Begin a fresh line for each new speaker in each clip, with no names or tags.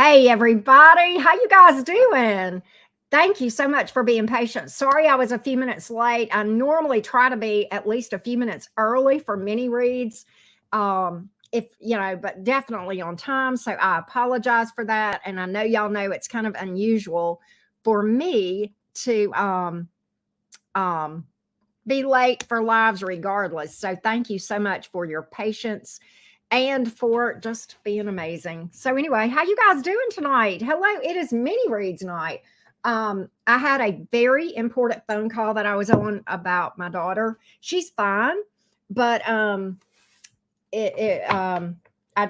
Hey everybody, how you guys doing? Thank you so much for being patient. Sorry I was a few minutes late. I normally try to be at least a few minutes early for mini reads. If you know, but definitely on time. So I apologize for that. And I know y'all know it's kind of unusual for me to um be late for lives regardless. So thank you so much for your patience and for just being amazing. So anyway, how you guys doing tonight? Hello, it is mini reads night. I had a very important phone call that I was on about my daughter. She's fine, but I had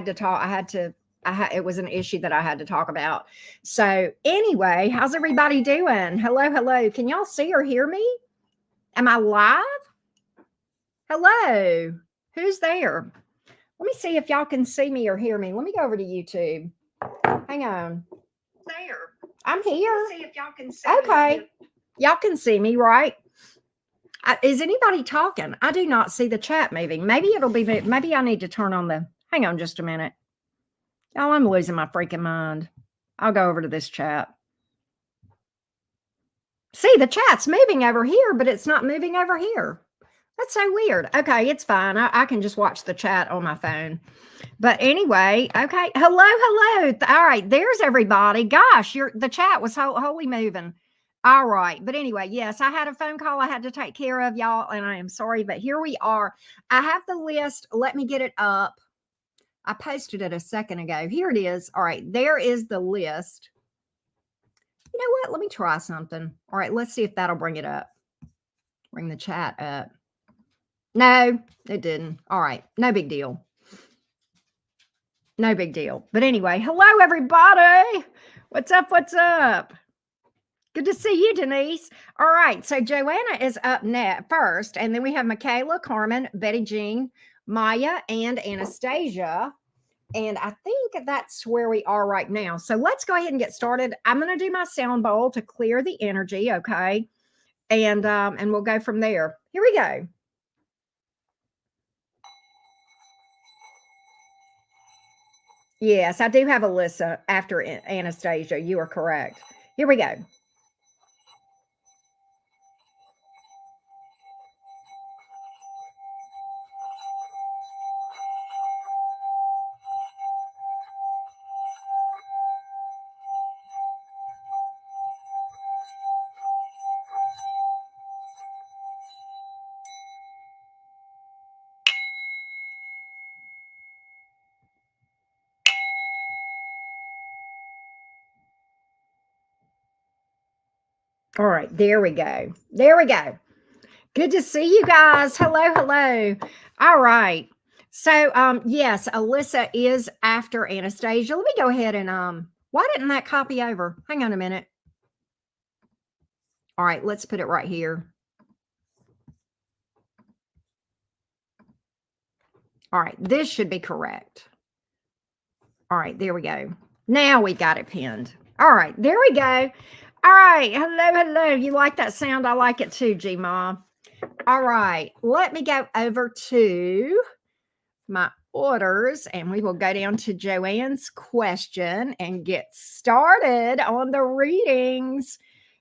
to talk. It was an issue that I had to talk about. So anyway, how's everybody doing? Hello, hello. Can y'all see or hear me? Am I live? Hello. Who's there? Let me see if y'all can see me or hear me. Let me go over to YouTube. Hang on. There. I'm here. See if y'all can see okay. Me. Y'all can see me, right? Is anybody talking? I do not see the chat moving. Maybe it'll be, maybe I need to turn on the, hang on just a minute. Y'all, I'm losing my freaking mind. I'll go over to this chat. See, the chat's moving over here, but it's not moving over here. That's so weird. Okay, it's fine. I can just watch the chat on my phone. But anyway, okay. Hello, hello. All right, there's everybody. Gosh, the chat was wholly moving. All right. But anyway, yes, I had a phone call I had to take care of, y'all, and I am sorry, but here we are. I have the list. Let me get it up. I posted it a second ago. Here it is. All right, there is the list. You know what? Let me try something. All right, let's see if that'll bring it up. Bring the chat up. No, it didn't. All right, no big deal. No big deal. But anyway, hello, everybody. What's up? What's up? Good to see you, Denise. All right, so Joanna is up next first, and then we have Michaela, Carmen, Betty Jean, Maya, and Anastasia. And I think that's where we are right now. So let's go ahead and get started. I'm going to do my sound bowl to clear the energy, okay? And we'll go from there. Here we go. Yes, I do have Alyssa after Anastasia. You are correct. Here we go. All right, there we go. There we go. Good to see you guys. Hello, hello. All right. So, yes, Alyssa is after Anastasia. Let me go ahead and why didn't that copy over? Hang on a minute. All right, let's put it right here. All right, this should be correct. All right, there we go. Now we got it pinned. All right, there we go. All right, hello, hello. You like that sound? I like it too, G-Ma. All right, let me go over to my orders and we will go down to Joanne's question and get started on the readings.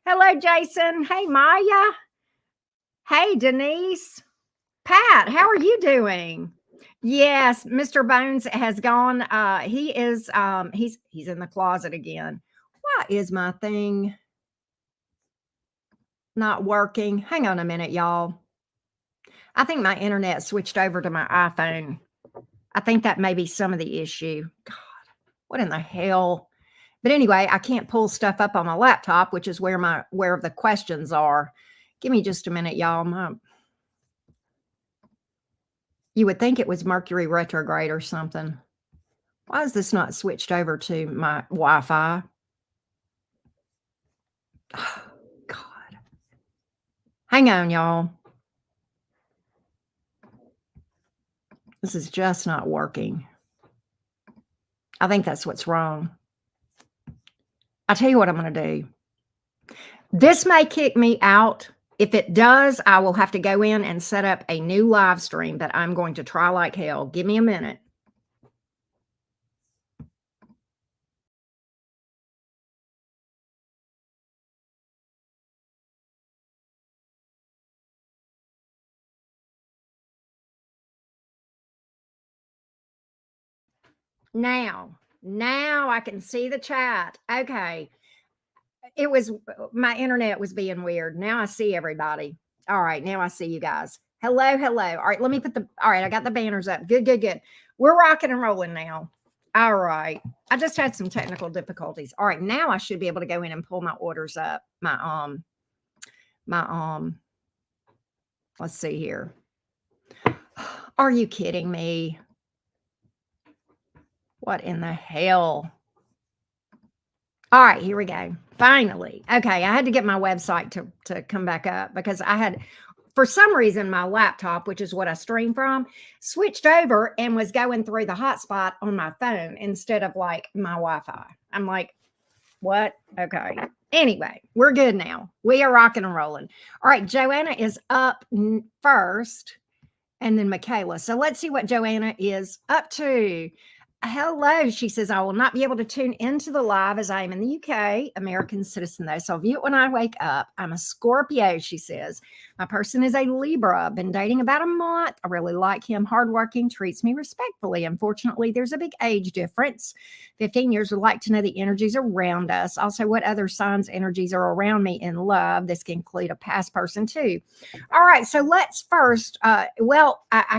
Hello, Jason. Hey, Maya. Hey, Denise. Pat, how are you doing? Yes, Mr. Bones has gone. He is he's in the closet again. Why is my thing not working? Hang on a minute, y'all. I think my internet switched over to my iPhone. I think that may be some of the issue. God, what in the hell? But anyway, I can't pull stuff up on my laptop, which is where the questions are. Give me just a minute, y'all. You would think it was Mercury retrograde or something. Why is this not switched over to my Wi-Fi? Oh, God. Hang on, y'all. This is just not working. I think that's what's wrong. I'll tell you what I'm going to do. This may kick me out. If it does, I will have to go in and set up a new live stream that I'm going to try like hell. Give me a minute. Now I can see the chat. Okay. It was my internet was being weird. Now I see everybody. All right, now I see you guys. Hello, hello. All right, let me put the all right, I got the banners up. Good, good, good. We're rocking and rolling now. All right. I just had some technical difficulties. All right, now I should be able to go in and pull my orders up. My let's see here. Are you kidding me? What in the hell? All right, here we go. Finally. Okay, I had to get my website to come back up because I had, for some reason, my laptop, which is what I stream from, switched over and was going through the hotspot on my phone instead of like my Wi-Fi. I'm like, what? Okay. Anyway, we're good now. We are rocking and rolling. All right, Joanna is up first, and then Michaela. So let's see what Joanna is up to. Hello, she says, I will not be able to tune into the live as I am in the UK, American citizen though. So I'll view it when I wake up. I'm a Scorpio, she says. My person is a Libra. Been dating about a month. I really like him. Hardworking, treats me respectfully. Unfortunately, there's a big age difference. 15 years. Would like to know the energies around us. Also, what other signs' energies are around me in love. This can include a past person too. All right, so let's first, I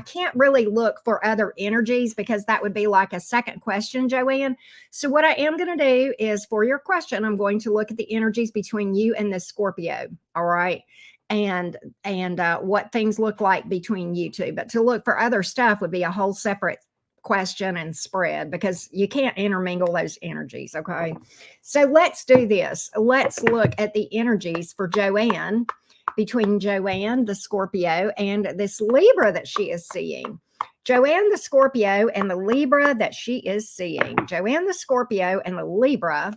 can't really look for other energies because that would be like a second question, Joanne. So what I am going to do is for your question, I'm going to look at the energies between you and the Scorpio. All right. And what things look like between you two. But to look for other stuff would be a whole separate question and spread because you can't intermingle those energies. Okay. So let's do this. Let's look at the energies for Joanne, between Joanne, the Scorpio, and this Libra that she is seeing. Joanne, the Scorpio, and the Libra that she is seeing. Joanne, the Scorpio, and the Libra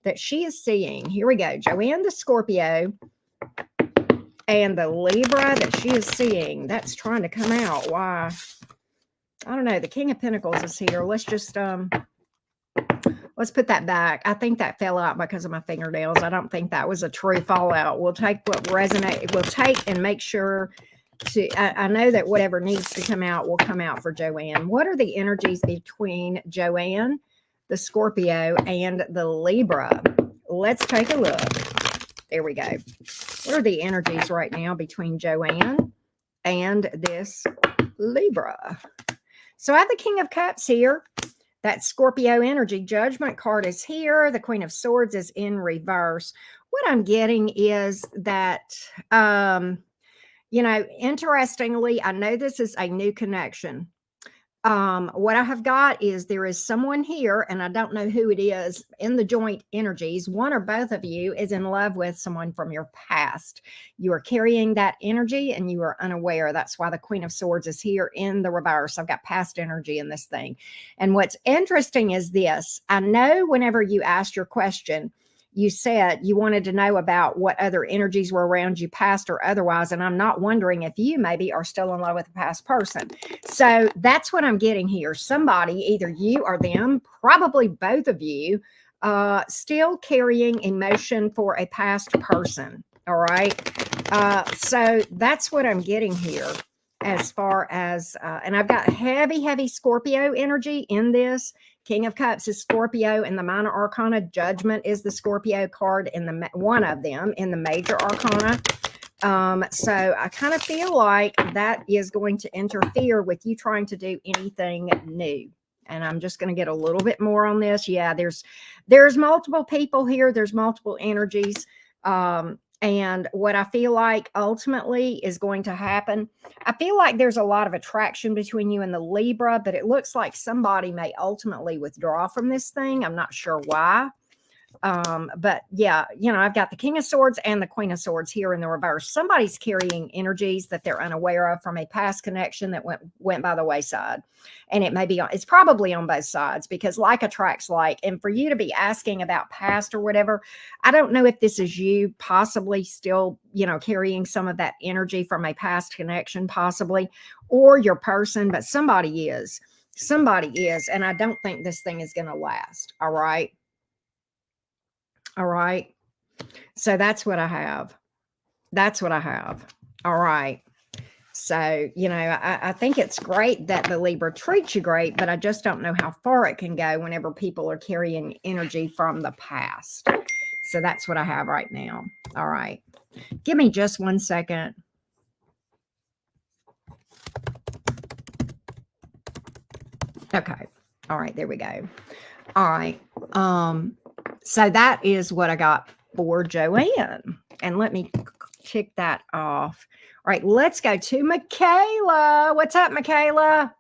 that she is seeing. Here we go. Joanne, the Scorpio, and the Libra that she is seeing. That's trying to come out. Why? I don't know. The King of Pentacles is here. Let's just let's put that back. I think that fell out because of my fingernails. I don't think that was a true fallout. We'll take what resonates. We'll take and make sure to, I know that whatever needs to come out will come out for Joanne. What are the energies between Joanne, the Scorpio, and the Libra? Let's take a look. There we go. What are the energies right now between Joanne and this Libra? So I have the King of Cups here. That Scorpio energy. Judgment card is here. The Queen of Swords is in reverse. What I'm getting is that, interestingly, I know this is a new connection. What I have got is there is someone here, and I don't know who it is in the joint energies. One or both of you is in love with someone from your past. You are carrying that energy and you are unaware. That's why the Queen of Swords is here in the reverse. I've got past energy in this thing. And what's interesting is this. I know whenever you asked your question, you said you wanted to know about what other energies were around you, past or otherwise. And I'm not wondering if you maybe are still in love with a past person. So that's what I'm getting here. Somebody, either you or them, probably both of you, still carrying emotion for a past person. All right. So that's what I'm getting here as far as, and I've got heavy, heavy Scorpio energy in this. King of Cups is Scorpio, and the minor arcana. Judgment is the Scorpio card in the one of them in the major arcana. So I kind of feel like that is going to interfere with you trying to do anything new. And I'm just going to get a little bit more on this. Yeah, there's multiple people here. There's multiple energies. And what I feel like ultimately is going to happen, I feel like there's a lot of attraction between you and the Libra, but it looks like somebody may ultimately withdraw from this thing. I'm not sure why. But yeah, I've got the King of Swords and the Queen of Swords here in the reverse. Somebody's carrying energies that they're unaware of from a past connection that went by the wayside. And it may be it's probably on both sides because like attracts like. And for you to be asking about past or whatever, I don't know if this is you possibly still, carrying some of that energy from a past connection, possibly, or your person, but somebody is. Somebody is. And I don't think this thing is going to last. All right. All right. So that's what I have. That's what I have. All right. So, I think it's great that the Libra treats you great, but I just don't know how far it can go whenever people are carrying energy from the past. So that's what I have right now. All right. Give me just 1 second. Okay. All right. There we go. All right. So that is what I got for Joanne. And let me tick that off. All right, let's go to Michaela. What's up, Michaela?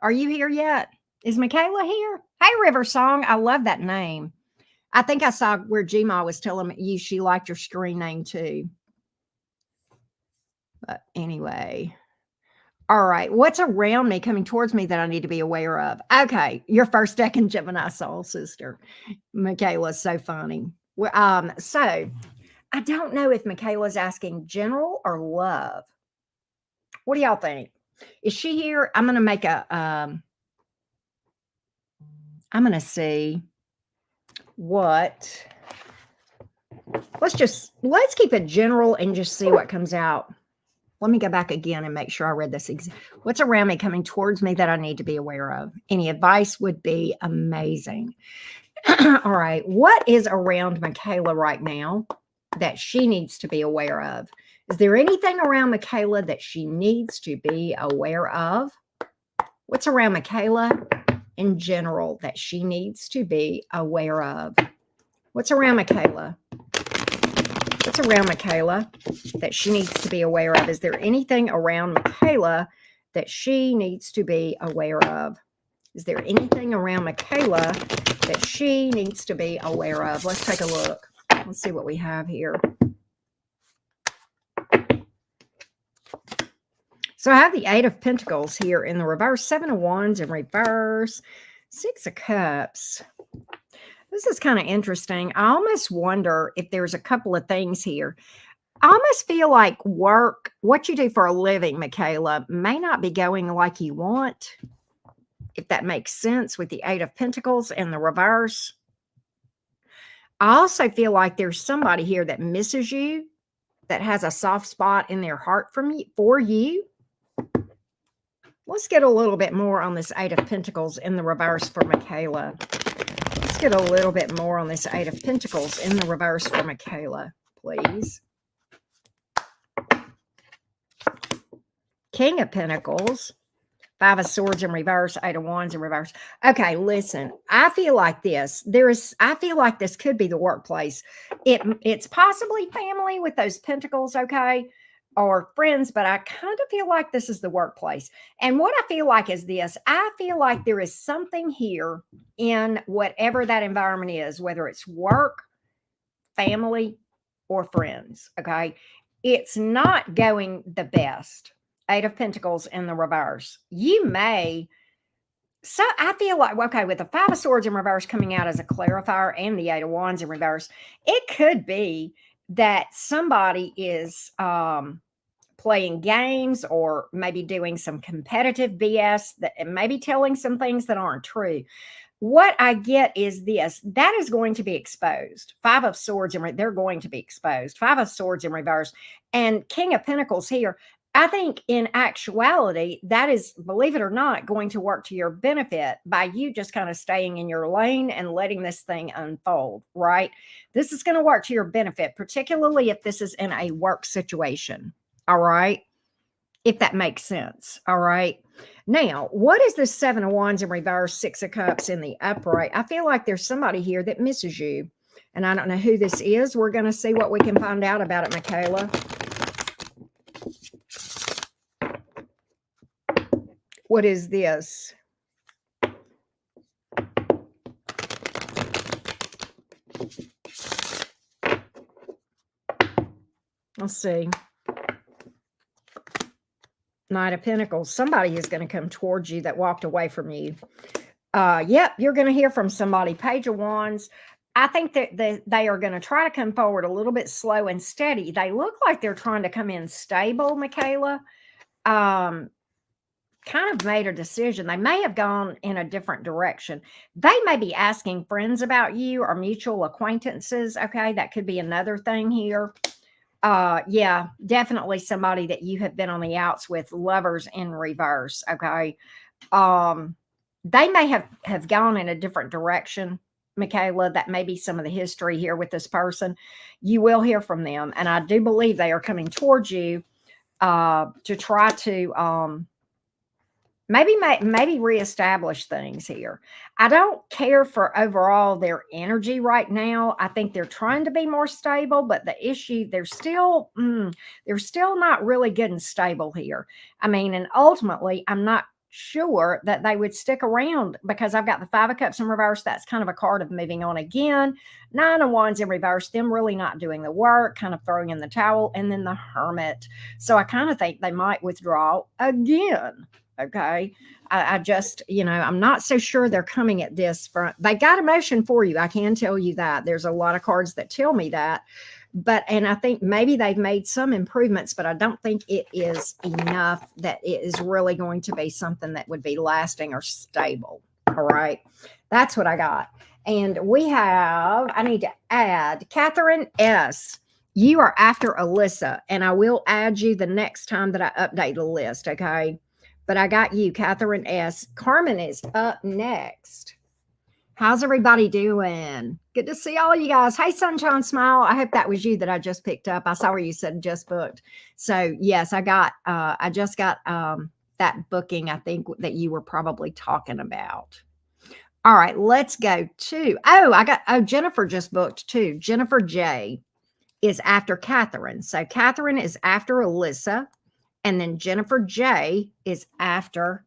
Are you here yet? Is Michaela here? Hey, River Song. I love that name. I think I saw where Gma was telling you she liked your screen name too. But anyway. All right. What's around me coming towards me that I need to be aware of? Okay. Your first deck in Gemini Soul Sister. Michaela's so funny. So I don't know if Michaela's asking general or love. What do y'all think? Is she here? I'm going to make I'm going to see what, let's keep it general and just see what comes out. Let me go back again and make sure I read this. What's around me coming towards me that I need to be aware of? Any advice would be amazing. All right. What is around Michaela right now that she needs to be aware of? Is there anything around Michaela that she needs to be aware of? What's around Michaela in general that she needs to be aware of? What's around Michaela? What's around Michaela that she needs to be aware of? Is there anything around Michaela that she needs to be aware of? Is there anything around Michaela that she needs to be aware of? Let's take a look. Let's see what we have here. So I have the 8 of Pentacles here in the reverse, 7 of Wands in reverse, 6 of Cups. This is kind of interesting. I almost wonder if there's a couple of things here. I almost feel like work, what you do for a living, Michaela, may not be going like you want, if that makes sense, with the 8 of Pentacles in the reverse. I also feel like there's somebody here that misses you, that has a soft spot in their heart for you. Let's get a little bit more on this 8 of Pentacles in the reverse for Michaela. Let's get a little bit more on this 8 of Pentacles in the reverse for Michaela, please. King of Pentacles, 5 of Swords in reverse, 8 of Wands in reverse. Okay, listen, I feel like this. I feel like this could be the workplace. It's possibly family with those pentacles, okay, or friends, but I kind of feel like this is the workplace. And what I feel like is this. I feel like there is something here in whatever that environment is, whether it's work, family, or friends, okay? It's not going the best. 8 of Pentacles in the reverse. You may, so I feel like, okay, with the 5 of Swords in reverse coming out as a clarifier and the 8 of Wands in reverse, it could be that somebody is playing games or maybe doing some competitive BS, that maybe telling some things that aren't true. What I get is this, that is going to be exposed. 5 of Swords, they're going to be exposed. 5 of Swords in reverse and King of Pentacles here. I think in actuality, that is, believe it or not, going to work to your benefit by you just kind of staying in your lane and letting this thing unfold, right? This is going to work to your benefit, particularly if this is in a work situation, all right? If that makes sense, all right? Now, what is this 7 of Wands in reverse, 6 of Cups in the upright? I feel like there's somebody here that misses you, and I don't know who this is. We're going to see what we can find out about it, Michaela. What is this? Let's see. Knight of Pentacles. Somebody is going to come towards you that walked away from you. Yep, you're going to hear from somebody. Page of Wands. I think that they are going to try to come forward a little bit slow and steady. They look like they're trying to come in stable, Michaela. Kind of made a decision. They may have gone in a different direction. They may be asking friends about you or mutual acquaintances. Okay, that could be another thing here. Yeah, definitely somebody that you have been on the outs with. Lovers in reverse. Okay. Um, they may have gone in a different direction, Michaela. That may be some of the history here with this person. You will hear from them, and I do believe they are coming towards you to try to maybe reestablish things here. I don't care for overall their energy right now. I think they're trying to be more stable, but the issue they're still not really good and stable here. I mean, and ultimately, I'm not sure that they would stick around because I've got the Five of Cups in reverse. That's kind of a card of moving on again. Nine of Wands in reverse, them really not doing the work, kind of throwing in the towel, and then the Hermit. So I kind of think they might withdraw again. Okay. I just, I'm not so sure they're coming at this front. They got emotion for you. I can tell you that. There's a lot of cards that tell me that. And I think maybe they've made some improvements, but I don't think it is enough that it is really going to be something that would be lasting or stable. All right. That's what I got. And I need to add Catherine S. You are after Alyssa, and I will add you the next time that I update the list. Okay. But I got you, Catherine S. Carmen is up next. How's everybody doing? Good to see all of you guys. Hey, Sunshine Smile. I hope that was you that I just picked up. I saw where you said just booked. So yes, I just got that booking, I think, that you were probably talking about. All right, let's go to, Jennifer just booked too. Jennifer J is after Catherine. So Catherine is after Alyssa. And then Jennifer J is after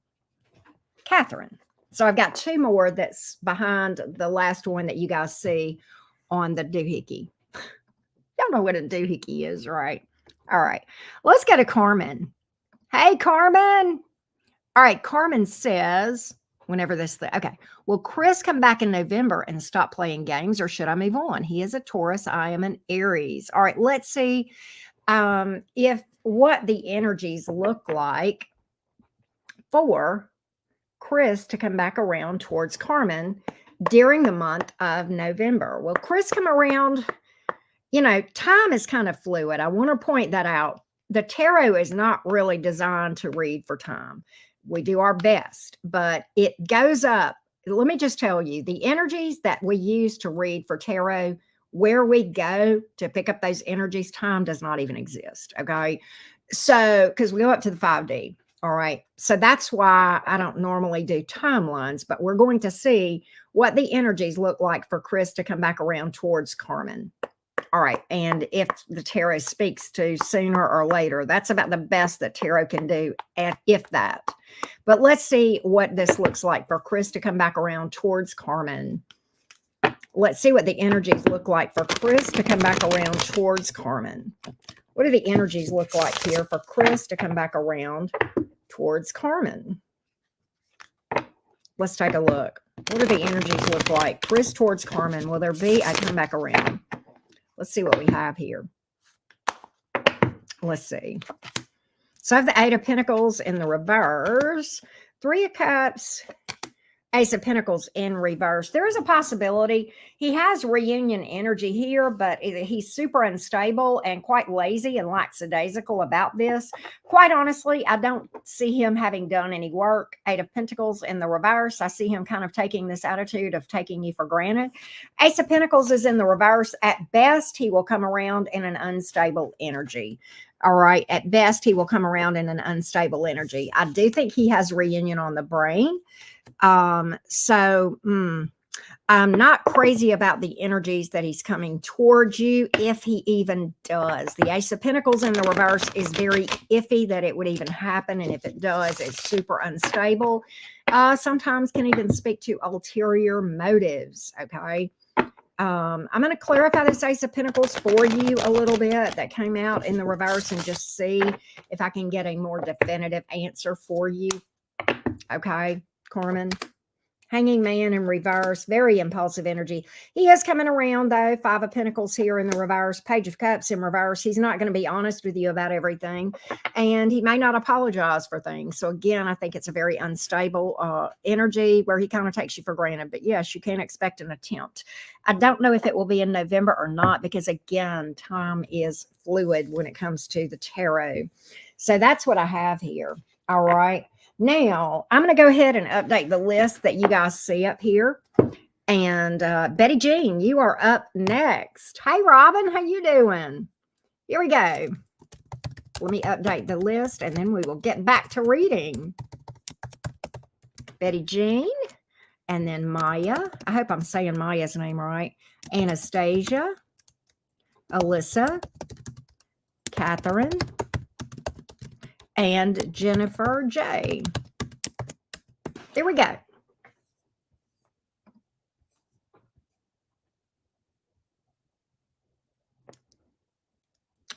Catherine. So I've got two more that's behind the last one that you guys see on the doohickey. Y'all know what a doohickey is, right? All right. Let's go to Carmen. Hey, Carmen. All right. Carmen says, okay. Will Chris come back in November and stop playing games, or should I move on? He is a Taurus. I am an Aries. All right. Let's see if what the energies look like for Chris to come back around towards Carmen during the month of November. Will Chris come around? Time is kind of fluid. I want to point that out. The tarot is not really designed to read for time. We do our best, but it goes up. Let me just tell you, the energies that we use to read for tarot, where we go to pick up those energies, time does not even exist. Okay. So, because we go up to the 5D. All right. So that's why I don't normally do timelines, but we're going to see what the energies look like for Chris to come back around towards Carmen. All right. And if the tarot speaks to sooner or later, that's about the best that tarot can do, if that. But let's see what this looks like for Chris to come back around towards Carmen. Let's see what the energies look like for Chris to come back around towards Carmen. What do the energies look like here for Chris to come back around towards Carmen? Let's take a look. What do the energies look like? Chris towards Carmen. Will there be a come back around? Let's see what we have here. Let's see. So I have the Eight of Pentacles in the reverse. Three of Cups. Ace of Pentacles in reverse. There is a possibility he has reunion energy here, but he's super unstable and quite lazy and lackadaisical about this. Quite honestly, I don't see him having done any work. Eight of Pentacles in the reverse. I see him kind of taking this attitude of taking you for granted. Ace of Pentacles is in the reverse. At best, he will come around in an unstable energy. All right. At best, he will come around in an unstable energy. I do think he has reunion on the brain. I'm not crazy about the energies that he's coming towards you, if he even does. The Ace of Pentacles in the reverse is very iffy that it would even happen. And if it does, it's super unstable. Sometimes can even speak to ulterior motives. Okay. I'm going to clarify this Ace of Pentacles for you a little bit that came out in the reverse and just see if I can get a more definitive answer for you. Okay, Carmen. Hanging Man in reverse, very impulsive energy. He is coming around though. Five of Pentacles here in the reverse, Page of Cups in reverse. He's not going to be honest with you about everything, and he may not apologize for things. So again, I think it's a very unstable energy where he kind of takes you for granted. But yes, you can expect an attempt. I don't know if it will be in November or not, because again, time is fluid when it comes to the tarot. So that's what I have here. All right. Now, I'm going to go ahead and update the list that you guys see up here. And Betty Jean, you are up next. Hey, Robin, how you doing? Here we go. Let me update the list, and then we will get back to reading. Betty Jean, and then Maya. I hope I'm saying Maya's name right. Anastasia, Alyssa, Catherine, and Jennifer J. There we go.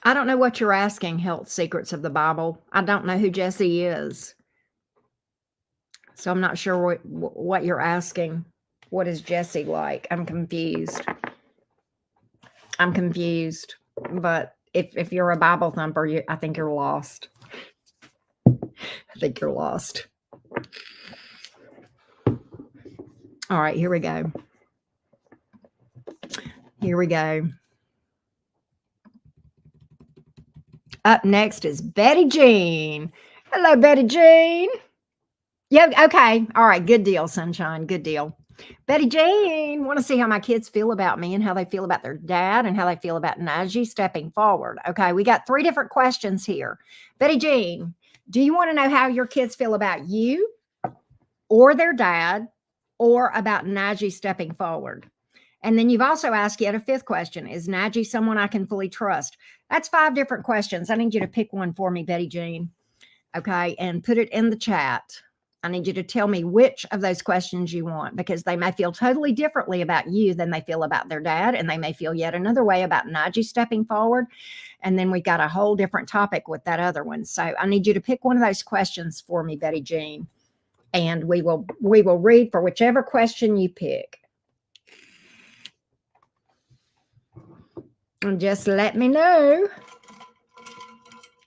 I don't know what you're asking, Health Secrets of the Bible. I don't know who Jesse is. So I'm not sure what you're asking. What is Jesse like? I'm confused. I'm confused. But if you're a Bible thumper, I think you're lost. I think you're lost. All right, here we go. Here we go. Up next is Betty Jean. Hello, Betty Jean. Yeah, okay. All right, good deal, sunshine. Good deal. Betty Jean, want to see how my kids feel about me and how they feel about their dad and how they feel about Najee stepping forward. Okay, we got 3 different questions here. Betty Jean, do you want to know how your kids feel about you or their dad or about Najee stepping forward? And then you've also asked yet a 5th question. Is Najee someone I can fully trust? That's 5 different questions. I need you to pick one for me, Betty Jean. Okay, and put it in the chat. I need you to tell me which of those questions you want, because they may feel totally differently about you than they feel about their dad, and they may feel yet another way about Najee stepping forward. And then we got a whole different topic with that other one. So I need you to pick one of those questions for me, Betty Jean, and we will read for whichever question you pick. And just let me know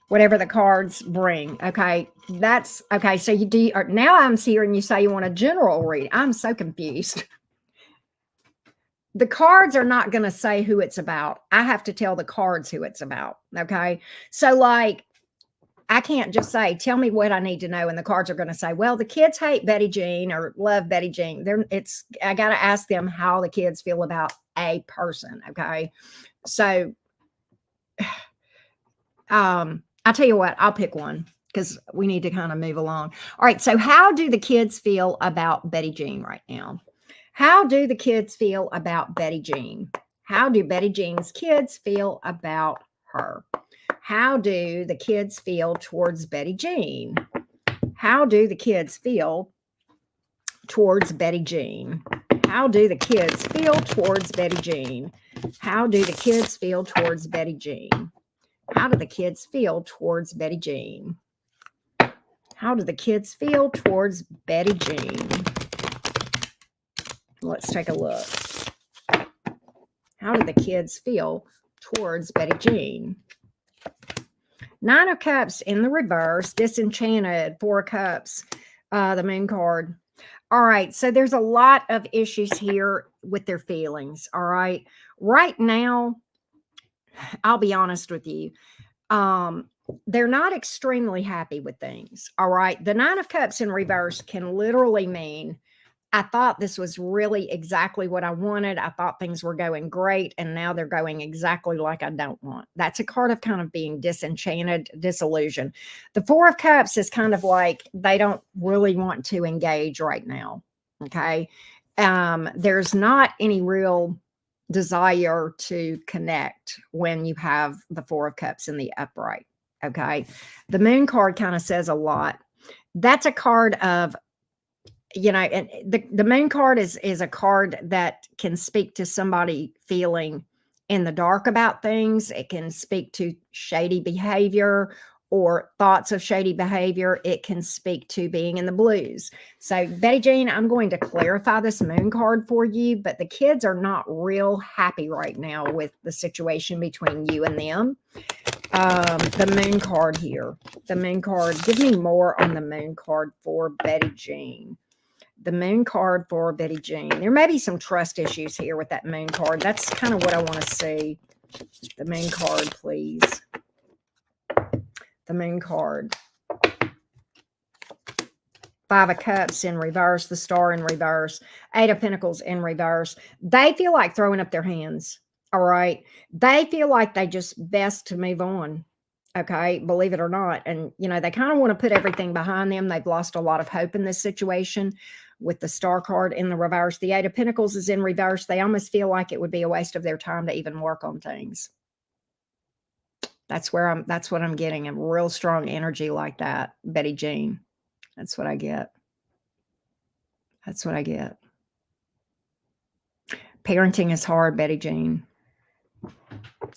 whatever the cards bring. Okay, that's okay. So you do now. I'm here and you say you want a general read. I'm so confused. The cards are not going to say who it's about. I have to tell the cards who it's about. Okay, so like I can't just say, tell me what I need to know, and the cards are going to say, well, the kids hate Betty Jean or love Betty Jean. I got to ask them how the kids feel about a person. Okay, so I'll tell you what, I'll pick one because we need to kind of move along. All right, so how do the kids feel about Betty Jean right now? How do the kids feel about Betty Jean? How do Betty Jean's kids feel about her? How do the kids feel towards Betty Jean? How do the kids feel towards Betty Jean? How do the kids feel towards Betty Jean? How do the kids feel towards Betty Jean? How do the kids feel towards Betty Jean? How do the kids feel towards Betty Jean? Let's take a look. How do the kids feel towards Betty Jean? 9 of Cups in the reverse, disenchanted, 4 of Cups, the Moon card. All right, so there's a lot of issues here with their feelings. All right, right now, I'll be honest with you. They're not extremely happy with things. All right. The 9 of Cups in reverse can literally mean, I thought this was really exactly what I wanted. I thought things were going great, and now they're going exactly like I don't want. That's a card of kind of being disenchanted, disillusioned. The 4 of Cups is kind of like they don't really want to engage right now. Okay. There's not any real desire to connect when you have the 4 of Cups in the upright. Okay. The Moon card kind of says a lot. That's a card of, and the Moon card is a card that can speak to somebody feeling in the dark about things. It can speak to shady behavior or thoughts of shady behavior. It can speak to being in the blues. So, Betty Jean, I'm going to clarify this moon card for you, but the kids are not real happy right now with the situation between you and them. The moon card here, the moon card, give me more on the moon card for Betty Jean. The moon card for Betty Jean. There may be some trust issues here with that moon card. That's kind of what I want to see. The moon card, please. The moon card. Five of Cups in reverse, the Star in reverse, Eight of Pentacles in reverse. They feel like throwing up their hands, all right? They feel like they just best to move on, okay? Believe it or not. And, you know, they kind of want to put everything behind them. They've lost a lot of hope in this situation with the Star card in the reverse. The Eight of Pentacles is in reverse. They almost feel like it would be a waste of their time to even work on things. That's what I'm getting, a real strong energy like that, Betty Jean. That's what I get. That's what I get. Parenting is hard, Betty Jean.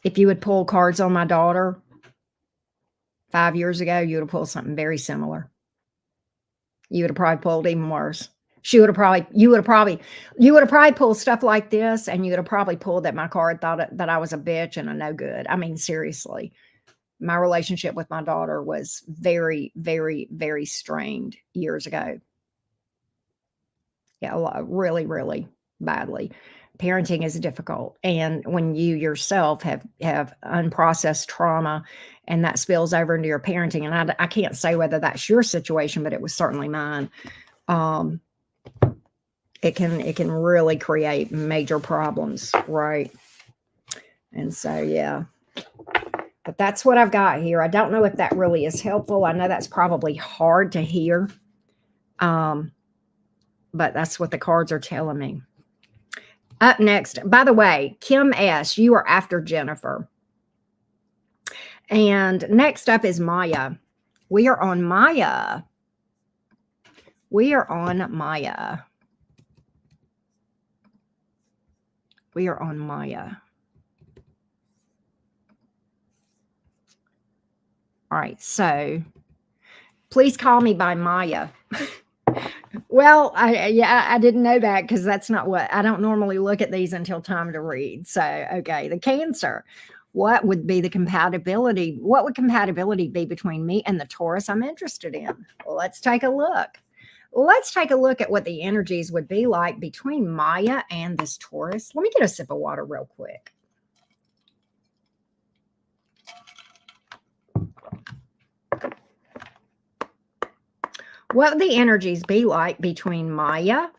If you would pull cards on my daughter 5 years ago, you would have pulled something very similar. You would have probably pulled even worse. You would have probably pulled stuff like this, and you would have probably pulled that my card thought that I was a bitch and a no good. I mean, seriously. My relationship with my daughter was very, very, very strained years ago. Yeah, really, really badly. Parenting is difficult. And when you yourself have unprocessed trauma and that spills over into your parenting, and I can't say whether that's your situation, but it was certainly mine. It can really create major problems, right? And so, yeah. But that's what I've got here. I don't know if that really is helpful. I know that's probably hard to hear. But that's what the cards are telling me. Up next, by the way, Kim S., you are after Jennifer. And next up is Maya. We are on Maya. We are on Maya. We are on Maya. All right, so please call me by Maya. Well, I didn't know that because that's not what, I don't normally look at these until time to read. So, okay, the Cancer. What would be the compatibility? What would compatibility be between me and the Taurus I'm interested in? Let's take a look. Let's take a look at what the energies would be like between Maya and this Taurus. Let me get a sip of water real quick. What would the energies be like between Maya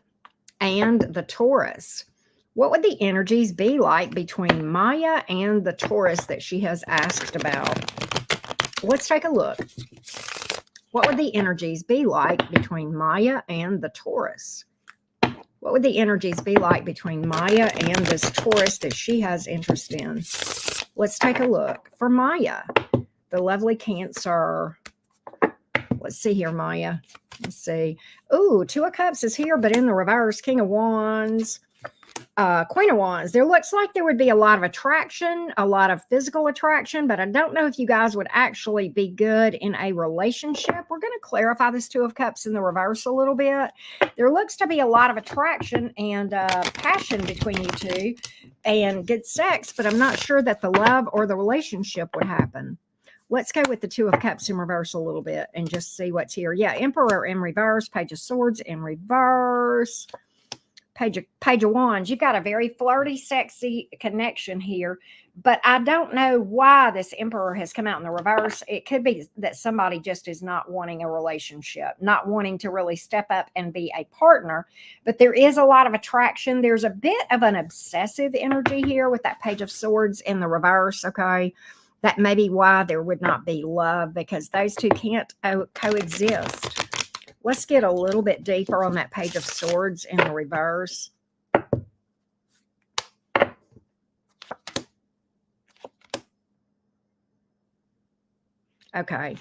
and the Taurus? What would the energies be like between Maya and the Taurus that she has asked about? Let's take a look. What would the energies be like between Maya and the Taurus? What would the energies be like between Maya and this Taurus that she has interest in? Let's take a look. For Maya, the lovely Cancer. Let's see here, Maya. Let's see. Ooh, Two of Cups is here, but in the reverse. King of Wands, Queen of Wands. There looks like there would be a lot of attraction, a lot of physical attraction, but I don't know if you guys would actually be good in a relationship. We're going to clarify this Two of Cups in the reverse a little bit. There looks to be a lot of attraction and passion between you two and good sex, but I'm not sure that the love or the relationship would happen. Let's go with the Two of Cups in reverse a little bit and just see what's here. Yeah, Emperor in reverse, Page of Swords in reverse, Page of Wands. You've got a very flirty, sexy connection here, but I don't know why this Emperor has come out in the reverse. It could be that somebody just is not wanting a relationship, not wanting to really step up and be a partner, but there is a lot of attraction. There's a bit of an obsessive energy here with that Page of Swords in the reverse, okay? That may be why there would not be love, because those two can't coexist. Let's get a little bit deeper on that Page of Swords in the reverse. Okay.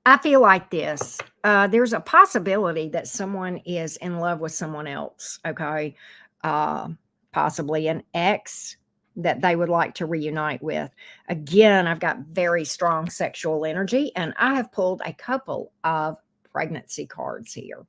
I feel like this. There's a possibility that someone is in love with someone else, okay? Possibly an ex. that they would like to reunite with. Again, I've got very strong sexual energy, and I have pulled a couple of pregnancy cards here.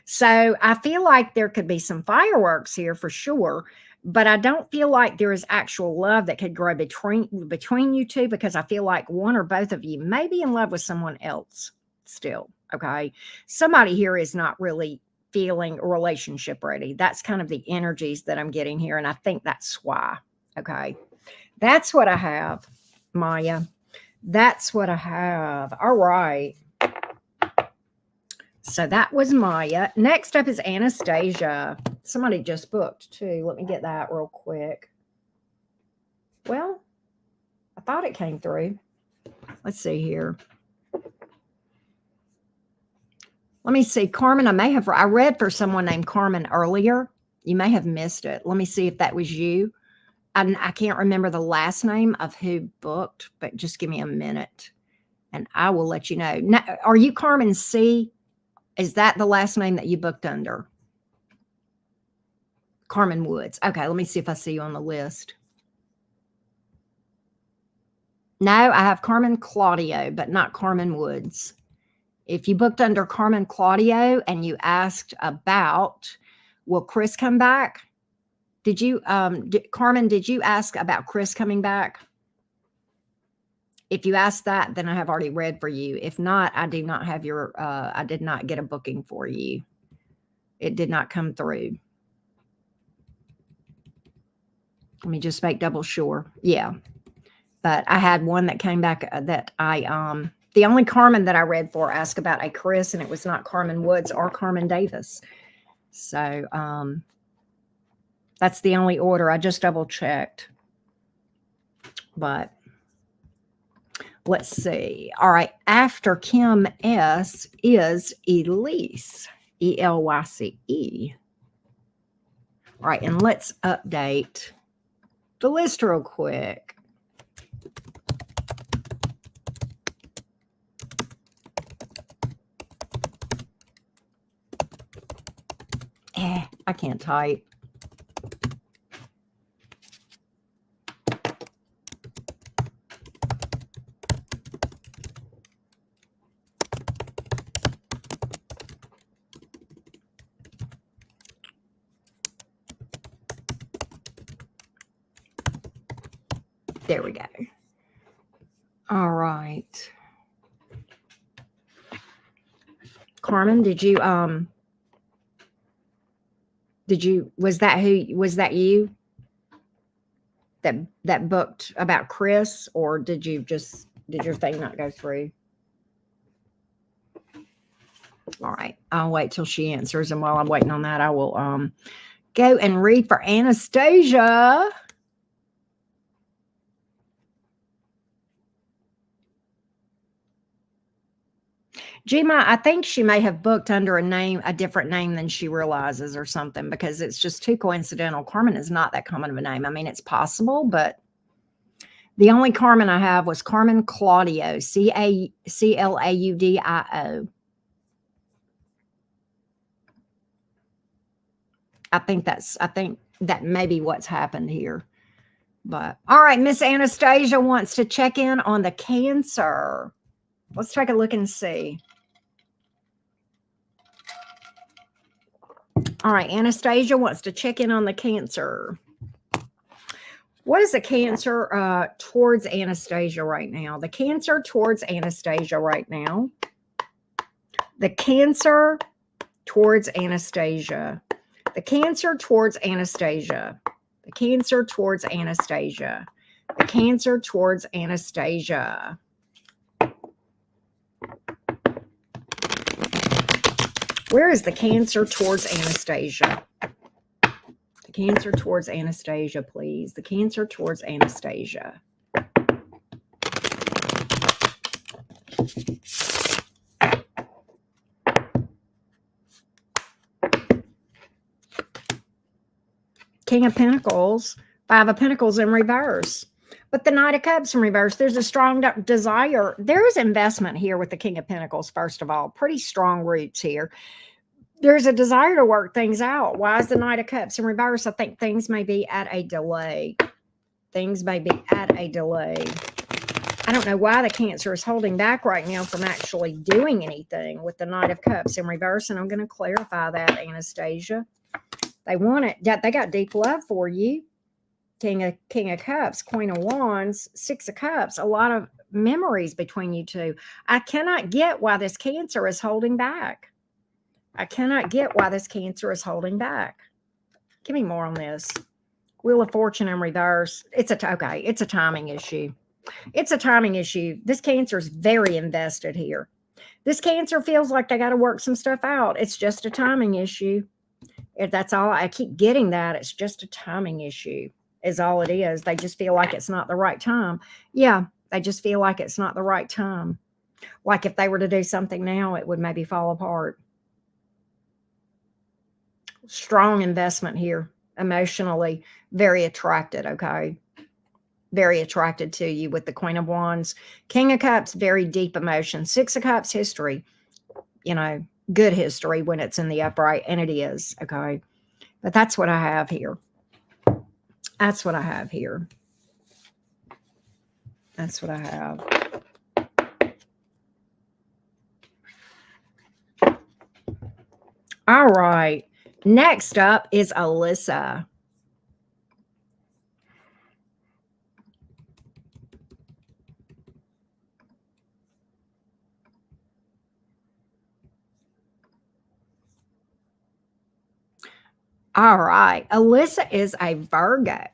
So I feel like there could be some fireworks here for sure, but I don't feel like there is actual love that could grow between you two, because I feel like one or both of you may be in love with someone else still. Okay. Somebody here is not really feeling relationship ready. That's kind of the energies that I'm getting here. And I think that's why. Okay. That's what I have, Maya. That's what I have. All right. So that was Maya. Next up is Anastasia. Somebody just booked too. Let me get that real quick. Well, I thought it came through. Let's see here. Let me see. Carmen, I read for someone named Carmen earlier. You may have missed it. Let me see if that was you. I can't remember the last name of who booked, but just give me a minute and I will let you know. Now, are you Carmen C? Is that the last name that you booked under? Carmen Woods. Okay, let me see if I see you on the list. No, I have Carmen Claudio, but not Carmen Woods. If you booked under Carmen Claudio and you asked about, will Chris come back? Did you, Carmen, did you ask about Chris coming back? If you asked that, then I have already read for you. If not, I do not have your, I did not get a booking for you. It did not come through. Let me just make double sure. Yeah. But I had one that came back that the only Carmen that I read for asked about a Chris, and it was not Carmen Woods or Carmen Davis. So that's the only order. I just double checked. But let's see. All right. After Kim S is Elise, Elyce. All right. And let's update the list real quick. I can't type. There we go. All right. Carmen, was that you that booked about Chris, or did your thing not go through? All right. I'll wait till she answers. And while I'm waiting on that, I will go and read for Anastasia. Gma, I think she may have booked under a different name than she realizes or something, because it's just too coincidental. Carmen is not that common of a name. I mean, it's possible, but the only Carmen I have was Carmen Claudio, Claudio. I think that may be what's happened here. But all right, Miss Anastasia wants to check in on the Cancer. Let's take a look and see. All right, Anastasia wants to check in on the Cancer. What is the Cancer towards Anastasia right now? The Cancer towards Anastasia right now. The Cancer towards Anastasia. The Cancer towards Anastasia. The Cancer towards Anastasia. The Cancer towards Anastasia. Where is the Cancer towards Anastasia? The Cancer towards Anastasia, please. The Cancer towards Anastasia. King of Pentacles, Five of Pentacles in reverse. But the Knight of Cups in reverse, there's a strong desire. There is investment here with the King of Pentacles, first of all. Pretty strong roots here. There's a desire to work things out. Why is the Knight of Cups in reverse? I think things may be at a delay. Things may be at a delay. I don't know why the Cancer is holding back right now from actually doing anything with the Knight of Cups in reverse, and I'm going to clarify that, Anastasia. They want it. They got deep love for you. King of Cups, Queen of Wands, Six of Cups, a lot of memories between you two. I cannot get why this Cancer is holding back. I cannot get why this Cancer is holding back. Give me more on this. Wheel of Fortune in reverse. It's a timing issue. It's a timing issue. This Cancer is very invested here. This Cancer feels like they got to work some stuff out. It's just a timing issue. If that's all, I keep getting that. It's just a timing issue is all it is. They just feel like it's not the right time. Yeah, they just feel like it's not the right time. Like if they were to do something now, it would maybe fall apart. Strong investment here, emotionally, very attracted, okay? Very attracted to you with the Queen of Wands. King of Cups, very deep emotion. Six of Cups, history, good history when it's in the upright, and it is, okay? But that's what I have here. That's what I have here. That's what I have. All right. Next up is Alyssa. All right. Alyssa is a Virgo.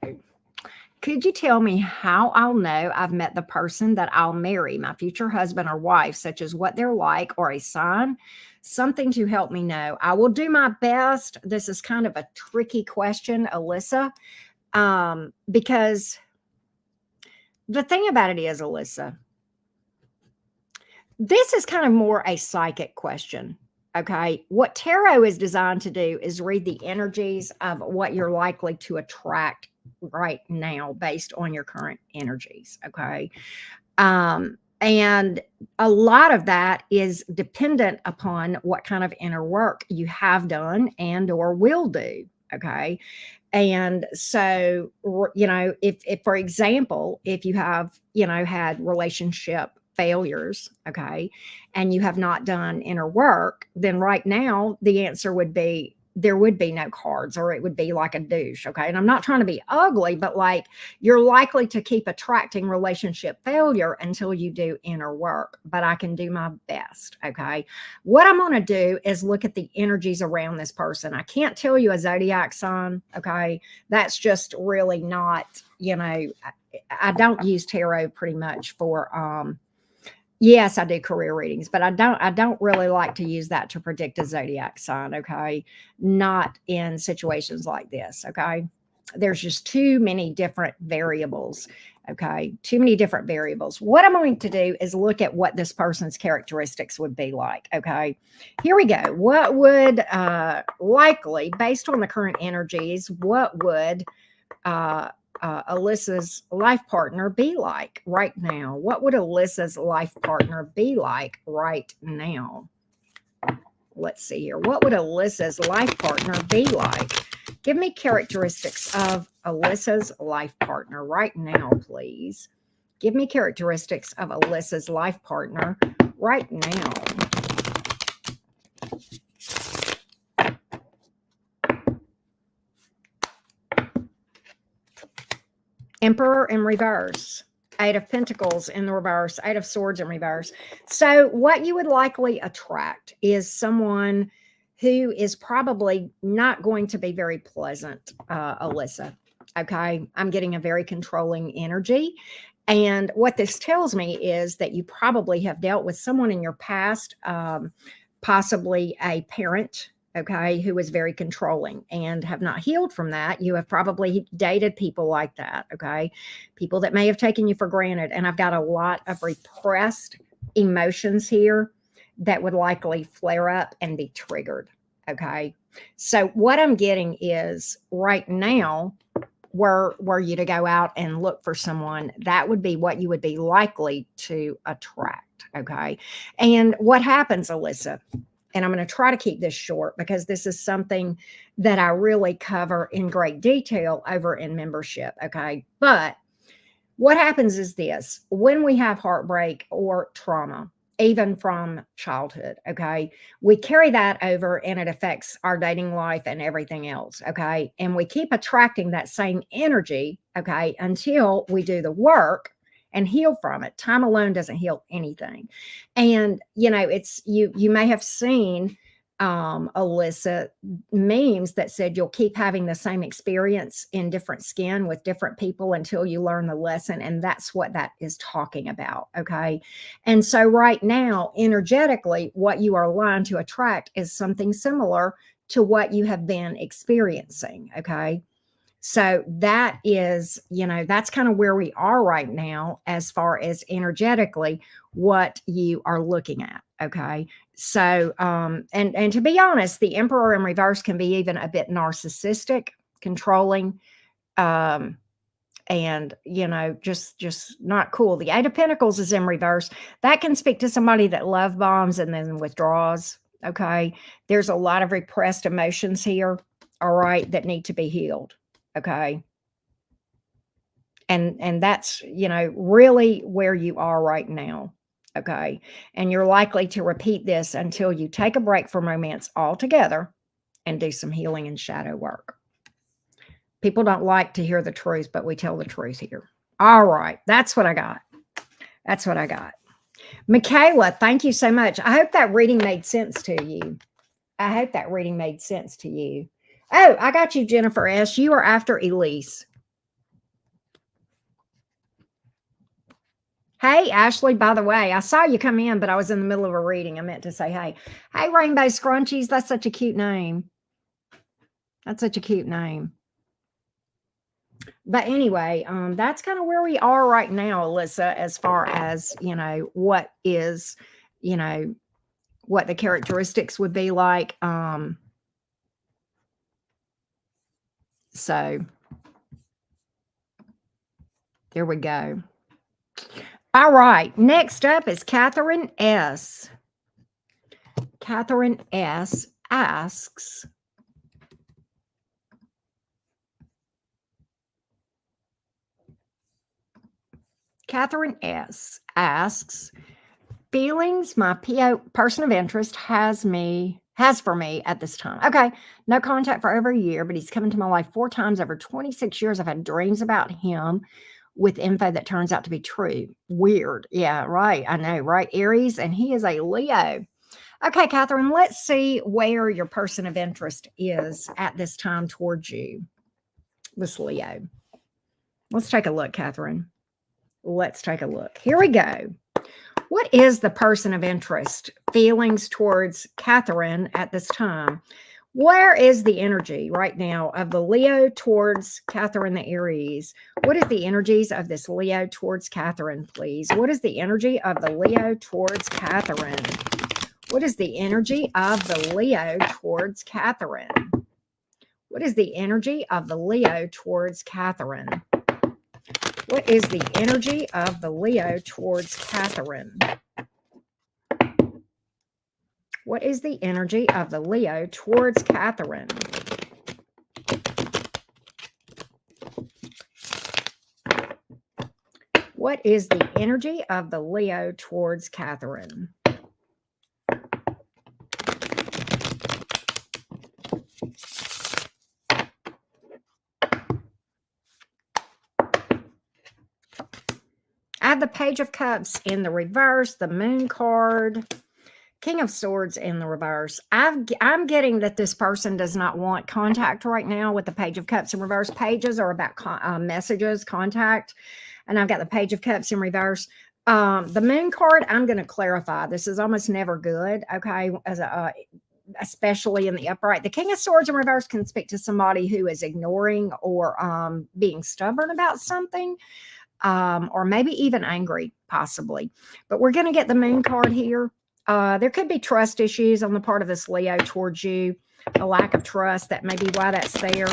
Could you tell me how I'll know I've met the person that I'll marry, my future husband or wife, such as what they're like or a sign? Something to help me know. I will do my best. This is kind of a tricky question, Alyssa, because the thing about it is, Alyssa, this is kind of more a psychic question. Okay. What tarot is designed to do is read the energies of what you're likely to attract right now based on your current energies. Okay. And a lot of that is dependent upon what kind of inner work you have done and or will do. Okay. And so, if for example, if you have, had relationship failures, okay, and you have not done inner work, then right now the answer would be there would be no cards, or it would be like a douche, okay? And I'm not trying to be ugly, but like you're likely to keep attracting relationship failure until you do inner work, but I can do my best, okay? What I'm going to do is look at the energies around this person. I can't tell you a zodiac sign, okay? That's just really not, I don't use tarot pretty much for yes, I do career readings, but I don't really like to use that to predict a zodiac sign, okay? Not in situations like this, okay? There's just too many different variables, okay? Too many different variables. What I'm going to do is look at what this person's characteristics would be like, okay? Here we go. What would likely, based on the current energies, what would Alyssa's life partner be like right now? What would Alyssa's life partner be like right now? Let's see here. What would Alyssa's life partner be like? Give me characteristics of Alyssa's life partner right now, please. Give me characteristics of Alyssa's life partner right now. Emperor in reverse, Eight of Pentacles in the reverse, Eight of Swords in reverse. So what you would likely attract is someone who is probably not going to be very pleasant, Alyssa. Okay, I'm getting a very controlling energy. And what this tells me is that you probably have dealt with someone in your past, possibly a parent, okay, who is very controlling and have not healed from that. You have probably dated people like that, okay, people that may have taken you for granted. And I've got a lot of repressed emotions here that would likely flare up and be triggered, okay? So what I'm getting is right now, were you to go out and look for someone, that would be what you would be likely to attract, okay? And what happens, Alyssa, and I'm going to try to keep this short because this is something that I really cover in great detail over in membership, okay? But What happens is this: when we have heartbreak or trauma, even from childhood, okay, we carry that over and it affects our dating life and everything else, okay? And we keep attracting that same energy, okay, until we do the work and heal from it. Time alone doesn't heal anything. And it's you may have seen Alyssa, memes that said you'll keep having the same experience in different skin with different people until you learn the lesson. And that's what that is talking about. Okay. And so, right now, energetically, what you are aligned to attract is something similar to what you have been experiencing. Okay. So that is, that's kind of where we are right now as far as energetically what you are looking at. Okay. So, and to be honest, the Emperor in reverse can be even a bit narcissistic, controlling, um, and just not cool. The Eight of Pentacles is in reverse. That can speak to somebody that love bombs and then withdraws. Okay. There's a lot of repressed emotions here, all right, that need to be healed. Okay. And that's, really where you are right now. Okay. And you're likely to repeat this until you take a break from romance altogether and do some healing and shadow work. People don't like to hear the truth, but we tell the truth here. All right. That's what I got. That's what I got. Michaela, thank you so much. I hope that reading made sense to you. I hope that reading made sense to you. Oh, I got you, Jennifer S. You are after Elise. Hey, Ashley, by the way, I saw you come in, but I was in the middle of a reading. I meant to say, hey. Hey, Rainbow Scrunchies. That's such a cute name. That's such a cute name. But anyway, that's kind of where we are right now, Alyssa, as far as, what is, what the characteristics would be like. So there we go. All right. Next up is Catherine S. Catherine S. asks, feelings my person of interest has for me at this time. Okay. No contact for over a year, but he's come into my life 4 times over 26 years. I've had dreams about him with info that turns out to be true. Weird. Yeah, right. I know, right? Aries, and he is a Leo. Okay, Catherine, let's see where your person of interest is at this time towards you. This Leo. Let's take a look, Catherine. Let's take a look. Here we go. What is the person of interest feelings towards Catherine at this time? Where is the energy right now of the Leo towards Catherine the Aries? What is the energies of this Leo towards Catherine, please? What is the energy of the Leo towards Catherine? What is the energy of the Leo towards Catherine? What is the energy of the Leo towards Catherine? What is the energy of the Leo towards Catherine? What is the energy of the Leo towards Catherine? What is the energy of the Leo towards Catherine? I have the Page of Cups in the reverse, the Moon card, King of Swords in the reverse. I'm getting that this person does not want contact right now with the Page of Cups in reverse. Pages are about messages, contact. And I've got the Page of Cups in reverse. The Moon card, I'm going to clarify. This is almost never good, okay, especially in the upright. The King of Swords in reverse can speak to somebody who is ignoring or being stubborn about something. Or maybe even angry, possibly. But we're going to get the Moon card here. There could be trust issues on the part of this Leo towards you, a lack of trust. That may be why that's there.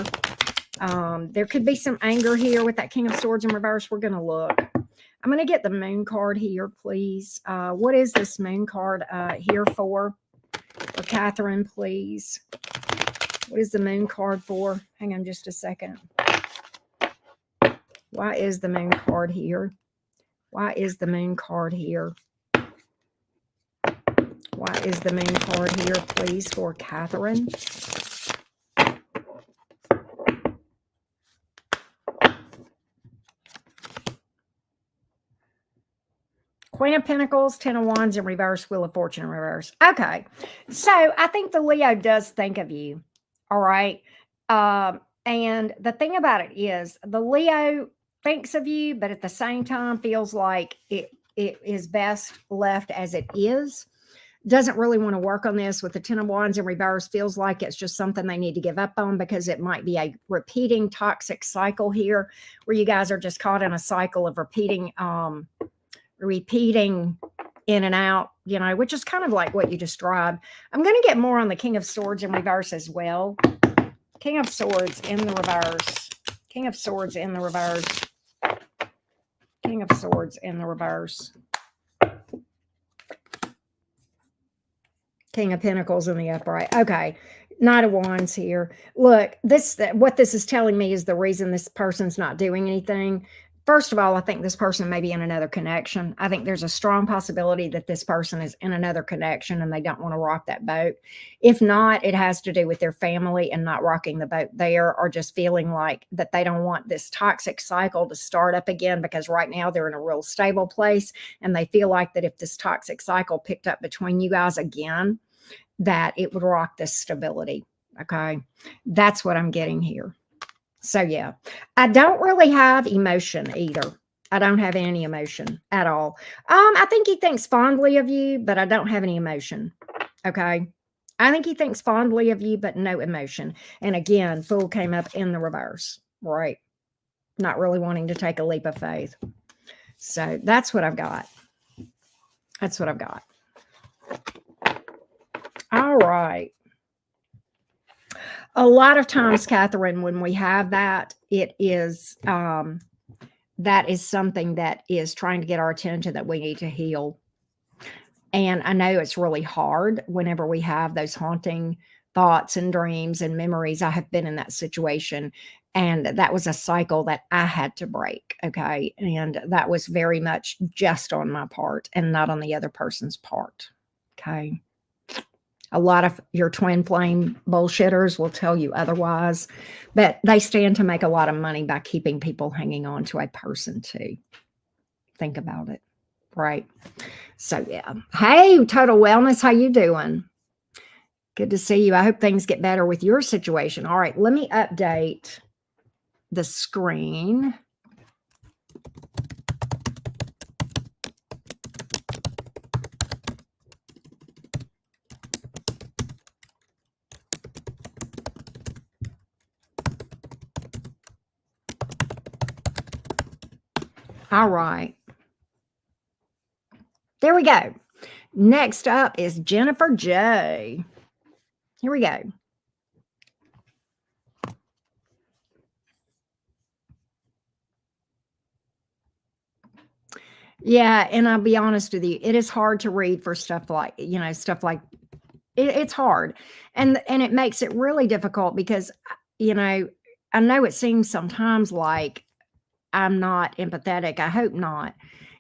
There could be some anger here with that King of Swords in reverse. We're going to look. I'm going to get the Moon card here, please. What is this Moon card here for Catherine, please? What is the Moon card for? Hang on just a second. Why is the moon card here? Why is the moon card here? Why is the moon card here, please, for Catherine? Queen of Pentacles, Ten of Wands in reverse, Wheel of Fortune in reverse. Okay. So I think the Leo does think of you. All right. And the thing about it is the Leo thinks of you, but at the same time feels like it is best left as it is. Doesn't really want to work on this with the Ten of Wands in reverse. Feels like it's just something they need to give up on because it might be a repeating toxic cycle here where you guys are just caught in a cycle of repeating in and out, you know, which is kind of like what you described. I'm going to get more on the King of Swords in reverse as well. King of Swords in the reverse. King of Swords in the reverse. King of Swords in the reverse. King of Pentacles in the upright. Okay. Knight of Wands here. Look, what this is telling me is the reason this person's not doing anything. First of all, I think this person may be in another connection. I think there's a strong possibility that this person is in another connection and they don't want to rock that boat. If not, it has to do with their family and not rocking the boat there, or just feeling like that they don't want this toxic cycle to start up again, because right now they're in a real stable place and they feel like that if this toxic cycle picked up between you guys again, that it would rock this stability. Okay. That's what I'm getting here. So yeah, I don't really have emotion either. I don't have any emotion at all. I think he thinks fondly of you, but I don't have any emotion. Okay. I think he thinks fondly of you, but no emotion. And again, Fool came up in the reverse, right? Not really wanting to take a leap of faith. So that's what I've got. That's what I've got. All right. A lot of times, Catherine, when we have that, it is that is something that is trying to get our attention that we need to heal. And I know it's really hard whenever we have those haunting thoughts and dreams and memories. I have been in that situation, and that was a cycle that I had to break. Okay. And that was very much just on my part and not on the other person's part. Okay. A lot of your twin flame bullshitters will tell you otherwise, but they stand to make a lot of money by keeping people hanging on to a person too. Think about it, right? So yeah. Hey, Total Wellness, how you doing? Good to see you. I hope things get better with your situation. All right, let me update the screen. All right. There we go. Next up is Jennifer J. Here we go. Yeah, and I'll be honest with you, it is hard to read for stuff like, stuff like it's hard. And it makes it really difficult because, you know, I know it seems sometimes like I'm not empathetic. I hope not.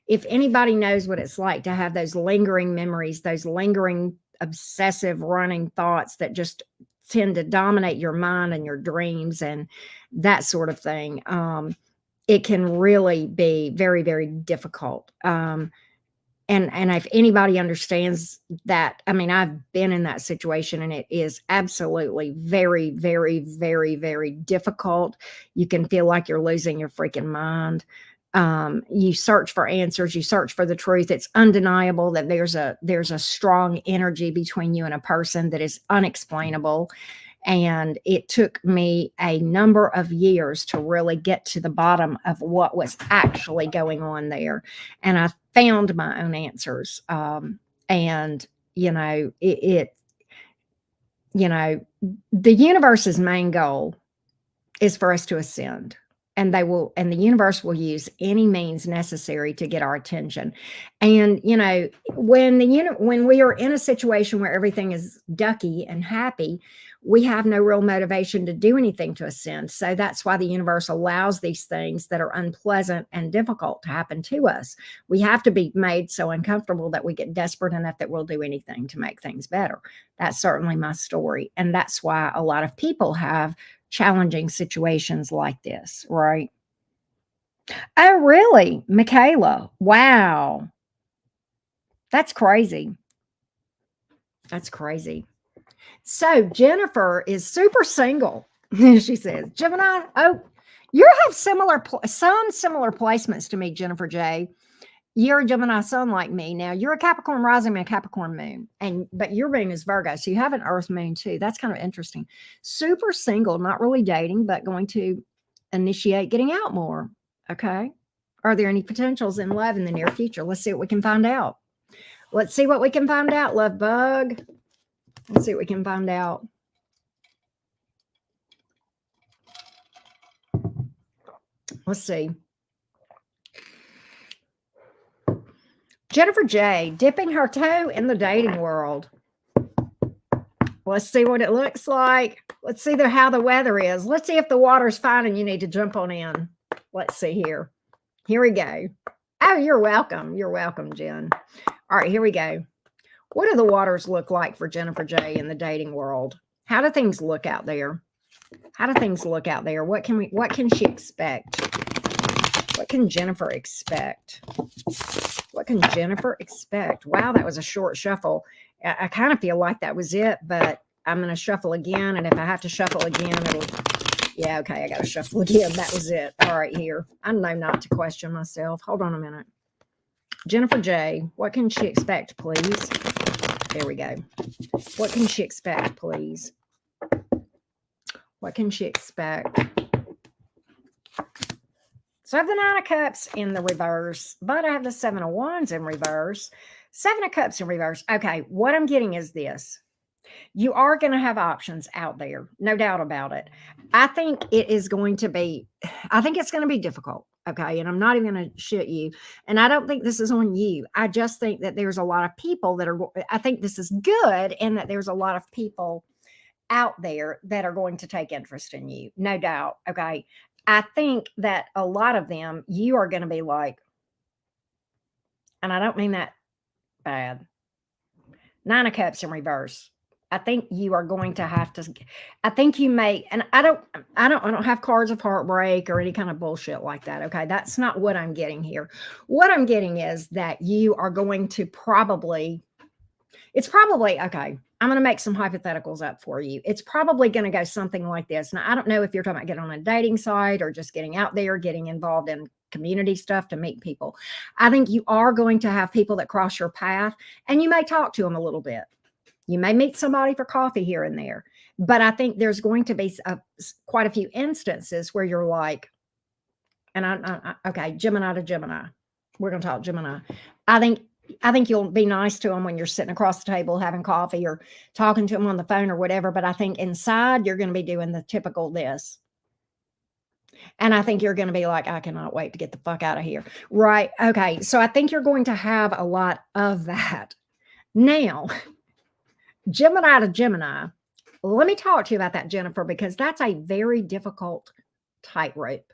If anybody knows what it's like to have those lingering memories, those lingering obsessive running thoughts that just tend to dominate your mind and your dreams and that sort of thing, it can really be very, very difficult. And if anybody understands that, I mean, I've been in that situation and it is absolutely very, very, very, very difficult. You can feel like you're losing your freaking mind. You search for answers, you search for the truth. It's undeniable that there's a strong energy between you and a person that is unexplainable. And it took me a number of years to really get to the bottom of what was actually going on there. And I found my own answers. And, you know, you know, the universe's main goal is for us to ascend. and the universe will use any means necessary to get our attention. And when we are in a situation where everything is ducky and happy, we have no real motivation to do anything to ascend. So that's why the universe allows these things that are unpleasant and difficult to happen to us. We have to be made so uncomfortable that we get desperate enough that we'll do anything to make things better. That's certainly my story, and that's why a lot of people have challenging situations like this, right? Oh, really? Michaela. Wow. That's crazy. That's crazy. So Jennifer is super single. She says, Gemini, oh, you have some similar placements to me, Jennifer J. You're a Gemini sun like me. Now you're a Capricorn rising and a Capricorn moon, but your moon is Virgo, so you have an Earth moon too. That's kind of interesting. Super single, not really dating, but going to initiate getting out more. Okay. Are there any potentials in love in the near future? Let's see what we can find out. Let's see what we can find out, love bug. Let's see what we can find out. Let's see. Jennifer J, dipping her toe in the dating world. Let's see what it looks like. Let's see how the weather is. Let's see if the water's fine and you need to jump on in. Let's see here. Here we go. Oh, you're welcome. You're welcome, Jen. All right, here we go. What do the waters look like for Jennifer J in the dating world? How do things look out there? How do things look out there? What can she expect? What can Jennifer expect? What can Jennifer expect? Wow, that was a short shuffle. I kind of feel like that was it, but I'm going to shuffle again. And if I have to shuffle again, yeah, okay, I got to shuffle again. That was it. All right, here. I know not to question myself. Hold on a minute. Jennifer J, what can she expect, please? There we go. What can she expect, please? What can she expect? So I have the 9 of Cups in the reverse, but I have the 7 of Wands in reverse, 7 of Cups in reverse. Okay, what I'm getting is this. You are going to have options out there, no doubt about it. I think it's going to be difficult. Okay. And I'm not even going to shit you. And I don't think this is on you. I just think that there's a lot of people I think this is good, and that there's a lot of people out there that are going to take interest in you, no doubt. Okay. I think that a lot of them, you are going to be like, and I don't mean that bad. 9 of Cups in reverse. I think you are going to have to, I think you may, and I don't have cards of heartbreak or any kind of bullshit like that. Okay. That's not what I'm getting here. What I'm getting is that you are going to okay. I'm going to make some hypotheticals up for you. It's probably going to go something like this. Now, I don't know if you're talking about getting on a dating site or just getting out there, getting involved in community stuff to meet people. I think you are going to have people that cross your path, and you may talk to them a little bit. You may meet somebody for coffee here and there, but I think there's going to be quite a few instances where you're like, and okay, Gemini to Gemini. We're going to talk Gemini. I think you'll be nice to them when you're sitting across the table having coffee or talking to them on the phone or whatever. But I think inside you're going to be doing the typical this. And I think you're going to be like, I cannot wait to get the fuck out of here. Right. Okay. So I think you're going to have a lot of that. Now, Gemini to Gemini. Let me talk to you about that, Jennifer, because that's a very difficult tightrope.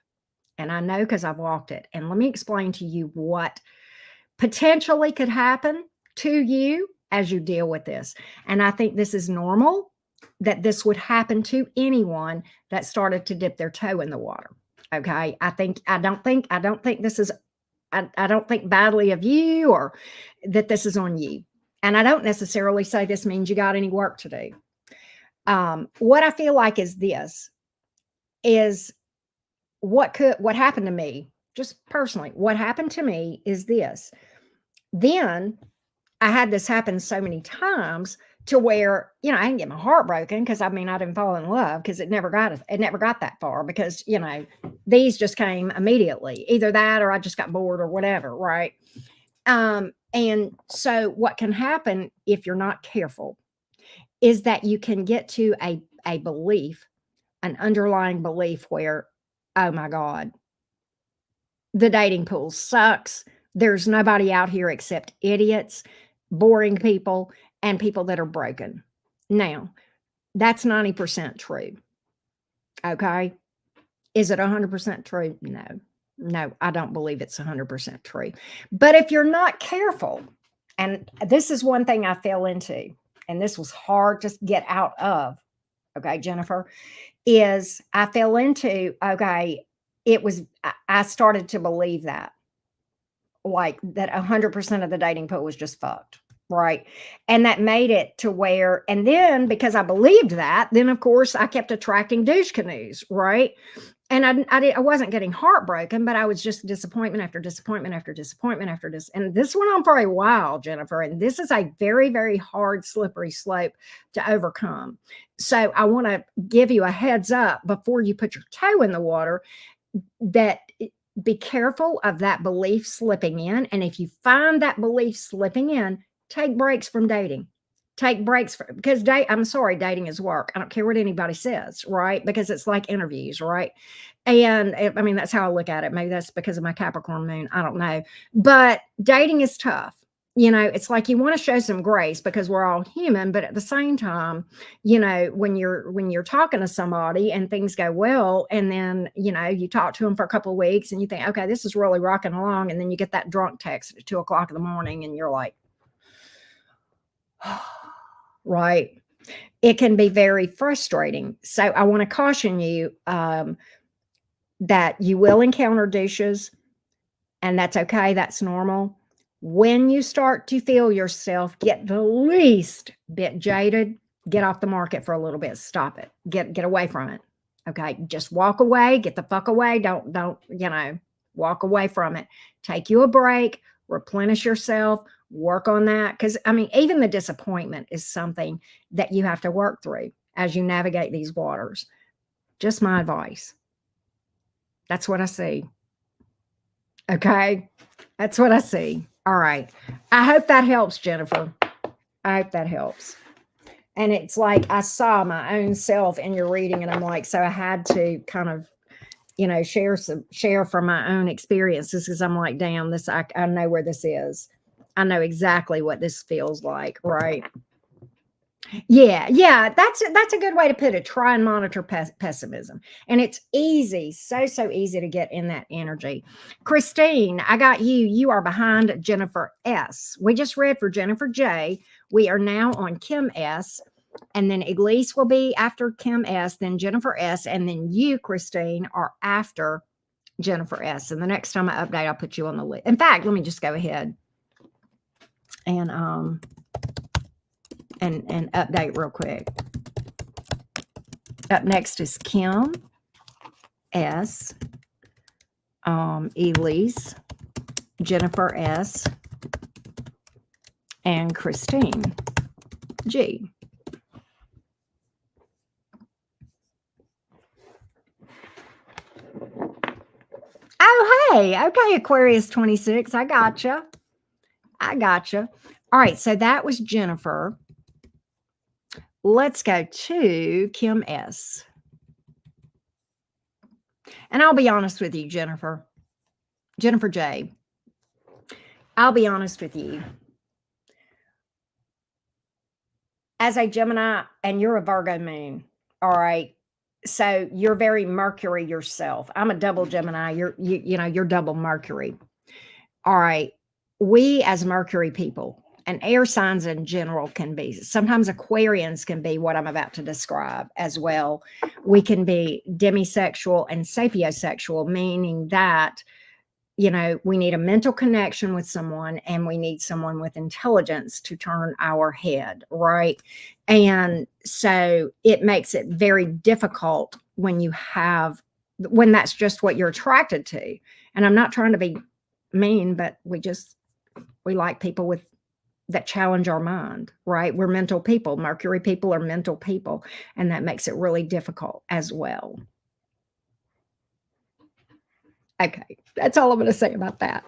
And I know because I've walked it. And let me explain to you what potentially could happen to you as you deal with this. And I think this is normal, that this would happen to anyone that started to dip their toe in the water. Okay. I don't think this is, I don't think badly of you or that this is on you. And I don't necessarily say this means you got any work to do. What I feel like is what happened to me, just personally, what happened to me is this. Then I had this happen so many times to where, I didn't get my heart broken because I didn't fall in love because it never got that far because, these just came immediately, either that or I just got bored or whatever. Right. And so what can happen if you're not careful is that you can get to a belief, an underlying belief where oh my God, the dating pool sucks. There's nobody out here except idiots, boring people, and people that are broken. Now, that's 90% true. Okay. Is it 100% true? No. No, I don't believe it's 100% true. But if you're not careful, and this is one thing I fell into, and this was hard to get out of, okay, Jennifer, is I fell into, okay, I started to believe that, like that 100% of the dating pool was just fucked. Right. And that made it to where, and then because I believed that, then of course I kept attracting douche canoes. Right. And I wasn't getting heartbroken, but I was just disappointment after disappointment after disappointment after this. And this went on for a while, Jennifer. And this is a very, very hard, slippery slope to overcome. So I want to give you a heads up before you put your toe in the water that be careful of that belief slipping in. And if you find that belief slipping in, take breaks from dating. Take breaks because I'm sorry, dating is work. I don't care what anybody says, right? Because it's like interviews, right? And I mean, that's how I look at it. Maybe that's because of my Capricorn moon. I don't know. But dating is tough. It's like you want to show some grace because we're all human, but at the same time, when you're talking to somebody and things go well, and then you talk to them for a couple of weeks and you think, okay, this is really rocking along, and then you get that drunk text at 2 o'clock in the morning, and you're like, right? It can be very frustrating. So I want to caution you that you will encounter douches, and that's okay. That's normal. When you start to feel yourself get the least bit jaded, get off the market for a little bit. Stop it. Get away from it. Okay. Just walk away. Get the fuck away. Don't, walk away from it. Take you a break, replenish yourself, work on that. Because, I mean, even the disappointment is something that you have to work through as you navigate these waters. Just my advice. That's what I see. Okay. That's what I see. All right. I hope that helps, Jennifer. I hope that helps. And it's like I saw my own self in your reading, and I'm like, so I had to kind of, share from my own experiences, because I'm like, damn, this I know where this is. I know exactly what this feels like, right? Yeah, that's a good way to put it. Try and monitor pessimism, and it's easy, so easy to get in that energy. Christine, I got you. You are behind Jennifer S. We just read for Jennifer J. We are now on Kim S. And then Elise will be after Kim S. Then Jennifer S. And then you, Christine, are after Jennifer S. And the next time I update, I'll put you on the list. In fact, let me just go ahead and update real quick. Up next is Kim S, Elise, Jennifer S, and Christine G. Oh, hey, okay, Aquarius 26. I gotcha. All right, so that was Jennifer. Let's go to Kim S. And I'll be honest with you, Jennifer J. I'll be honest with you. As a Gemini, and you're a Virgo moon, all right? So you're very Mercury yourself. I'm a double Gemini. You're double Mercury. All right. We as Mercury people, and air signs in general can be, sometimes Aquarians can be what I'm about to describe as well. We can be demisexual and sapiosexual, meaning that, we need a mental connection with someone, and we need someone with intelligence to turn our head, right? And so it makes it very difficult when that's just what you're attracted to. And I'm not trying to be mean, but we like people that challenge our mind, right? We're mental people. Mercury people are mental people, and that makes it really difficult as well. Okay, that's all I'm going to say about that.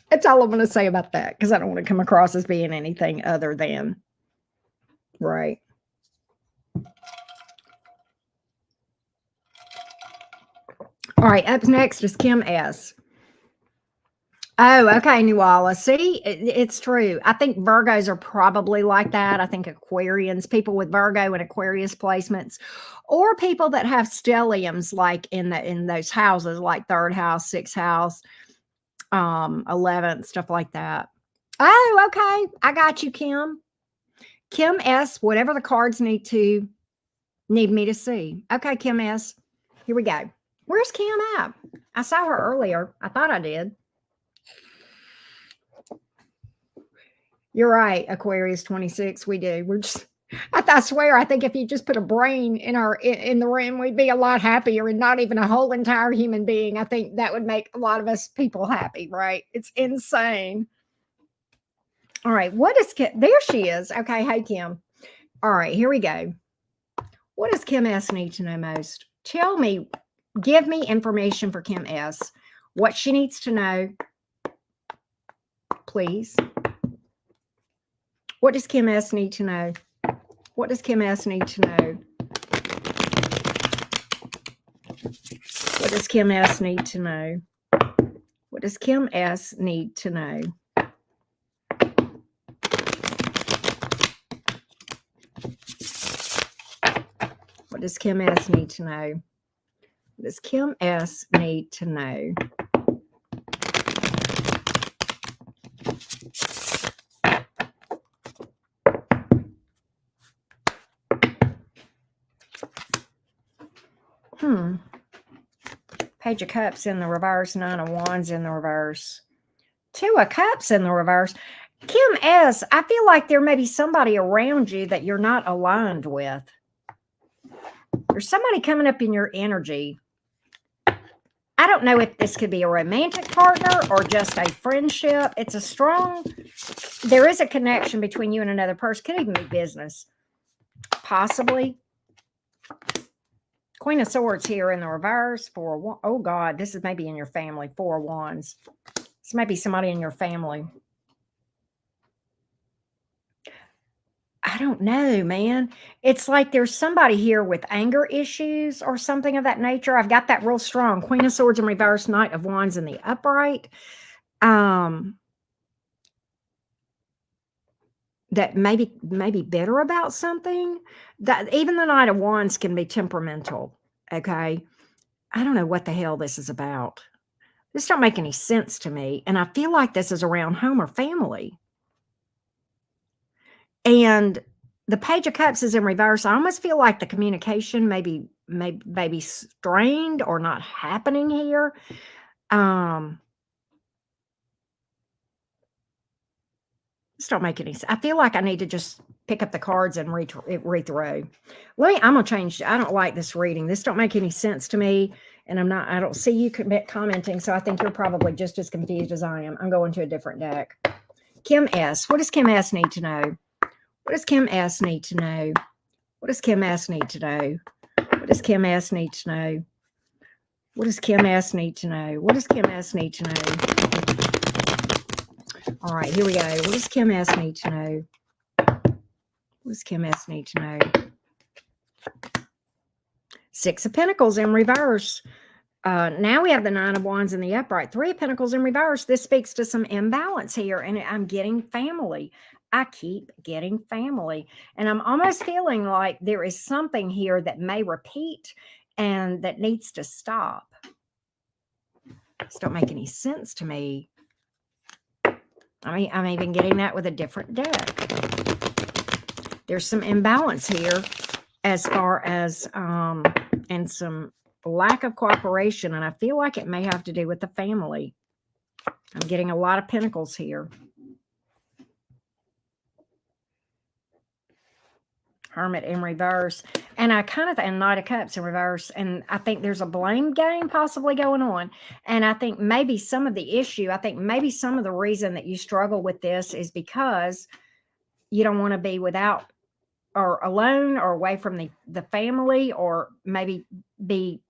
That's all I'm going to say about that, because I don't want to come across as being anything other than, right? All right, up next is Kim S. Oh, okay, Nuala. See, it's true. I think Virgos are probably like that. I think Aquarians, people with Virgo and Aquarius placements, or people that have stelliums like in those houses, like third house, sixth house, 11th, stuff like that. Oh, okay. I got you, Kim. Kim S, whatever the cards need me to see. Okay, Kim S. Here we go. Where's Kim at? I saw her earlier. I thought I did. You're right, Aquarius 26. We do. We're just I swear, I think if you just put a brain in the room, we'd be a lot happier and not even a whole entire human being. I think that would make a lot of us people happy, right? It's insane. All right, what is Kim? There she is. Okay, hey Kim. All right, here we go. What does Kim S need to know most? Tell me, give me information for Kim S. What she needs to know, please. What does Kim S need to know? What does Kim S need to know? What does Kim S need to know? What does Kim S need to know? What does Kim S need to know? What does Kim S need to know? Page of Cups in the reverse, Nine of Wands in the reverse, Two of Cups in the reverse. Kim S, I feel like there may be somebody around you that you're not aligned with. There's somebody coming up in your energy. I don't know if this could be a romantic partner or just a friendship. It's a strong, there is a connection between you and another person. Could even be business, possibly. Queen of Swords here in the reverse. Oh God, this is maybe in your family. Four of Wands. This might be somebody in your family. I don't know, man. It's like there's somebody here with anger issues or something of that nature. I've got that real strong. Queen of Swords in reverse, Knight of Wands in the upright. That maybe bitter about something. That even the Knight of Wands can be temperamental. Okay. I don't know what the hell this is about. This don't make any sense to me. And I feel like this is around home or family. And the Page of Cups is in reverse. I almost feel like the communication maybe strained or not happening here. This don't make any sense. I feel like I need to just pick up the cards and read through. I'm gonna change. I don't like this reading. This don't make any sense to me, and I don't see you commenting, so I think you're probably just as confused as I am. I'm going to a different deck. Kim S. What does Kim S need to know? What does Kim S need to know? What does Kim S need to know? What does Kim S need to know? What does Kim S need to know? What does Kim S need to know? All right, here we go. What does Kim S need to know? What does Kim S need to know? Six of Pentacles in reverse. Now we have the Nine of Wands in the upright. Three of Pentacles in reverse. This speaks to some imbalance here, and I'm getting family. I keep getting family, and I'm almost feeling like there is something here that may repeat and that needs to stop. This don't make any sense to me. I mean, I'm even getting that with a different deck. There's some imbalance here as far as, and some lack of cooperation. And I feel like it may have to do with the family. I'm getting a lot of pentacles here. Hermit in reverse. And Knight of Cups in reverse. And I think there's a blame game possibly going on. And I think maybe some of the issue, maybe some of the reason that you struggle with this is because you don't want to be without or alone or away from the family, or maybe be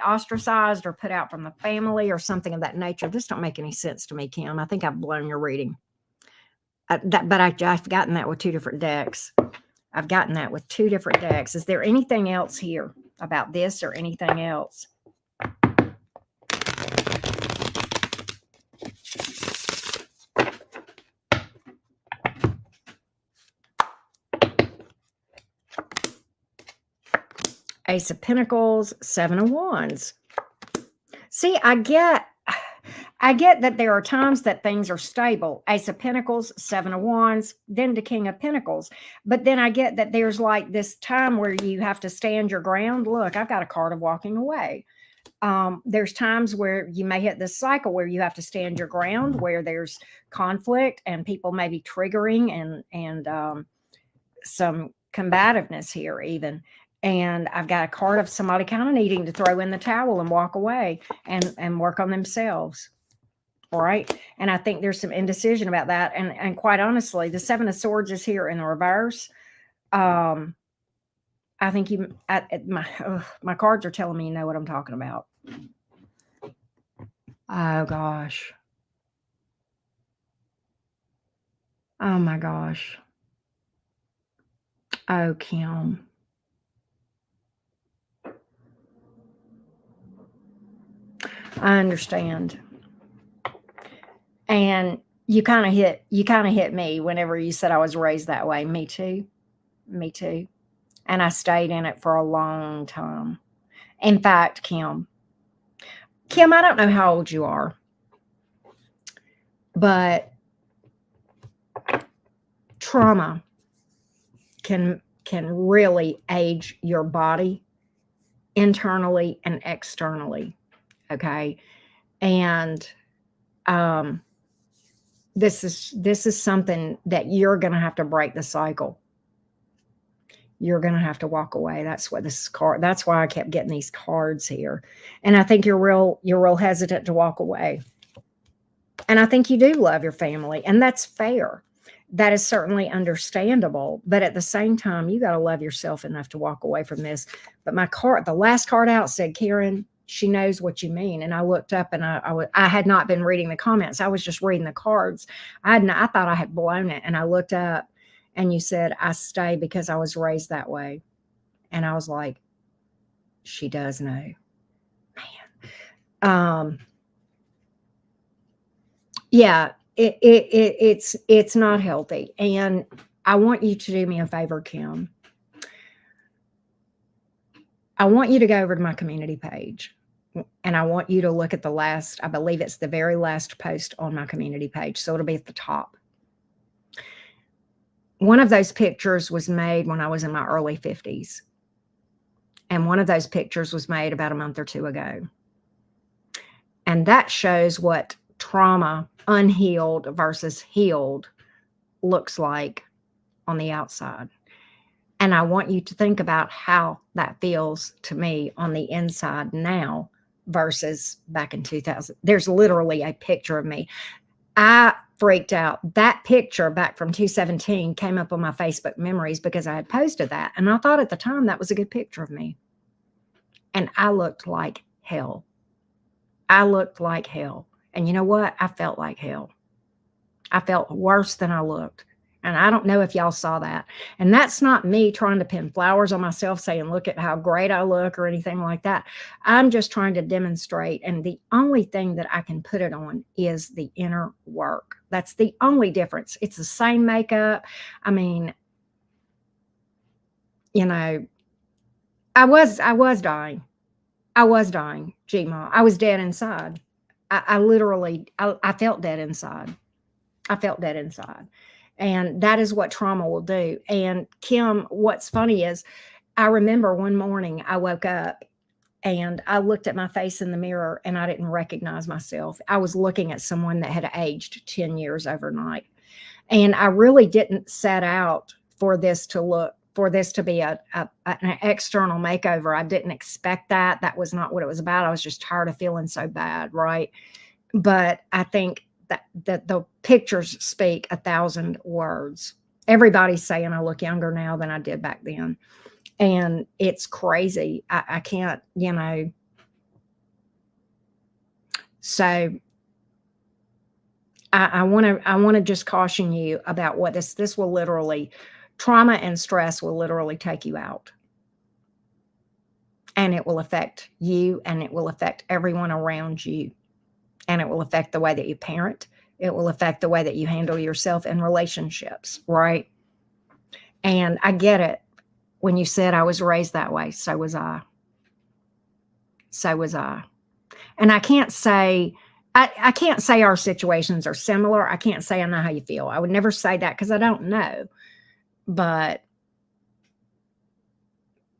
ostracized or put out from the family or something of that nature. This don't make any sense to me, Kim. I think I've blown your reading. But I've gotten that with two different decks. I've gotten that with two different decks. Is there anything else here about this or anything else? Ace of Pentacles, Seven of Wands. See, I get that there are times that things are stable. Ace of Pentacles, Seven of Wands, then the King of Pentacles. But then I get that there's like this time where you have to stand your ground. Look, I've got a card of walking away. There's times where you may hit this cycle where you have to stand your ground, where there's conflict and people may be triggering and some combativeness here even. And I've got a card of somebody kind of needing to throw in the towel and walk away and work on themselves. All right. And I think there's some indecision about that. And quite honestly, the Seven of Swords is here in the reverse. I think my cards are telling me you know what I'm talking about. Oh gosh. Oh my gosh. Oh, Kim. I understand. And you kind of hit me whenever you said I was raised that way. Me too. Me too. And I stayed in it for a long time. In fact, Kim, I don't know how old you are, but trauma can really age your body internally and externally. Okay. And this is something that you're going to have to break the cycle. You're going to have to walk away. That's what this card. That's why I kept getting these cards here. And I think you're real hesitant to walk away. And I think you do love your family, and that's fair. That is certainly understandable. But at the same time, you got to love yourself enough to walk away from this. But the last card out said, Karen, she knows what you mean. And I looked up and I had not been reading the comments. I was just reading the cards. I thought I had blown it. And I looked up and you said, I stay because I was raised that way. And I was like, she does know. Man. Yeah, it's not healthy. And I want you to do me a favor, Kim. I want you to go over to my community page. And I want you to look at I believe it's the very last post on my community page. So it'll be at the top. One of those pictures was made when I was in my early 50s. And one of those pictures was made about a month or two ago. And that shows what trauma, unhealed versus healed, looks like on the outside. And I want you to think about how that feels to me on the inside now versus back in 2000. There's literally a picture of me. I freaked out. That picture back from 2017 came up on my Facebook memories because I had posted that. And I thought at the time that was a good picture of me. And I looked like hell. I looked like hell. And you know what? I felt like hell. I felt worse than I looked. And I don't know if y'all saw that. And that's not me trying to pin flowers on myself saying, look at how great I look or anything like that. I'm just trying to demonstrate. And the only thing that I can put it on is the inner work. That's the only difference. It's the same makeup. I mean, you know, I was dying. I was dying, Gma. I was dead inside. I literally felt dead inside. I felt dead inside. And that is what trauma will do. And Kim, what's funny is I remember one morning I woke up and I looked at my face in the mirror and I didn't recognize myself. I was looking at someone that had aged 10 years overnight. And I really didn't set out for this to be an external makeover. I didn't expect that. That was not what it was about. I was just tired of feeling so bad, right? But I think that the pictures speak 1,000 words. Everybody's saying I look younger now than I did back then. And it's crazy. I can't, so I want to just caution you about what this will literally, trauma and stress will literally take you out. And it will affect you and it will affect everyone around you. And it will affect the way that you parent. It will affect the way that you handle yourself in relationships, right? And I get it. when you said I was raised that way, so was I. So was I. And I can't say, I can't say our situations are similar. I can't say I know how you feel. I would never say that because I don't know. But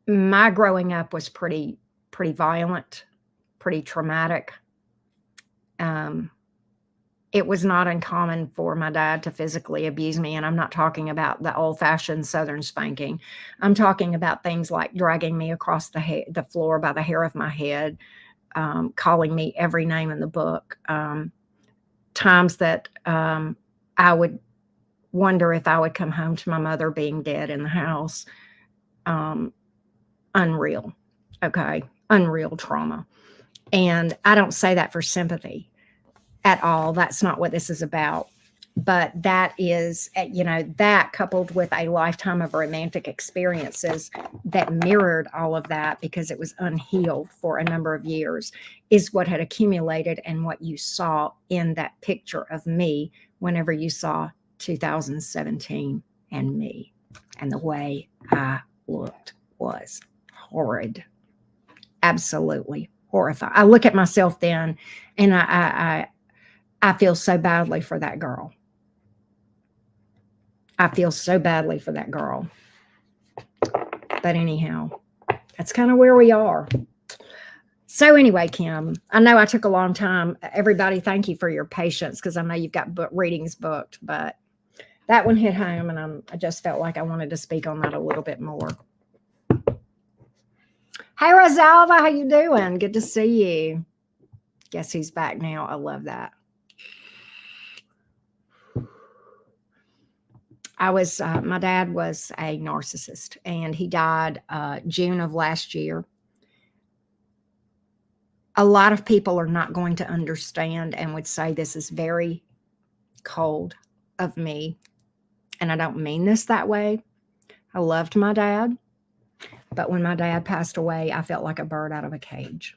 my growing up was pretty violent, pretty traumatic. It was not uncommon for my dad to physically abuse me. And I'm not talking about the old-fashioned Southern spanking. I'm talking about things like dragging me across the floor by the hair of my head, calling me every name in the book, times that I would wonder if I would come home to my mother being dead in the house. Unreal. Okay. Unreal trauma. And I don't say that for sympathy at all. That's not what this is about. But that is, that coupled with a lifetime of romantic experiences that mirrored all of that because it was unhealed for a number of years is what had accumulated and what you saw in that picture of me whenever you saw 2017 and me. And the way I looked was horrid. Absolutely horrified. I look at myself then and I feel so badly for that girl. I feel so badly for that girl. But anyhow, that's kind of where we are. So anyway, Kim, I know I took a long time. Everybody, thank you for your patience because I know you've got readings booked, but that one hit home and I just felt like I wanted to speak on that a little bit more. Hey, Rosalva, how you doing? Good to see you. Guess who's back now? I love that. My dad was a narcissist and he died June of last year. A lot of people are not going to understand and would say this is very cold of me. And I don't mean this that way. I loved my dad. But when my dad passed away, I felt like a bird out of a cage.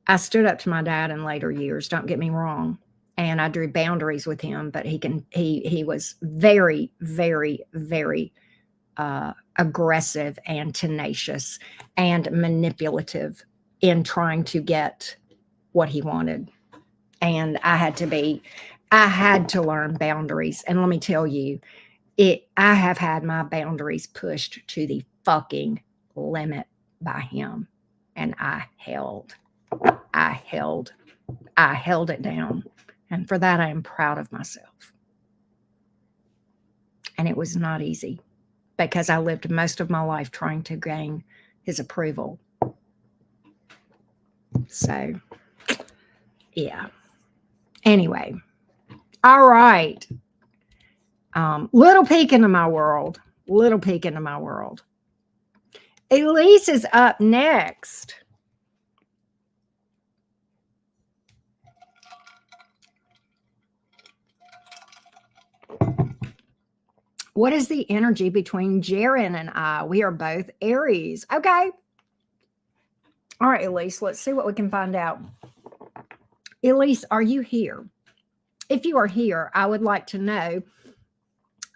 I stood up to my dad in later years, don't get me wrong. And I drew boundaries with him, but he was very, very, very aggressive and tenacious and manipulative in trying to get what he wanted. And I had to learn boundaries. And let me tell you, I have had my boundaries pushed to the fucking limit by him. And I held it down. And for that, I am proud of myself. And it was not easy because I lived most of my life trying to gain his approval. So, yeah. Anyway, all right. Little peek into my world. Elise is up next. What is the energy between Jaren and I? We are both Aries. Okay. All right, Elise, let's see what we can find out. Elise, are you here? If you are here, I would like to know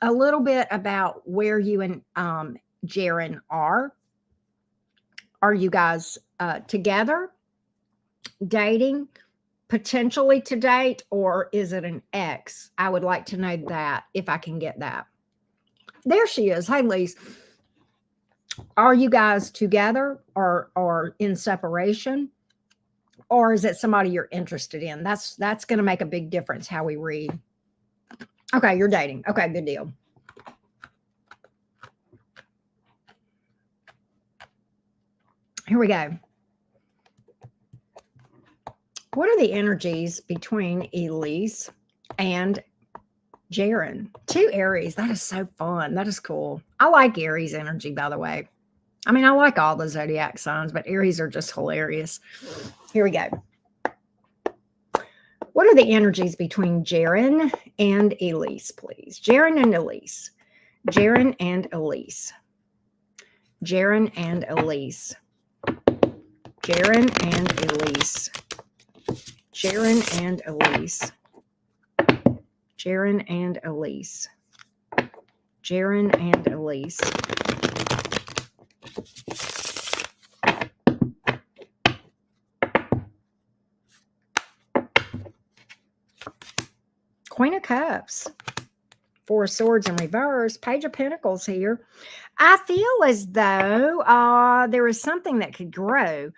a little bit about where you and Jaren are. Are you guys together, dating, potentially to date, or is it an ex? I would like to know that if I can get that. There she is. Hey, Lise. Are you guys together or in separation? Or is it somebody you're interested in? That's going to make a big difference how we read. Okay, you're dating. Okay, good deal. Here we go. What are the energies between Elise and Jaren? 2 Aries. That is so fun. That is cool. I like Aries energy, by the way. I mean, I like all the zodiac signs, but Aries are just hilarious. Here we go. What are the energies between Jaren and Elise, please? Jaren and Elise. Jaren and Elise. Jaren and Elise. Jaren and Elise. Jaren and Elise. Jaron and Elise. Jaron and Elise. Queen of Cups. Four of Swords in reverse. Page of Pentacles here. I feel as though there is something that could grow.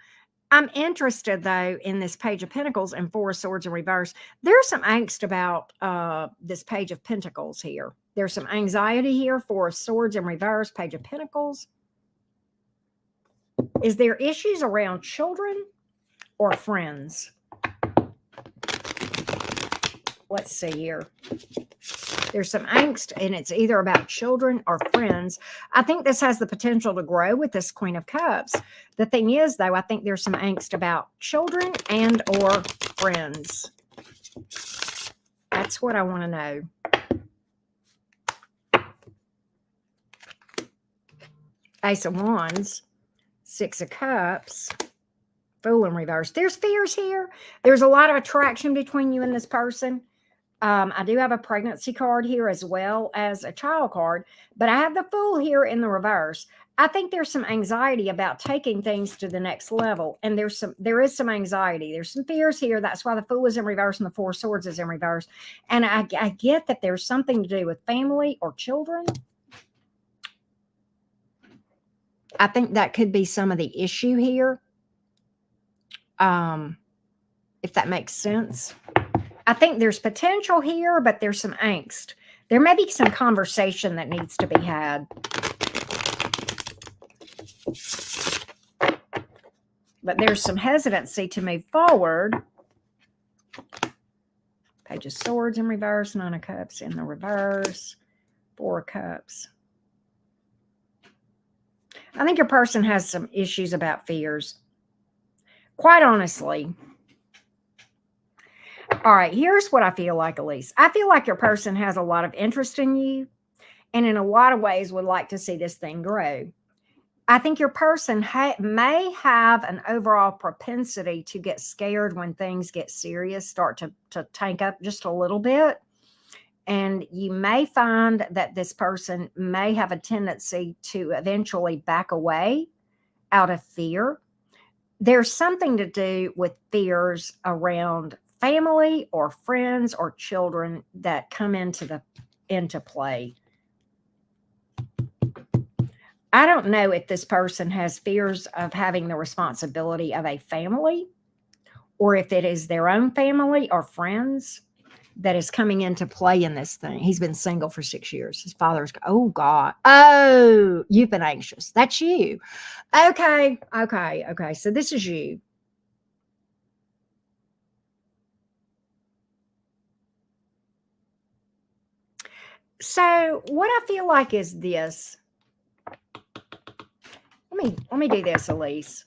I'm interested, though, in this Page of Pentacles and Four of Swords in reverse. There's some angst about this Page of Pentacles here. There's some anxiety here. Four of Swords in reverse. Page of Pentacles. Is there issues around children or friends? Let's see here. There's some angst, and it's either about children or friends. I think this has the potential to grow with this Queen of Cups. The thing is, though, I think there's some angst about children and or friends. That's what I want to know. Ace of Wands, Six of Cups, Fool in reverse. There's fears here. There's a lot of attraction between you and this person. I do have a pregnancy card here as well as a child card, but I have the Fool here in the reverse. I think there's some anxiety about taking things to the next level, and there is some anxiety. There's some fears here. That's why the Fool is in reverse and the Four of Swords is in reverse. And I get that there's something to do with family or children. I think that could be some of the issue here, if that makes sense. I think there's potential here, but there's some angst. There may be some conversation that needs to be had. But there's some hesitancy to move forward. Page of Swords in reverse, Nine of Cups in the reverse, Four of Cups. I think your person has some issues about fears. Quite honestly. All right, here's what I feel like, Elise. I feel like your person has a lot of interest in you and in a lot of ways would like to see this thing grow. I think your person may have an overall propensity to get scared when things get serious, start to tank up just a little bit. And you may find that this person may have a tendency to eventually back away out of fear. There's something to do with fears around family or friends or children that come into play. I don't know if this person has fears of having the responsibility of a family or if it is their own family or friends that is coming into play in this thing. He's been single for 6 years. His father's, oh God. Oh, you've been anxious. That's you. Okay. So this is you. So what I feel like is this. Let me do this, Elise.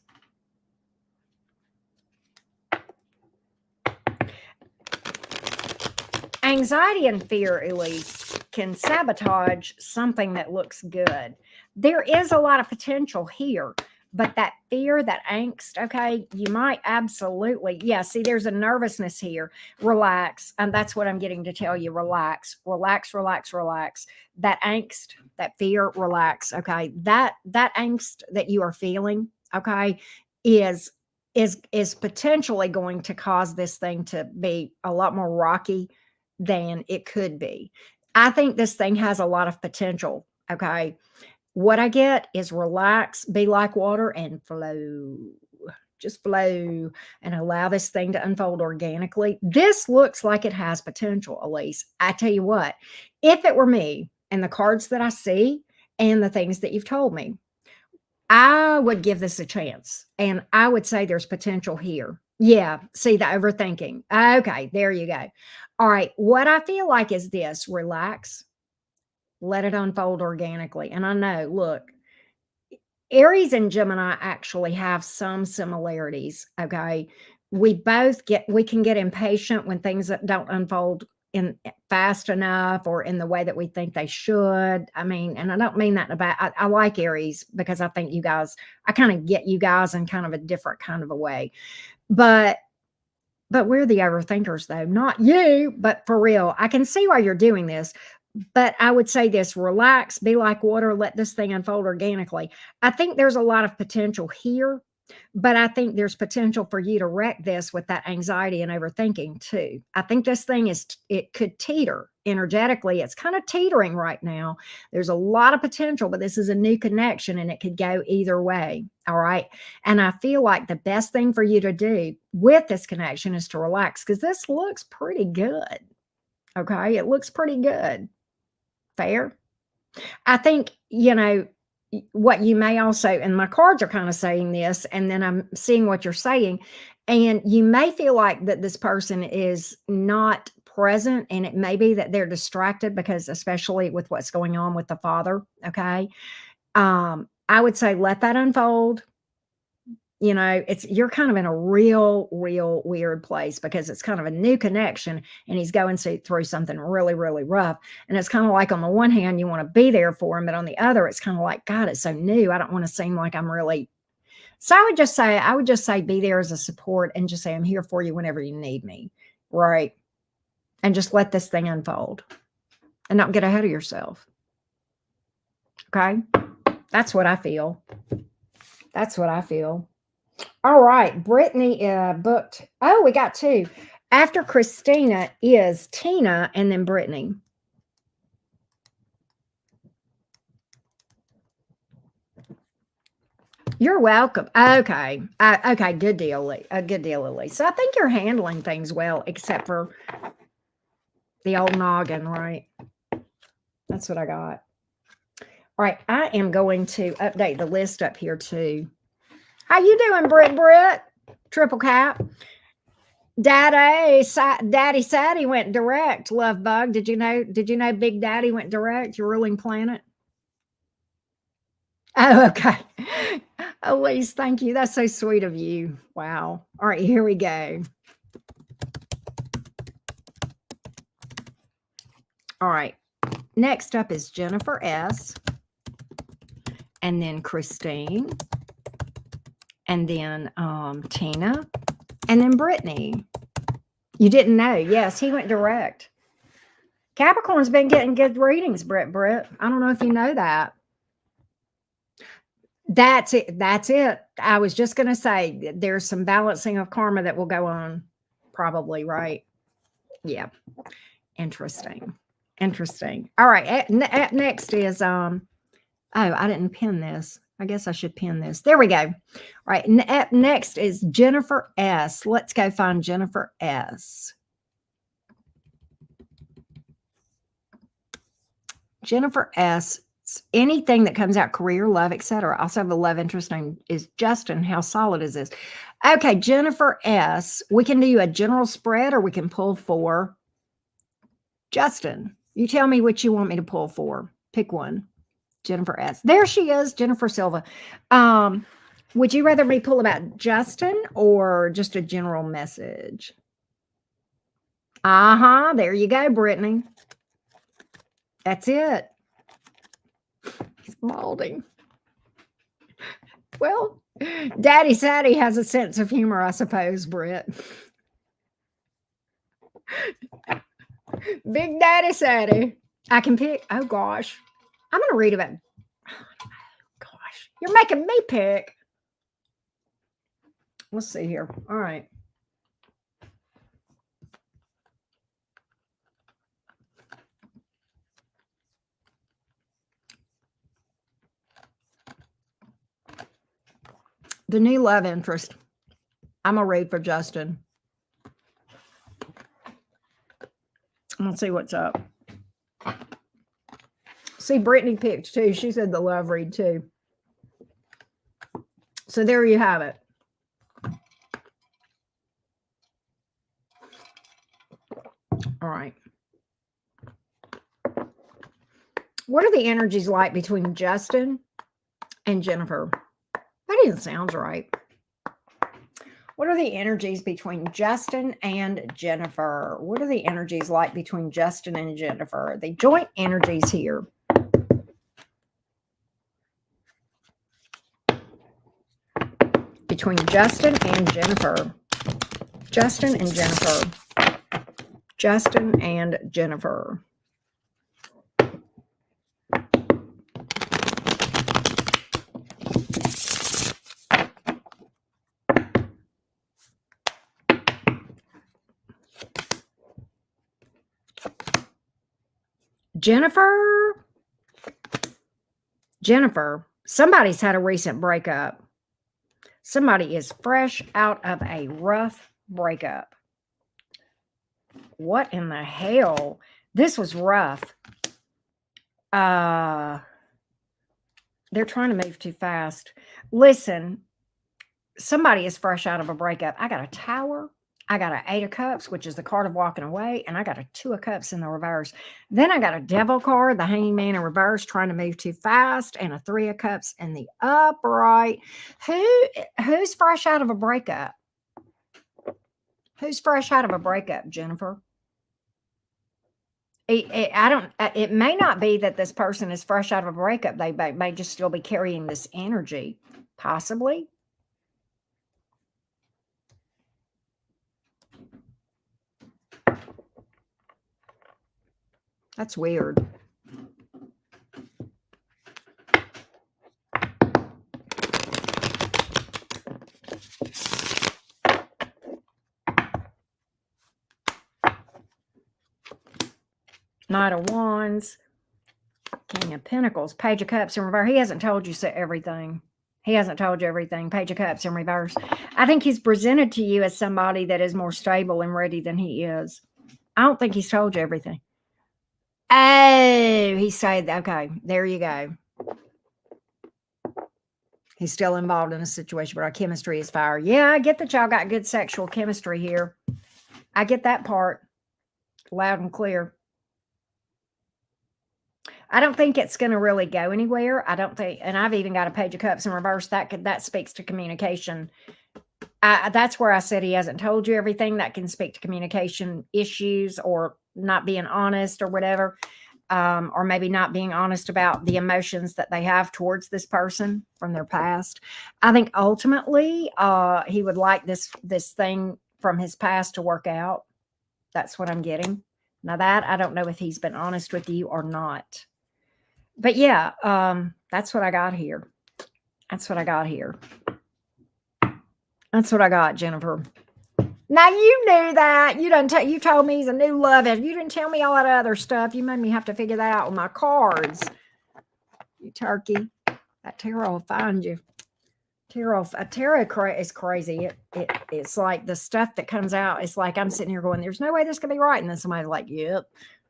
Anxiety and fear, Elise, can sabotage something that looks good. There is a lot of potential here, but that fear, that angst, okay, you might absolutely, yeah, see, there's a nervousness here. Relax. And that's what I'm getting to tell you. Relax. That angst, that fear, relax. Okay. That angst that you are feeling, okay, is potentially going to cause this thing to be a lot more rocky than it could be. I think this thing has a lot of potential. Okay. What I get is relax, be like water, and flow. Just flow and allow this thing to unfold organically. This looks like it has potential, Elise. I tell you what, if it were me and the cards that I see and the things that you've told me, I would give this a chance. And I would say there's potential here. Yeah. See the overthinking. Okay. There you go. All right. What I feel like is this: relax, let it unfold organically. And I know, look, Aries and Gemini actually have some similarities. Okay. We can get impatient when things that don't unfold in fast enough or in the way that we think they should. I mean, and I don't mean that about, I like Aries because I think I kind of get you guys in kind of a different kind of a way. But But we're the overthinkers, though, not you, but for real. I can see why you're doing this. But I would say this: relax, be like water, let this thing unfold organically. I think there's a lot of potential here, but I think there's potential for you to wreck this with that anxiety and overthinking too. I think this thing it could teeter energetically. It's kind of teetering right now. There's a lot of potential, but this is a new connection and it could go either way. All right. And I feel like the best thing for you to do with this connection is to relax because this looks pretty good. Okay. It looks pretty good. Fair. I think, what you may also, and my cards are kind of saying this, and then I'm seeing what you're saying, and you may feel like that this person is not present, and it may be that they're distracted because, especially with what's going on with the father, okay? I would say let that unfold. You're kind of in a real weird place because it's kind of a new connection and he's going through something really, really rough. And it's kind of like, on the one hand, you want to be there for him, but on the other, it's kind of like, God, it's so new. I don't want to seem like I'm really. So I would just say be there as a support and just say, I'm here for you whenever you need me. Right. And just let this thing unfold and not get ahead of yourself. Okay. That's what I feel. That's what I feel. All right, Brittany booked. Oh, we got two. After Christina is Tina and then Brittany. You're welcome. Okay. Okay, good deal, Lee. Good deal, Lily. So I think you're handling things well, except for the old noggin, right? That's what I got. All right, I am going to update the list up here too. How you doing, Britt? Triple cap. Daddy Sadie went direct. Love bug. Did you know Big Daddy went direct? Your ruling planet. Oh, okay. Elise, thank you. That's so sweet of you. Wow. All right, here we go. All right. Next up is Jennifer S. And then Christine. And then Tina. And then Brittany. You didn't know. Yes, he went direct. Capricorn's been getting good readings, Britt. I don't know if you know that. That's it. I was just going to say there's some balancing of karma that will go on probably, right? Yeah. Interesting. All right. Next is, oh, I didn't pin this. I guess I should pin this. There we go. All right. Next is Jennifer S. Let's go find Jennifer S. Jennifer S. Anything that comes out, career, love, etc. Also have a love interest name is Justin. How solid is this? Okay, Jennifer S. We can do a general spread or we can pull for Justin. You tell me what you want me to pull for. Pick one. Jennifer S. There she is, Jennifer Silva. Would you rather me pull about Justin or just a general message? There you go, Brittany. That's it. He's balding. Well, Daddy Sadie has a sense of humor, I suppose, Britt. Big Daddy Sadie. I can pick. Oh, gosh. I'm going to read about. Gosh, you're making me pick. Let's see here. All right. The new love interest. I'm going to read for Justin. Let's see what's up. See, Brittany picked too. She said the love read too. So there you have it. All right. What are the energies like between Justin and Jennifer? That didn't sound right. What are the energies between Justin and Jennifer? What are the energies like between Justin and Jennifer? The joint energies here. Between Justin and Jennifer. Justin and Jennifer. Justin and Jennifer. Jennifer, somebody's had a recent breakup. Somebody is fresh out of a rough breakup. What in the hell? This was rough. They're trying to move too fast. Listen, somebody is fresh out of a breakup. I got a Tower. I got an 8 of Cups, which is the card of walking away, and I got a 2 of Cups in the reverse. Then I got a Devil card, the Hanging Man in reverse, trying to move too fast, and a 3 of Cups in the upright. Who's fresh out of a breakup? Who's fresh out of a breakup, Jennifer? It may not be that this person is fresh out of a breakup. They may just still be carrying this energy, possibly. That's weird. Knight of Wands, King of Pentacles, Page of Cups in reverse. He hasn't told you everything. He hasn't told you everything. Page of Cups in reverse. I think he's presented to you as somebody that is more stable and ready than he is. I don't think he's told you everything. Oh, he said, okay, there you go. He's still involved in a situation, but our chemistry is fire. Yeah, I get that y'all got good sexual chemistry here. I get that part loud and clear. I don't think it's going to really go anywhere. I don't think, and I've even got a Page of Cups in reverse. That speaks to communication. That's where I said he hasn't told you everything. That can speak to communication issues or not being honest or whatever, or maybe not being honest about the emotions that they have towards this person from their past. I think ultimately he would like this thing from his past to work out. That's what I'm getting. Now that I don't know if he's been honest with you or not. But yeah, that's what I got here. That's what I got here. That's what I got, Jennifer. Now you knew that. You told me he's a new love. You didn't tell me all that other stuff. You made me have to figure that out with my cards. You turkey. That tarot will find you. Tarot is crazy. It's like the stuff that comes out. It's like I'm sitting here going, "There's no way this could be right," and then somebody's like, "Yep."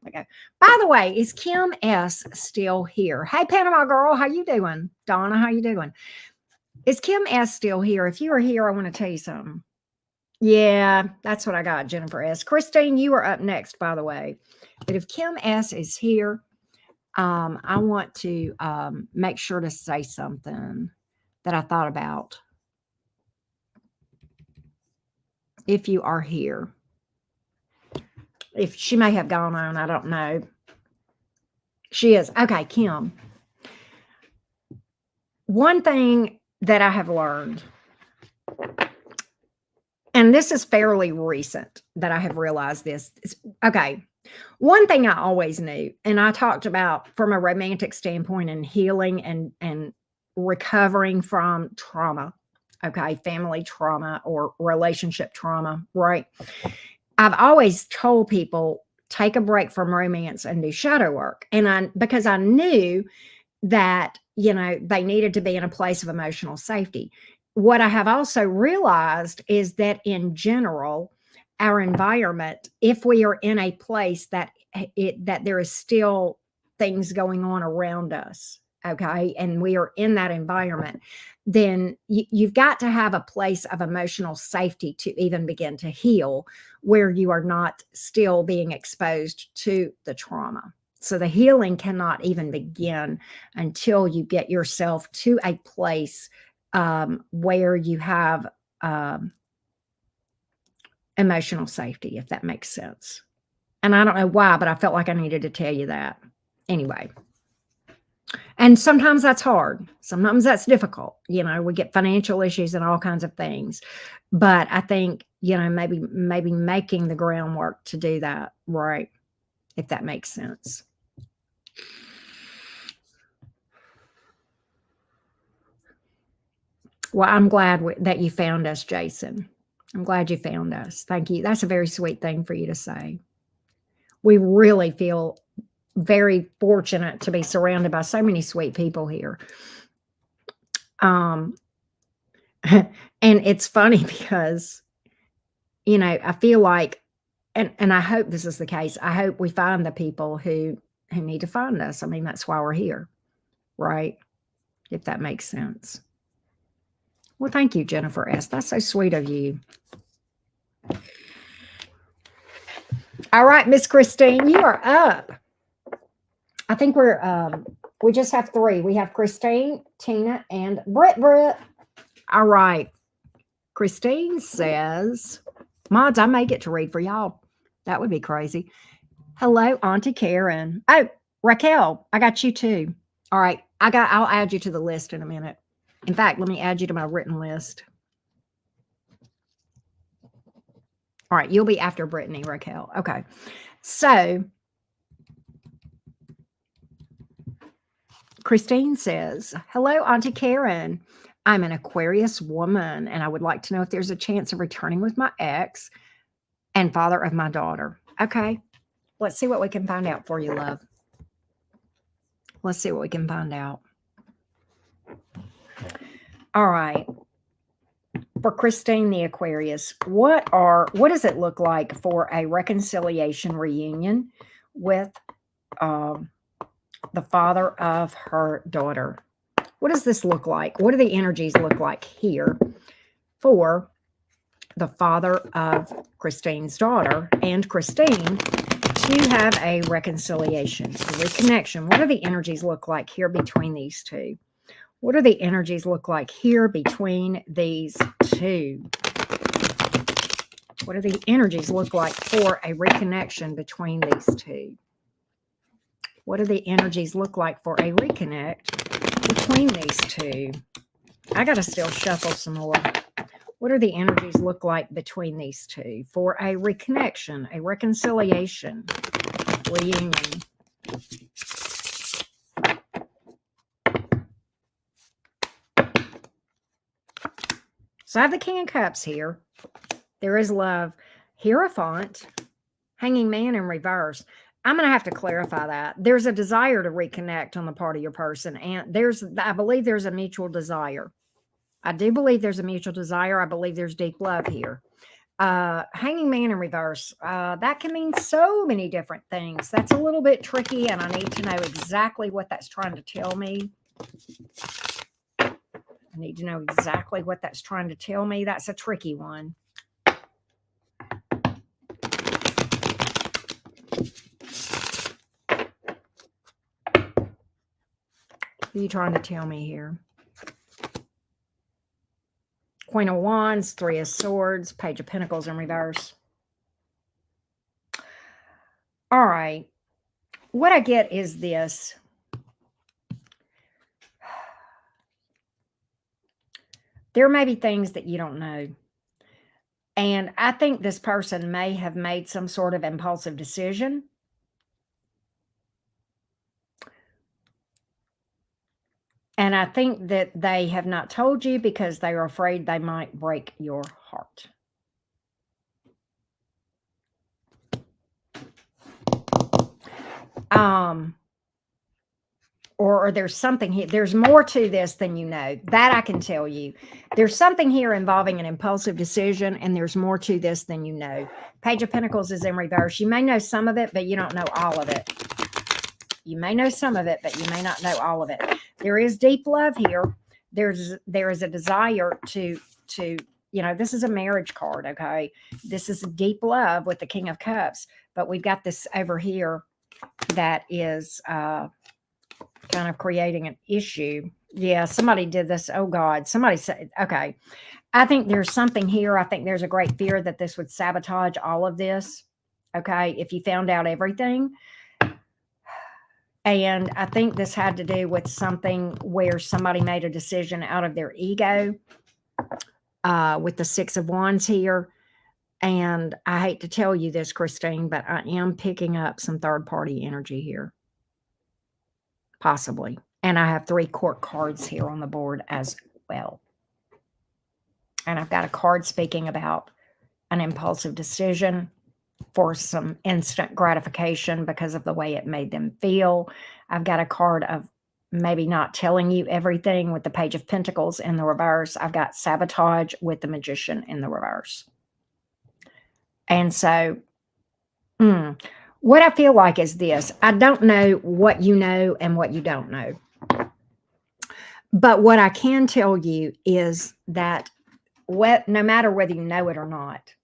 Okay. By the way, is Kim S still here? Hey, Panama girl, how you doing? Donna, how you doing? Is Kim S still here? If you are here, I want to tell you something. Yeah, that's what I got, Jennifer S. Christine, you are up next, by the way. But if Kim S is here, I want to make sure to say something that I thought about. If you are here. If she may have gone on, I don't know. She is. Okay, Kim. One thing that I have learned, and this is fairly recent that I have realized this. Okay. One thing I always knew, and I talked about from a romantic standpoint and healing and recovering from trauma, okay, family trauma or relationship trauma, right? I've always told people, take a break from romance and do shadow work. And because I knew that, they needed to be in a place of emotional safety. What I have also realized is that in general, our environment, if we are in a place that there is still things going on around us, okay, and we are in that environment, then you've got to have a place of emotional safety to even begin to heal, where you are not still being exposed to the trauma. So the healing cannot even begin until you get yourself to a place where you have emotional safety, if that makes sense. And I don't know why, but I felt like I needed to tell you that. Anyway, And sometimes that's hard. Sometimes that's difficult. You know, we get financial issues and all kinds of things. But I think, you know, maybe making the groundwork to do that, right? If that makes sense. Well, I'm glad that you found us, Jason. I'm glad you found us. Thank you. That's a very sweet thing for you to say. We really feel very fortunate to be surrounded by so many sweet people here. Um, and it's funny because, you know, I feel like, and I hope this is the case. I hope we find the people who need to find us. I mean, that's why we're here, right? If that makes sense. Well, thank you, Jennifer S. That's so sweet of you. All right, Miss Christine, you are up. I think we just have three. We have Christine, Tina, and Britt. All right. Christine says, mods, I may get to read for y'all. That would be crazy. Hello, Auntie Karen. Oh, Raquel, I got you too. All right. I'll add you to the list in a minute. In fact, let me add you to my written list. All right, you'll be after Brittany, Raquel. Okay. So Christine says, hello, Auntie Karen. I'm an Aquarius woman, and I would like to know if there's a chance of returning with my ex and father of my daughter. Okay. Let's see what we can find out for you, love. Let's see what we can find out. All right. For Christine the Aquarius, what does it look like for a reconciliation reunion with the father of her daughter? What does this look like? What do the energies look like here for the father of Christine's daughter and Christine to have a reconciliation, a reconnection? What do the energies look like here between these two? What do the energies look like here between these two? What do the energies look like for a reconnection between these two? What do the energies look like for a reconnect between these two? I got to still shuffle some more. What do the energies look like between these two for a reconnection, a reconciliation, reunion? So I have the King of Cups here. There is love. Hierophant, Hanging Man in reverse. I'm going to have to clarify that. There's a desire to reconnect on the part of your person. And I believe there's a mutual desire. I do believe there's a mutual desire. I believe there's deep love here. Hanging Man in reverse. That can mean so many different things. That's a little bit tricky, and I need to know exactly what that's trying to tell me. I need to know exactly what that's trying to tell me. That's a tricky one. What are you trying to tell me here? Queen of Wands, Three of Swords, Page of Pentacles in reverse. All right. What I get is this. There may be things that you don't know. And I think this person may have made some sort of impulsive decision. And I think that they have not told you because they are afraid they might break your heart. Or there's something here. There's more to this than you know. That I can tell you. There's something here involving an impulsive decision, and there's more to this than you know. Page of Pentacles is in reverse. You may know some of it, but you don't know all of it. You may know some of it, but you may not know all of it. There is deep love here. There is a desire to this is a marriage card, okay? This is deep love with the King of Cups, but we've got this over here that is kind of creating an issue. Yeah, somebody did this. Oh God, somebody said, okay. I think there's something here. I think there's a great fear that this would sabotage all of this. Okay, if you found out everything. And I think this had to do with something where somebody made a decision out of their ego with the Six of Wands here. And I hate to tell you this, Christine, but I am picking up some third party energy here, possibly. And I have 3 court cards here on the board as well. And I've got a card speaking about an impulsive decision for some instant gratification because of the way it made them feel. I've got a card of maybe not telling you everything with the Page of Pentacles in the reverse. I've got sabotage with the Magician in the reverse. And so, what I feel like is this. I don't know what you know and what you don't know. But what I can tell you is that no matter whether you know it or not,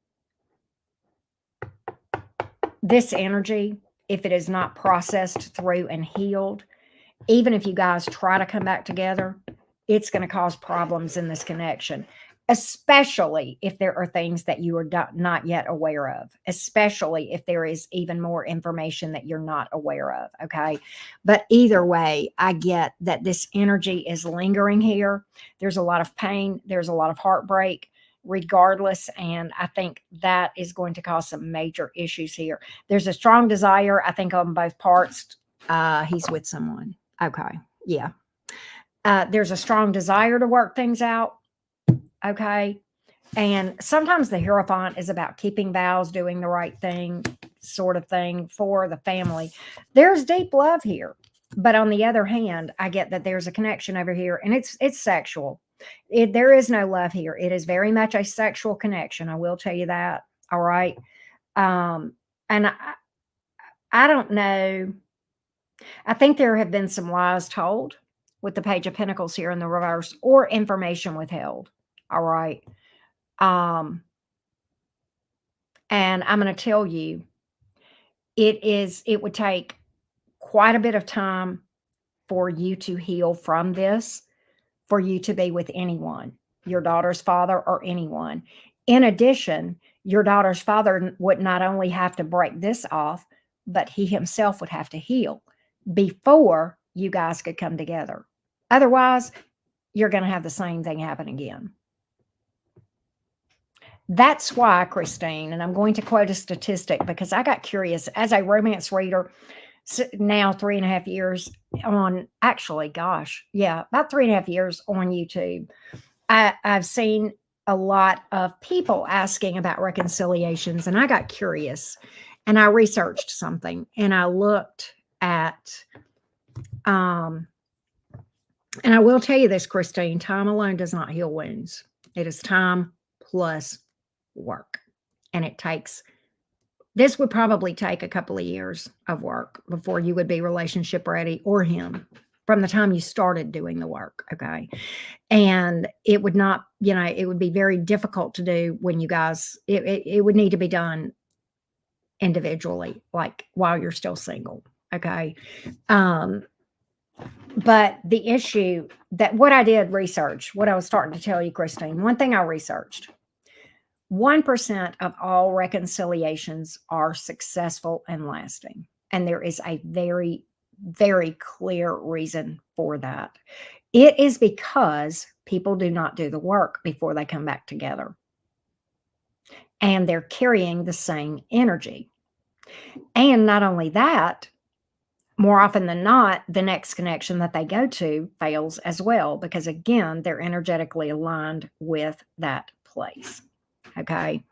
this energy, if it is not processed through and healed, even if you guys try to come back together, it's going to cause problems in this connection, especially if there are things that you are not yet aware of, especially if there is even more information that you're not aware of. Okay. But either way, I get that this energy is lingering here. There's a lot of pain. There's a lot of heartbreak regardless. And I think that is going to cause some major issues here. There's a strong desire, I think, on both parts. He's with someone. Okay. Yeah. There's a strong desire to work things out. Okay. And sometimes the Hierophant is about keeping vows, doing the right thing, sort of thing for the family. There's deep love here. But on the other hand, I get that there's a connection over here and it's sexual. There is no love here. It is very much a sexual connection. I will tell you that. All right. And I don't know. I think there have been some lies told with the Page of Pentacles here in the reverse or information withheld. All right. And I'm going to tell you, it would take quite a bit of time for you to heal from this, for you to be with anyone, your daughter's father or anyone. In addition, your daughter's father would not only have to break this off, but he himself would have to heal before you guys could come together. Otherwise, you're going to have the same thing happen again. That's why, Christine, and I'm going to quote a statistic because I got curious as a romance reader now 3.5 years on, actually, gosh, yeah, about 3.5 years on YouTube. I've seen a lot of people asking about reconciliations, and I got curious and I researched something and I looked at, and I will tell you this, Christine, time alone does not heal wounds. It is time plus work. And this would probably take a couple of years of work before you would be relationship ready, or him, from the time you started doing the work. Okay. And it would not, it would be very difficult to do when you guys, it would need to be done individually, like while you're still single. Okay. But the issue that what I did research, what I was starting to tell you, Christine, one thing I researched, 1% of all reconciliations are successful and lasting. And there is a very, very clear reason for that. It is because people do not do the work before they come back together. And they're carrying the same energy. And not only that, more often than not, the next connection that they go to fails as well, because again, they're energetically aligned with that place. Okay.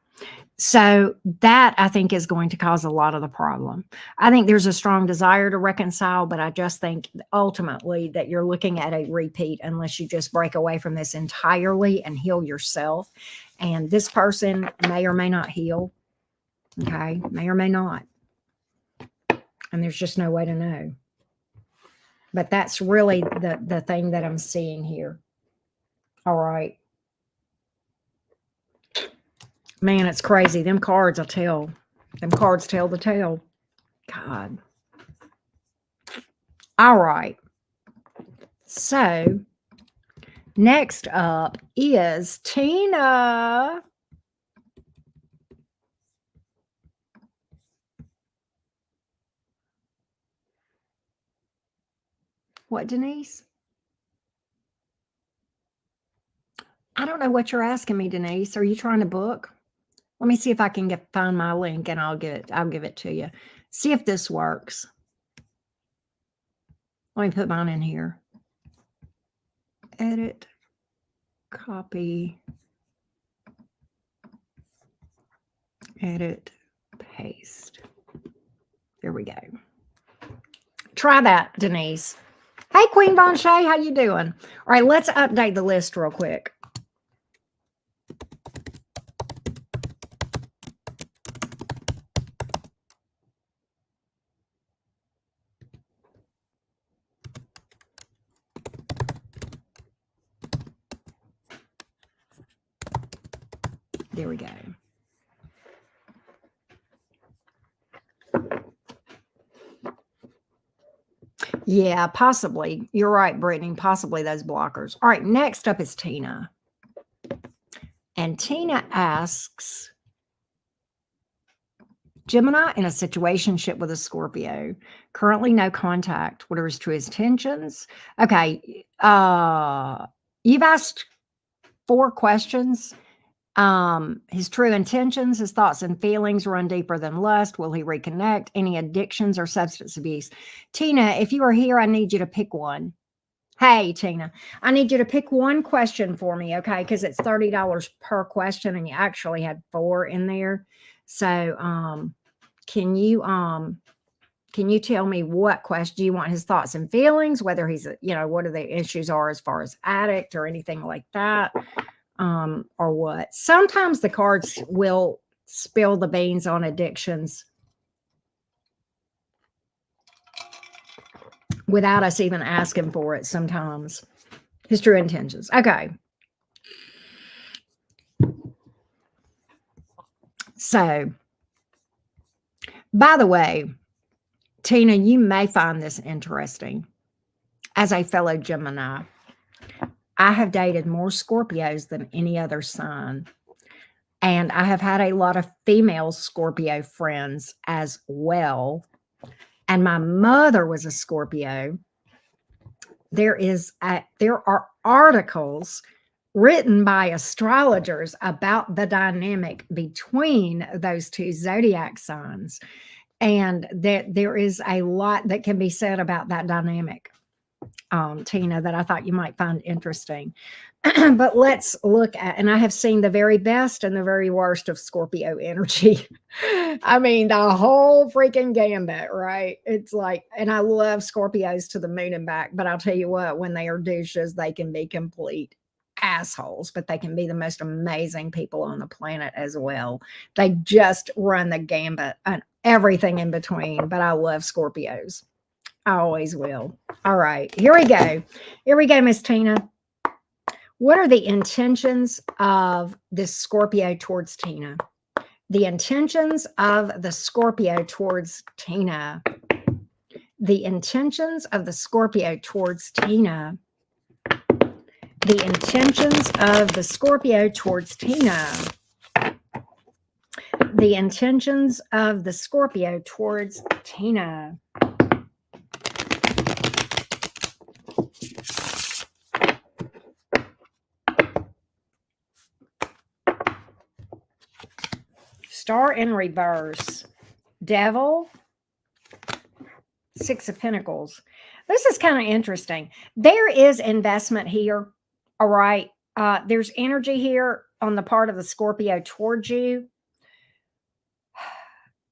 So that I think is going to cause a lot of the problem. I think there's a strong desire to reconcile, but I just think ultimately that you're looking at a repeat unless you just break away from this entirely and heal yourself. And this person may or may not heal. Okay. May or may not. And there's just no way to know. But that's really the thing that I'm seeing here. All right. Man, it's crazy. Them cards will tell. Them cards tell the tale. God. All right. So next up is Tina. What, Denise? I don't know what you're asking me, Denise. Are you trying to book? Let me see if I can find my link and I'll give it to you. See if this works. Let me put mine in here. Edit, copy, edit, paste. There we go. Try that, Denise. Hey, Queen Von Shay, how you doing? All right, let's update the list real quick. There we go. Yeah, possibly. You're right, Brittany. Possibly those blockers. All right, next up is Tina. And Tina asks, Gemini in a situationship with a Scorpio. Currently no contact. What are his true intentions? Okay. You've asked 4 questions. His true intentions, his thoughts and feelings run deeper than lust. Will he reconnect? Any addictions or substance abuse? Tina, if you are here, I need you to pick one. Hey, Tina, I need you to pick one question for me, okay? Because it's $30 per question, and you actually had 4 in there. So, can you tell me what question do you want? His thoughts and feelings, whether he's, what are the issues are as far as addict or anything like that, or what? Sometimes the cards will spill the beans on addictions without us even asking for it sometimes. His true intentions. Okay. So, by the way, Tina, you may find this interesting. As a fellow Gemini, I have dated more Scorpios than any other sign. And I have had a lot of female Scorpio friends as well. And my mother was a Scorpio. There are articles written by astrologers about the dynamic between those 2 zodiac signs. And that there is a lot that can be said about that dynamic, Tina, that I thought you might find interesting. But let's look at, and I have seen the very best and the very worst of Scorpio energy. I mean, the whole freaking gambit, right? It's like, and I love Scorpios to the moon and back, but I'll tell you what, when they are douches, they can be complete assholes, but they can be the most amazing people on the planet as well. They just run the gambit and everything in between, but I love Scorpios. I always will. All right, here we go. Here we go, Miss Tina. What are the intentions of this Scorpio towards Tina? The intentions of the Scorpio towards Tina. The intentions of the Scorpio towards Tina. The intentions of the Scorpio towards Tina. The intentions of the Scorpio towards Tina. Star in reverse. Devil. 6 of Pentacles. This is kind of interesting. There is investment here. All right. There's energy here on the part of the Scorpio towards you.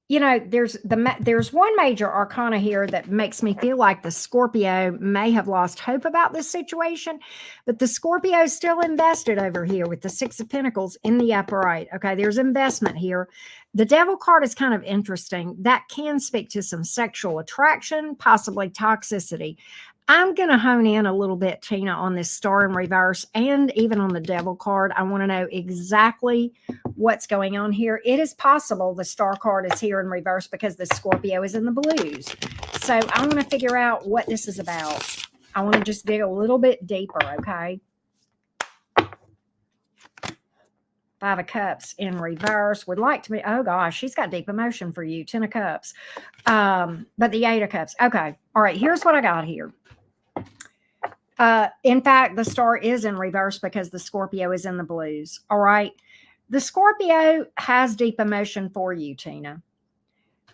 There's one major arcana here that makes me feel like the Scorpio may have lost hope about this situation, but the Scorpio is still invested over here with the 6 of Pentacles in the upright. Okay, there's investment here. The Devil card is kind of interesting. That can speak to some sexual attraction, possibly toxicity. I'm going to hone in a little bit, Tina, on this Star in reverse and even on the Devil card. I want to know exactly what's going on here. It is possible the Star card is here in reverse because the Scorpio is in the blues. So I want to figure out what this is about. I want to just dig a little bit deeper, okay? 5 of Cups in reverse. Would like to be, oh gosh, she's got deep emotion for you. 10 of Cups. But the 8 of Cups. Okay. All right. Here's what I got here. In fact, the star is in reverse because the Scorpio is in the blues. All right. The Scorpio has deep emotion for you, Tina.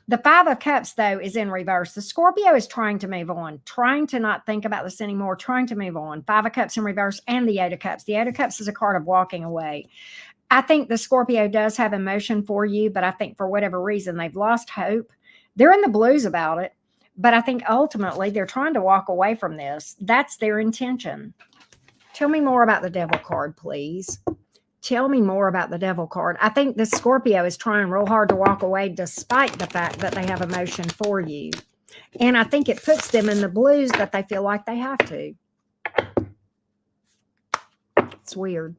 The Five of Cups, though, is in reverse. The Scorpio is trying to move on, trying to not think about this anymore, trying to move on. Five of Cups in reverse and the Eight of Cups. The Eight of Cups is a card of walking away. I think the Scorpio does have emotion for you, but I think for whatever reason, they've lost hope. They're in the blues about it, but I think ultimately they're trying to walk away from this. That's their intention. Tell me more about the Devil card, please. Tell me more about the Devil card. I think the Scorpio is trying real hard to walk away despite the fact that they have emotion for you. And I think it puts them in the blues that they feel like they have to. It's weird.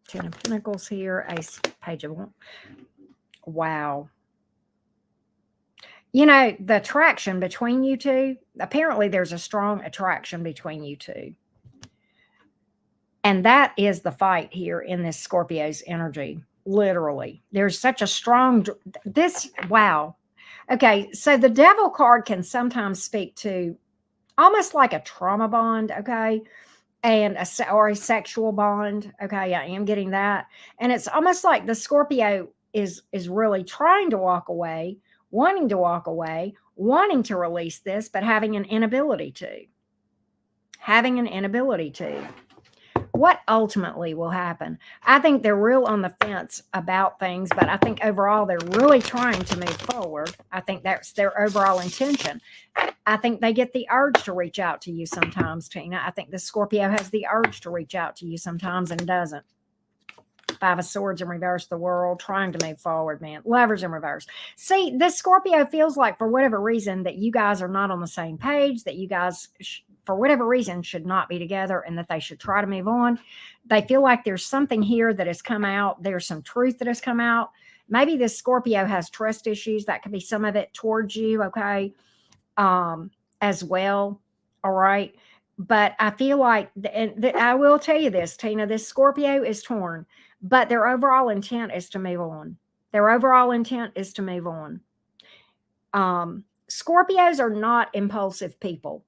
Ten of Pentacles here, Ace, Page of Wands. Wow. You know, the attraction between you two, apparently there's a strong attraction between you two. And that is the fight here in this Scorpio's energy. Literally. There's such a strong, wow. Okay, so the Devil card can sometimes speak to almost like a trauma bond, okay? And a sexual bond. Okay, I am getting that. And it's almost like the Scorpio is really trying to walk away, wanting to walk away, wanting to release this, but having an inability to. Having an inability to. What ultimately will happen? I think they're real on the fence about things, but I think overall they're really trying to move forward. I think that's their overall intention. I think they get the urge to reach out to you sometimes, Tina. I think the Scorpio has the urge to reach out to you sometimes and doesn't. Five of Swords in reverse, the World, trying to move forward, man. Lovers in reverse. See, this Scorpio feels like for whatever reason that you guys are not on the same page, that you guys, for whatever reason, should not be together and that they should try to move on. They feel like there's something here that has come out. There's some truth that has come out. Maybe this Scorpio has trust issues. That could be some of it towards you, okay, as well. All right. But I feel like, and I will tell you this, Tina, this Scorpio is torn, but their overall intent is to move on. Their overall intent is to move on. Scorpios are not impulsive people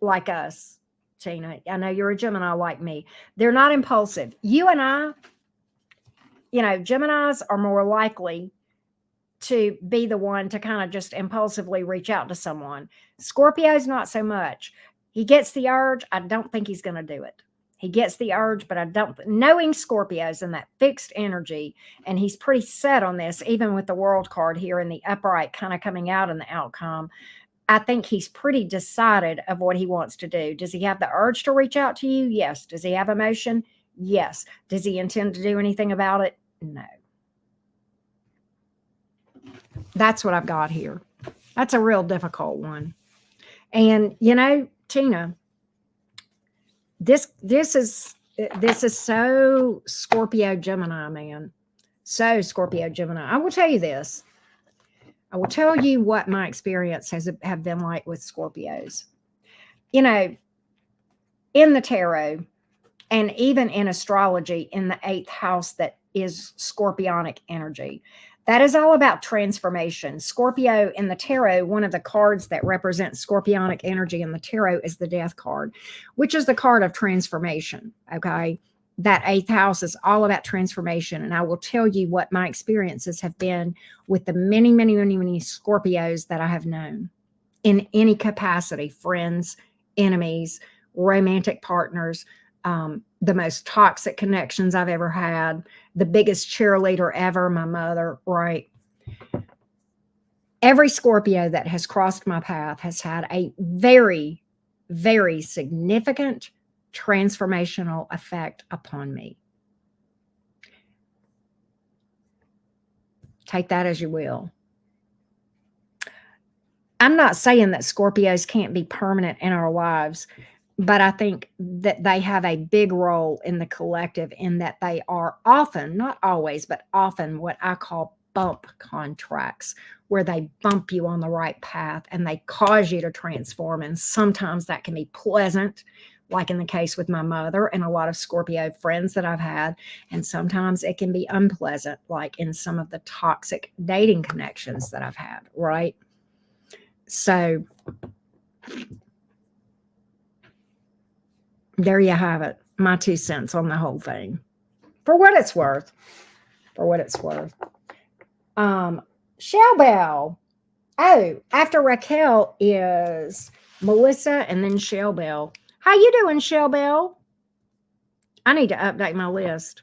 like us, Tina. I know you're a Gemini like me. They're not impulsive. You and I, you know, Geminis are more likely to be the one to kind of just impulsively reach out to someone. Scorpio's not so much. He gets the urge. I don't think he's going to do it. He gets the urge, but I don't, knowing Scorpios and that fixed energy, and he's pretty set on this, even with the World card here in the upright kind of coming out in the outcome. I think he's pretty decided of what he wants to do. Does he have the urge to reach out to you? Yes. Does he have emotion? Yes. Does he intend to do anything about it? No. That's what I've got here. That's a real difficult one. And, you know, Tina, this is so Scorpio Gemini, man. So Scorpio Gemini. I will tell you this. I will tell you what my experience have been like with Scorpios. You know, in the tarot and even in astrology, in the 8th house that is Scorpionic energy, that is all about transformation. Scorpio in the tarot, one of the cards that represents Scorpionic energy in the tarot is the Death card, which is the card of transformation, okay? That 8th house is all about transformation. And I will tell you what my experiences have been with the many, many, many, many Scorpios that I have known in any capacity, friends, enemies, romantic partners, the most toxic connections I've ever had, the biggest cheerleader ever, my mother, right? Every Scorpio that has crossed my path has had a very, very significant transformational effect upon me. Take that as you will. I'm not saying that Scorpios can't be permanent in our lives, but I think that they have a big role in the collective in that they are often, not always, but often what I call bump contracts, where they bump you on the right path and they cause you to transform. And sometimes that can be pleasant, like in the case with my mother and a lot of Scorpio friends that I've had. And sometimes it can be unpleasant, like in some of the toxic dating connections that I've had, right? So There you have it. My 2 cents on the whole thing. For what it's worth. For what it's worth. Shell Bell. Oh, after Raquel is Melissa and then Shell Bell. How you doing, Shell Bell? I need to update my list.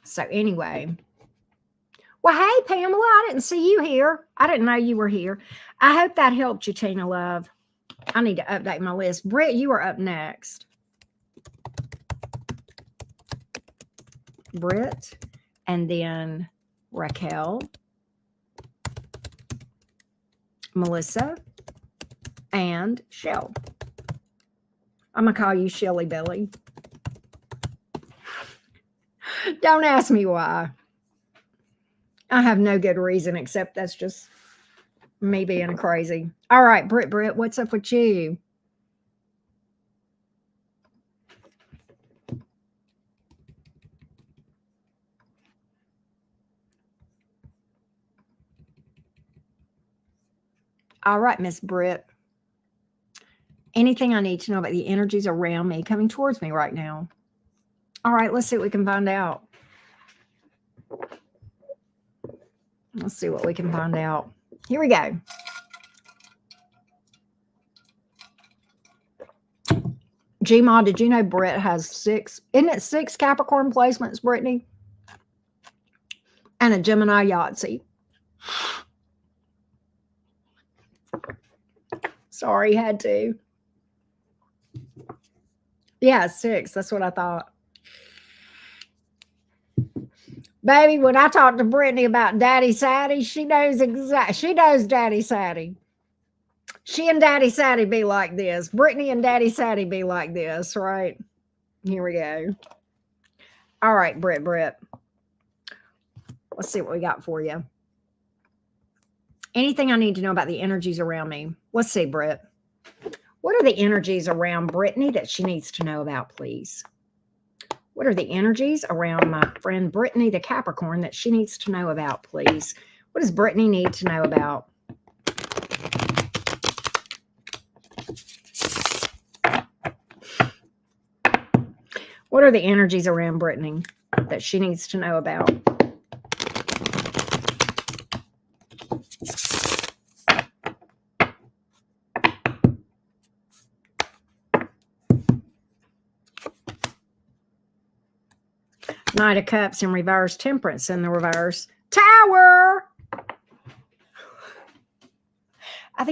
So anyway. Well, hey, Pamela, I didn't see you here. I didn't know you were here. I hope that helped you, Tina Love. I need to update my list. Britt, you are up next. Britt, and then Raquel, Melissa, and Shell. I'm going to call you Shelly Belly. Don't ask me why. I have no good reason except that's just me being crazy. All right, Britt, what's up with you? All right, Miss Britt. Anything I need to know about the energies around me coming towards me right now? All right, let's see what we can find out. Let's see what we can find out. Here we go. Gma, did you know Britt has 6? Isn't it 6 Capricorn placements, Brittany? And a Gemini Yahtzee. Sorry, had to. Yeah, 6. That's what I thought. Baby, when I talk to Brittany about Daddy Sadie, she knows exactly. She knows Daddy Sadie. She and Daddy Sadie be like this. Brittany and Daddy Sadie be like this, right? Here we go. All right, Britt. Let's see what we got for you. Anything I need to know about the energies around me? Let's see, Britt. What are the energies around Brittany that she needs to know about, please? What are the energies around my friend Brittany, the Capricorn, that she needs to know about, please? What does Brittany need to know about? What are the energies around Brittany that she needs to know about? Knight of Cups in reverse, Temperance in the reverse, Tower. I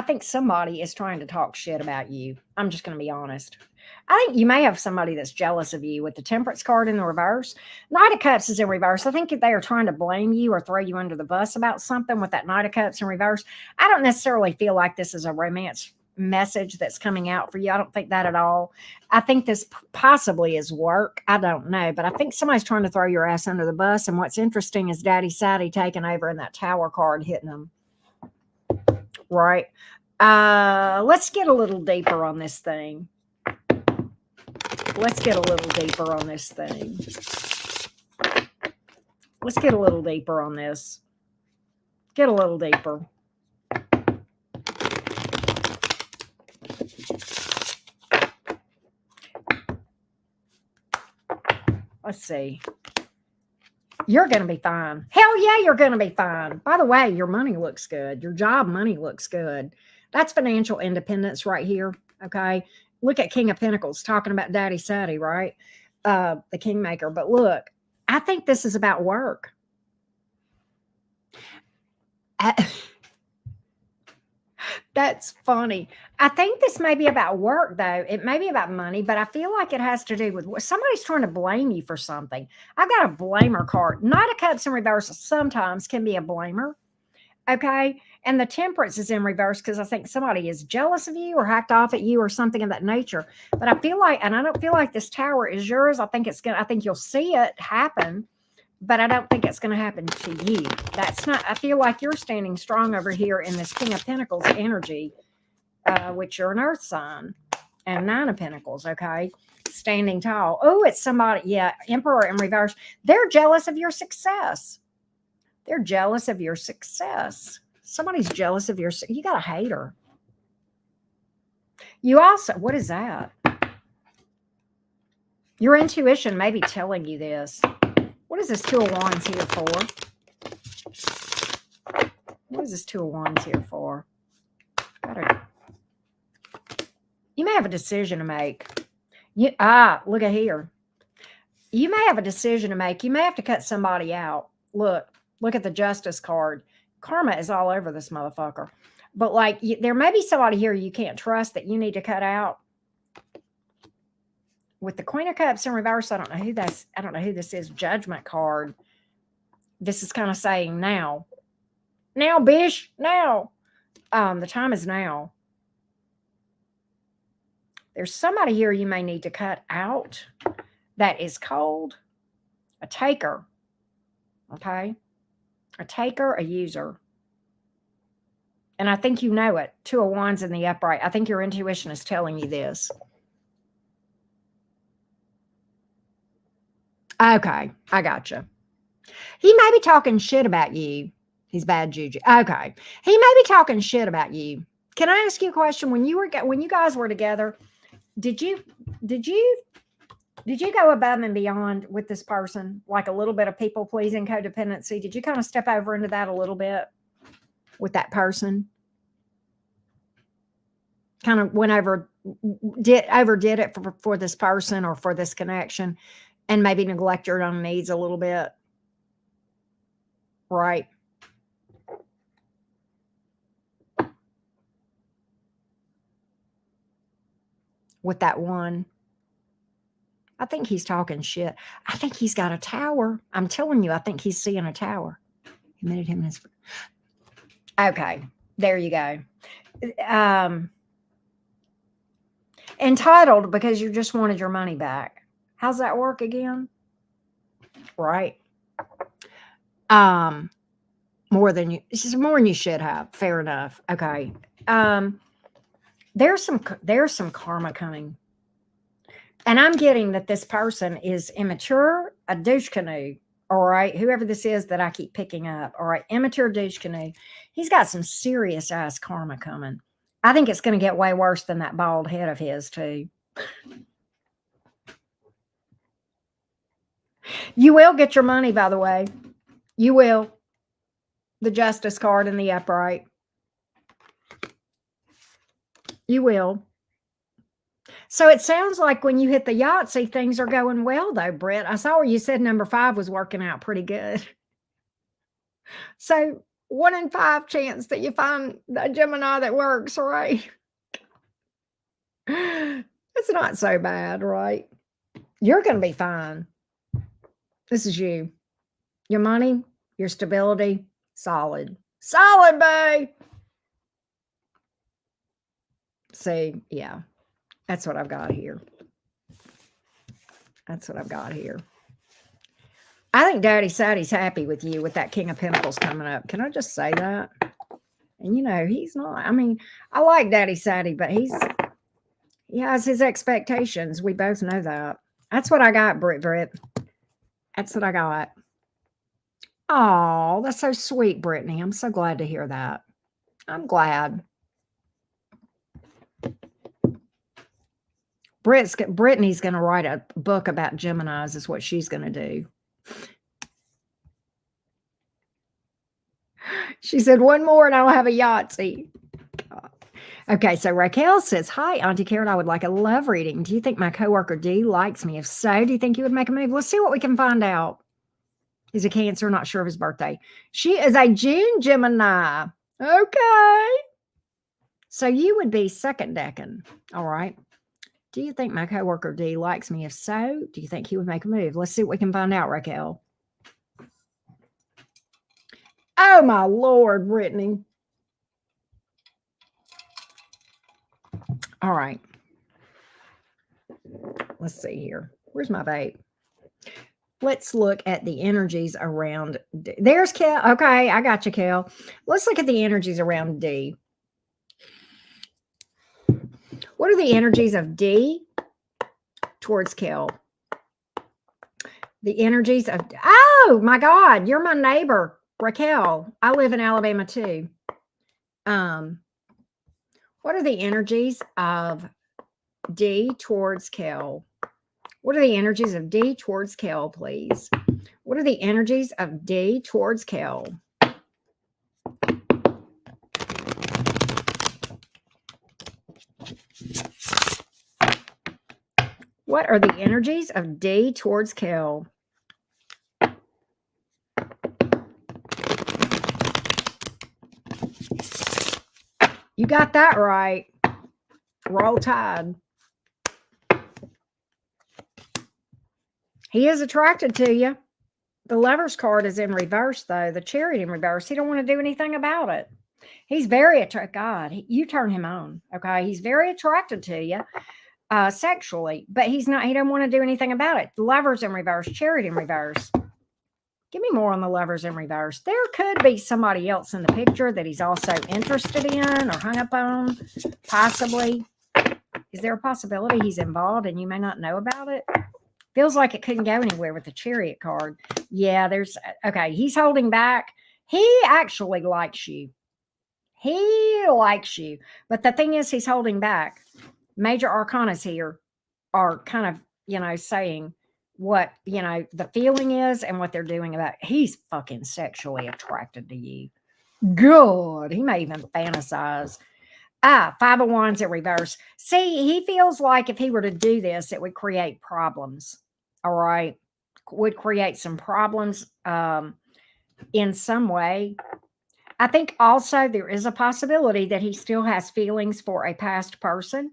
think somebody is trying to talk shit about you. I'm just going to be honest. I think you may have somebody that's jealous of you with the Temperance card in the reverse. Knight of Cups is in reverse. I think if they are trying to blame you or throw you under the bus about something with that Knight of Cups in reverse, I don't necessarily feel like this is a romance message that's coming out for you. I don't think that at all. I think this possibly is work. I don't know, but I think somebody's trying to throw your ass under the bus. And what's interesting is Daddy Sadie taking over and that Tower card hitting them. Right. Let's get a little deeper on this thing. Let's get a little deeper on this thing. Let's get a little deeper on this. Get a little deeper. Let's see. You're going to be fine. Hell yeah, you're going to be fine. By the way, your money looks good. Your job money looks good. That's financial independence right here. Okay. Look at King of Pentacles talking about Daddy Sadie, right? The Kingmaker. But look, I think this is about work. That's funny. I think this may be about work, though. It may be about money, but I feel like it has to do with somebody's trying to blame you for something. I've got a blamer card. Knight of Cups in reverse sometimes can be a blamer. Okay. And the Temperance is in reverse because I think somebody is jealous of you or hacked off at you or something of that nature. But I feel like, and I don't feel like this Tower is yours. I think you'll see it happen, but I don't think it's going to happen to you. That's not, I feel like you're standing strong over here in this King of Pentacles energy, which you're an earth sign, and Nine of Pentacles. Okay. Standing tall. Oh, it's somebody. Yeah. Emperor in reverse. They're jealous of your success. They're jealous of your success. Somebody's jealous of your, you got a hater. You also, what is that? Your intuition may be telling you this. What is this Two of Wands here for? What is this Two of Wands here for? You may have a decision to make. Look at here. You may have a decision to make. You may have to cut somebody out. Look at the Justice card. Karma is all over this motherfucker. But like, there may be somebody here you can't trust that you need to cut out. With the Queen of Cups in reverse, I don't know who this is. Judgment card. This is kind of saying now. Now, bish, now. The time is now. There's somebody here you may need to cut out that is cold. A taker. Okay? A taker, a user. And I think you know it. Two of Wands in the upright. I think your intuition is telling you this. Okay, I gotcha. He may be talking shit about you. He's bad juju. Okay, he may be talking shit about you. Can I ask you a question? When you guys were together, did you go above and beyond with this person? Like a little bit of people pleasing, codependency. Did you kind of step over into that a little bit with that person? Kind of overdid it for this person or for this connection, and maybe neglect your own needs a little bit. Right. With that one. I think he's talking shit. I think he's got a tower. I'm telling you, I think he's seeing a tower. He admitted him as. Okay. There you go. Entitled because you just wanted your money back. How's that work again? Right. More than you should have. Fair enough. Okay. There's some karma coming. And I'm getting that this person is immature, a douche canoe. All right. Whoever this is that I keep picking up. All right. Immature douche canoe. He's got some serious ass karma coming. I think it's going to get way worse than that bald head of his too. You will get your money, by the way. You will. The Justice card in the upright. You will. So it sounds like when you hit the Yahtzee, things are going well, though, Britt. I saw where you said number 5 was working out pretty good. So 1 in 5 chance that you find a Gemini that works, right? It's not so bad, right? You're going to be fine. This is you. Your money, your stability, solid. Solid, babe. See, yeah. That's what I've got here. That's what I've got here. I think Daddy Sadie's happy with you with that King of Pentacles coming up. Can I just say that? And you know, he's not. I mean, I like Daddy Sadie, but he has his expectations. We both know that. That's what I got, Britt. That's what I got. Oh, that's so sweet, Brittany. I'm so glad to hear that. I'm glad. Brittany's going to write a book about Geminis is what she's going to do. She said, 1 more and I'll have a Yahtzee. Okay, so Raquel says, hi, Auntie Karen, I would like a love reading. Do you think my coworker D likes me? If so, do you think he would make a move? Let's see what we can find out. He's a Cancer, not sure of his birthday. She is a June Gemini. Okay. So you would be second decking. All right. Do you think my coworker D likes me? If so, do you think he would make a move? Let's see what we can find out, Raquel. Oh, my Lord, Brittany. All right. Let's see here. Where's my vape? Let's look at the energies around D. There's Kel. Okay, I got you, Kel. Let's look at the energies around D. What are the energies of D towards Kel? The energies of, oh my God, you're my neighbor, Raquel. I live in Alabama too. What are the energies of D towards Kel? What are the energies of D towards Kel, please? What are the energies of D towards Kel? What are the energies of D towards Kel? You got that right. Roll Tide. He is attracted to you. The Lovers card is in reverse, though. The Chariot in reverse. He don't want to do anything about it. He's very attracted. God, you turn him on. Okay, he's very attracted to you sexually, but he's not. He don't want to do anything about it. The Lovers in reverse. Chariot in reverse. Give me more on the Lovers in reverse. There could be somebody else in the picture that he's also interested in or hung up on, possibly. Is there a possibility he's involved and you may not know about it? Feels like it couldn't go anywhere with the Chariot card. Yeah, okay, he's holding back. He actually likes you. He likes you. But the thing is, he's holding back. Major arcanas here are kind of, saying what, the feeling is and what they're doing about it. He's fucking sexually attracted to you. Good. He may even fantasize. Five of Wands in reverse. See, he feels like if he were to do this, it would create problems. All right. Would create some problems in some way. I think also there is a possibility that he still has feelings for a past person.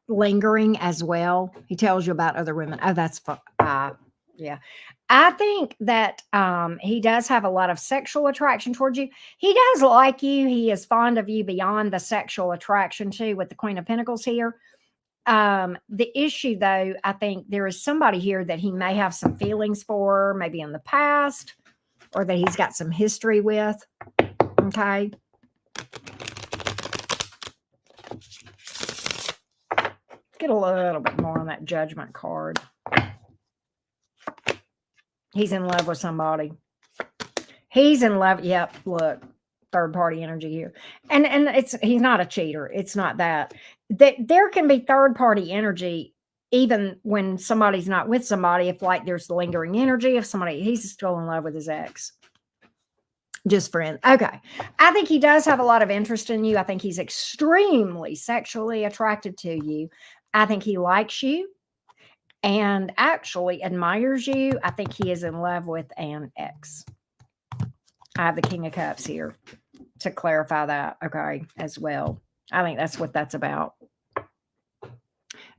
Lingering as well. He tells you about other women. Oh, that's fun. Yeah. I think that he does have a lot of sexual attraction towards you. He does like you. He is fond of you beyond the sexual attraction too, with the Queen of Pentacles here. The issue though, I think there is somebody here that he may have some feelings for, maybe in the past, or that he's got some history with. Okay. Get a little bit more on that Judgment card. He's in love with somebody. He's in love. Yep. Look, third party energy here. And he's not a cheater. It's not that. There can be third party energy even when somebody's not with somebody. If like there's lingering energy, if he's still in love with his ex. Just friends. Okay. I think he does have a lot of interest in you. I think he's extremely sexually attracted to you. I think he likes you and actually admires you. I think he is in love with an ex. I have the King of Cups here to clarify that, okay, as well. I think that's what that's about.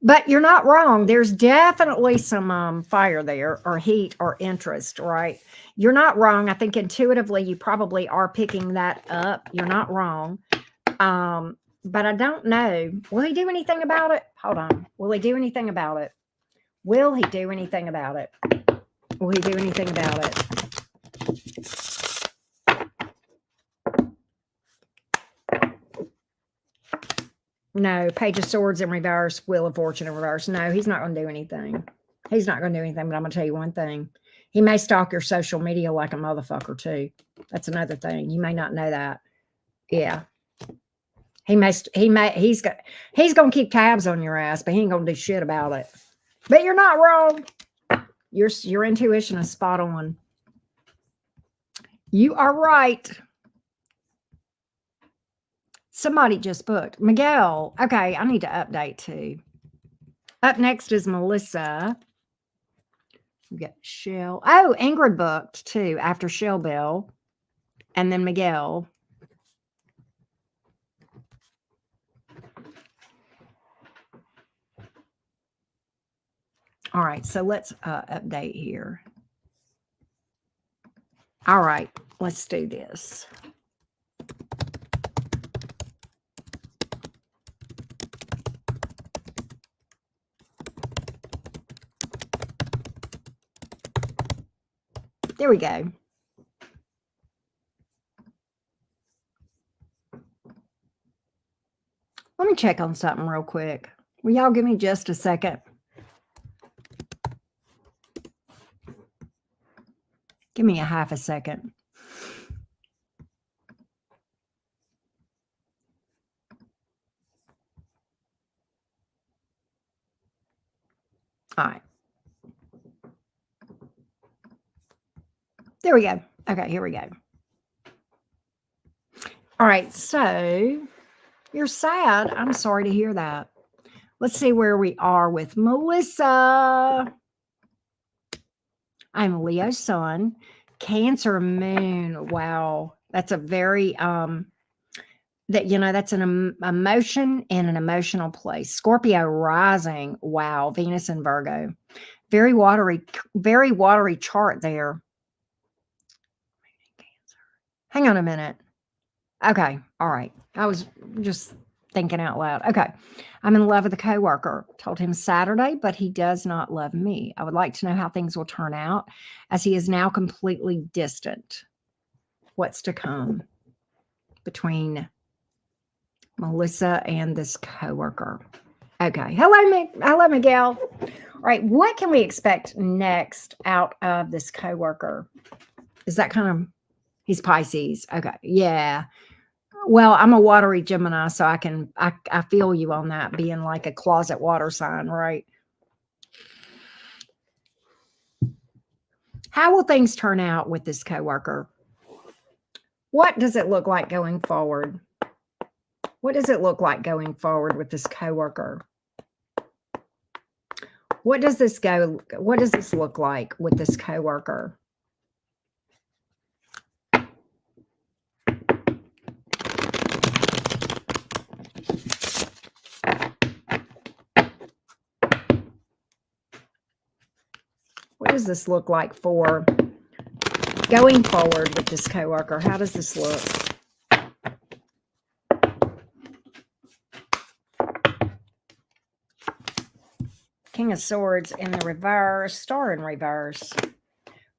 But you're not wrong. There's definitely some fire there, or heat, or interest, right? You're not wrong. I think intuitively you probably are picking that up. You're not wrong. But I don't know. Will he do anything about it? Hold on. Will he do anything about it? Will he do anything about it? Will he do anything about it? No. Page of Swords in reverse. Wheel of Fortune in reverse. No, he's not going to do anything. He's not going to do anything, but I'm going to tell you one thing. He may stalk your social media like a motherfucker too. That's another thing. You may not know that. Yeah. He's going to keep tabs on your ass, but he ain't going to do shit about it. But you're not wrong. Your intuition is spot on. You are right. Somebody just booked. Miguel. Okay, I need to update too. Up next is Melissa. We got Shell. Oh, Ingrid booked too after Shell Bell. And then Miguel. All right, so let's update here. All right, let's do this. There we go. Let me check on something real quick. Will y'all give me just a second? Give me a half a second. All right. There we go. Okay, here we go. All right, so you're sad. I'm sorry to hear that. Let's see where we are with Melissa. I'm Leo sun, Cancer moon. Wow. That's a very that's an emotion and an emotional place. Scorpio rising. Wow. Venus and Virgo. Very watery chart there. Hang on a minute. Okay. All right. I was just thinking out loud. Okay. I'm in love with a coworker. Told him Saturday, but he does not love me. I would like to know how things will turn out as he is now completely distant. What's to come between Melissa and this coworker? Okay. Hello, Miguel. All right. What can we expect next out of this coworker? Is that kind of he's Pisces? Okay. Yeah. Well, I'm a watery Gemini, so I feel you on that being like a closet water sign, right? How will things turn out with this coworker? What does it look like going forward? What does it look like going forward with this coworker? What does this look like with this coworker? What does this look like for going forward with this coworker? How does this look? King of Swords in the reverse, Star in reverse,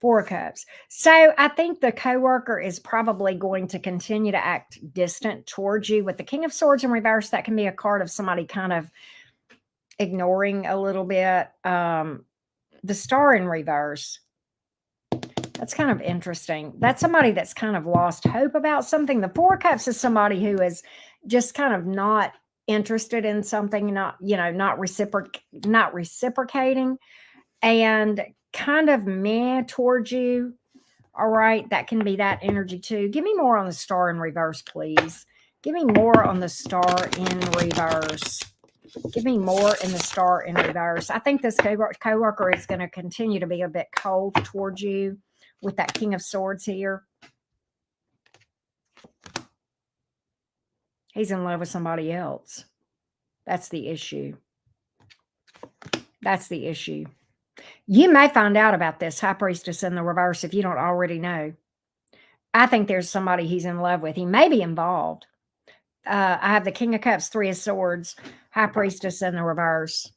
Four of Cups. So I think the coworker is probably going to continue to act distant towards you. With the King of Swords in reverse, that can be a card of somebody kind of ignoring a little bit. The Star in reverse, that's kind of interesting. That's somebody that's kind of lost hope about something. The Four of Cups is somebody who is just kind of not interested in something, not reciprocating, and kind of meh towards you. All right, that can be that energy too. Give me more on the Star in reverse, please. Give me more on the Star in reverse. Give me more in the Star in reverse. I think this coworker is going to continue to be a bit cold towards you with that King of Swords here. He's in love with somebody else. That's the issue. That's the issue. You may find out about this High Priestess in the reverse if you don't already know. I think there's somebody he's in love with. He may be involved. I have the King of Cups, Three of Swords, High Priestess in the reverse.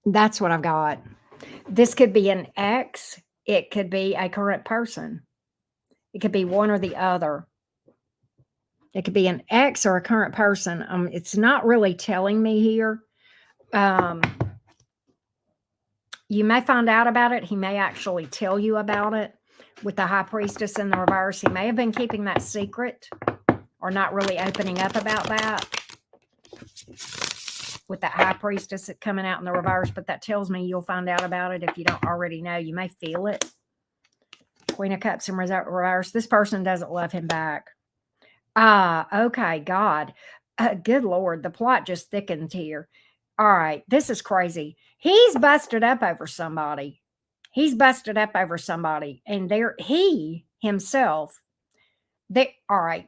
That's what I've got. This could be an ex. It could be a current person. It could be one or the other. It could be an ex or a current person. It's not really telling me here. You may find out about it. He may actually tell you about it. With the High Priestess in the reverse, he may have been keeping that secret or not really opening up about that. With that High Priestess coming out in the reverse, but that tells me you'll find out about it if you don't already know. You may feel it. Queen of Cups in reverse. This person doesn't love him back. Okay, God. Good Lord, the plot just thickens here. All right, this is crazy. He's busted up over somebody. And he himself, all right,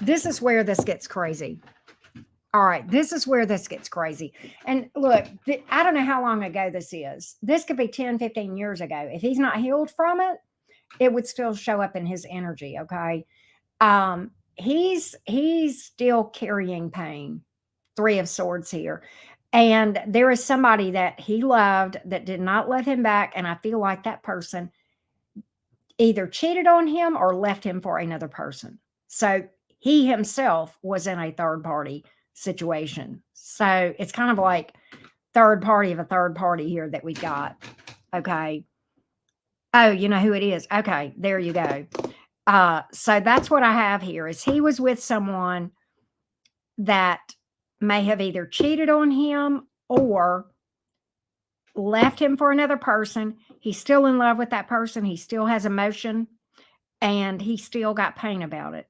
this is where this gets crazy. All right, this is where this gets crazy. And look, I don't know how long ago this is. This could be 10, 15 years ago. If he's not healed from it, it would still show up in his energy, okay? He's still carrying pain. Three of Swords here. And there is somebody that he loved that did not love him back. And I feel like that person either cheated on him or left him for another person. So he himself was in a third party situation. So it's kind of like third party of a third party here that we got. Okay. Oh, you know who it is. Okay. There you go. So that's what I have here is he was with someone that may have either cheated on him or left him for another person. He's still in love with that person. He still has emotion, and he still got pain about it.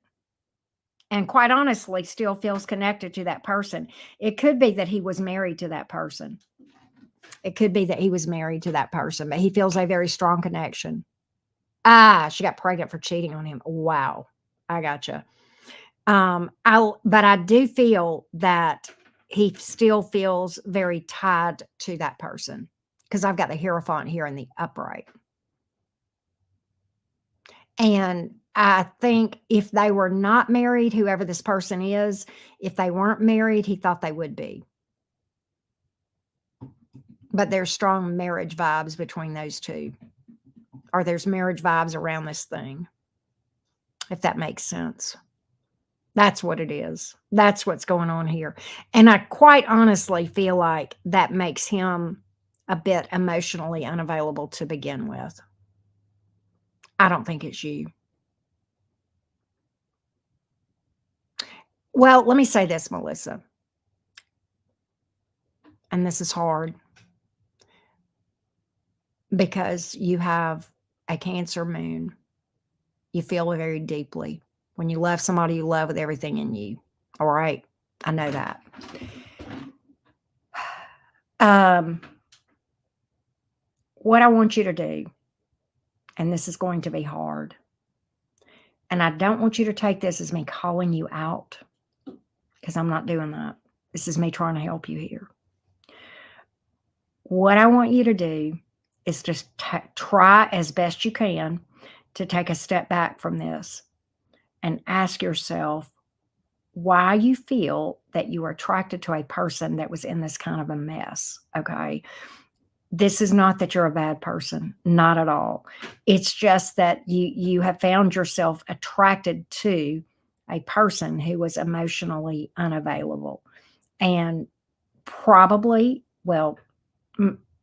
And quite honestly, still feels connected to that person. It could be that he was married to that person. It could be that he was married to that person, but he feels a very strong connection. Ah, she got pregnant for cheating on him. Wow. I gotcha. But I do feel that he still feels very tied to that person, because I've got the Hierophant here in the upright. And I think if they were not married, whoever this person is, if they weren't married, he thought they would be. But there's strong marriage vibes between those two, or there's marriage vibes around this thing, if that makes sense. That's what it is. That's what's going on here. And I quite honestly feel like that makes him a bit emotionally unavailable to begin with. I don't think it's you. Well, let me say this, Melissa, and this is hard because you have a Cancer moon. You feel very deeply. When you love somebody you love with everything in you. All right. I know that. What I want you to do, and this is going to be hard, and I don't want you to take this as me calling you out, because I'm not doing that. This is me trying to help you here. What I want you to do is just try as best you can to take a step back from this and ask yourself why you feel that you are attracted to a person that was in this kind of a mess, okay? This is not that you're a bad person, not at all. It's just that you have found yourself attracted to a person who was emotionally unavailable. And probably, well,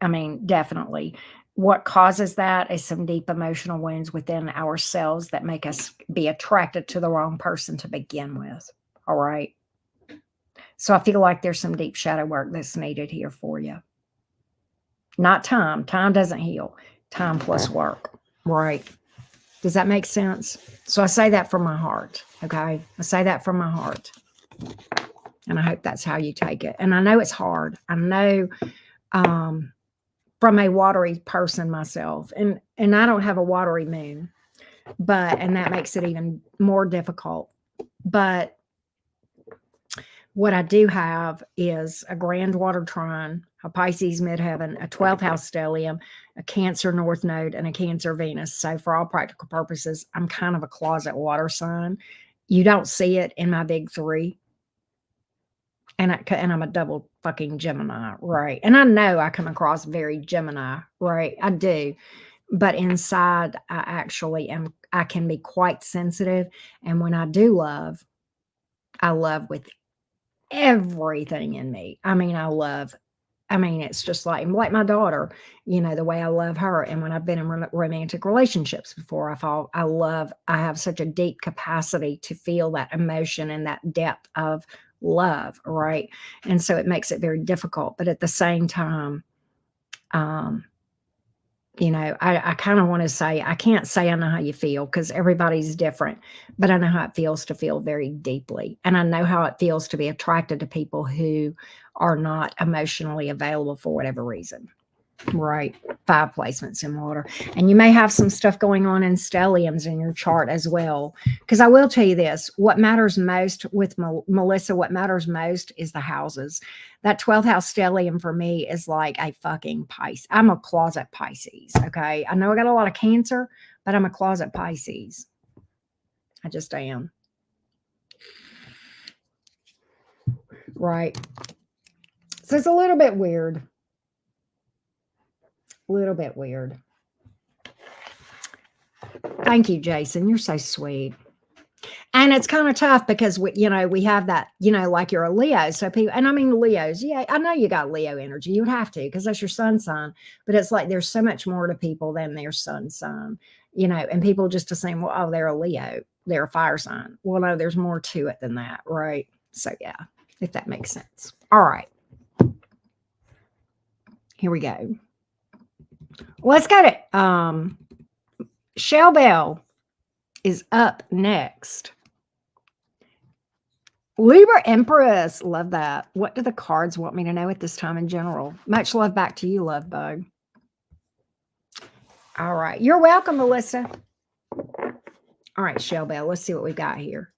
I mean, definitely, what causes that is some deep emotional wounds within ourselves that make us be attracted to the wrong person to begin with. All right. So I feel like there's some deep shadow work that's needed here for you. Not time. Time doesn't heal. Time plus work. Right. Does that make sense? So I say that from my heart. Okay. I say that from my heart. And I hope that's how you take it. And I know it's hard. I know from a watery person myself. And I don't have a watery moon. And that makes it even more difficult. But what I do have is a grand water trine, a Pisces midheaven, a 12th house stellium, a Cancer north node, and a Cancer Venus. So for all practical purposes, I'm kind of a closet water sign. You don't see it in my big three. And I'm a double fucking Gemini, right? And I know I come across very Gemini, right? I do. But inside, I can be quite sensitive. And when I do love, I love with everything in me. I mean, it's just like my daughter, the way I love her. And when I've been in romantic relationships before, I have such a deep capacity to feel that emotion and that depth of love. Right. And so it makes it very difficult. But at the same time, I kind of want to say, I can't say I know how you feel because everybody's different, but I know how it feels to feel very deeply. And I know how it feels to be attracted to people who are not emotionally available for whatever reason. Right. 5 placements in water. And you may have some stuff going on in stelliums in your chart as well. Because I will tell you this, what matters most with Melissa, what matters most is the houses. That 12th house stellium for me is like a fucking Pisces. I'm a closet Pisces. Okay. I know I got a lot of Cancer, but I'm a closet Pisces. I just am. Right. So it's a little bit weird. Little bit weird. Thank you, Jason. You're so sweet. And it's kind of tough because we have that, like you're a Leo. So people, and I mean, Leos, yeah, I know you got Leo energy. You would have to, because that's your sun sign. But it's like, there's so much more to people than their sun sign, and people just assume, well, oh, they're a Leo. They're a fire sign. Well, no, there's more to it than that. Right. So, yeah. if that makes sense. All right. Here we go. Let's go to Shell Bell is up next. Libra Empress. Love that. What do the cards want me to know at this time in general? Much love back to you, love bug. All right. You're welcome, Melissa. All right, Shell Bell. Let's see what we got here.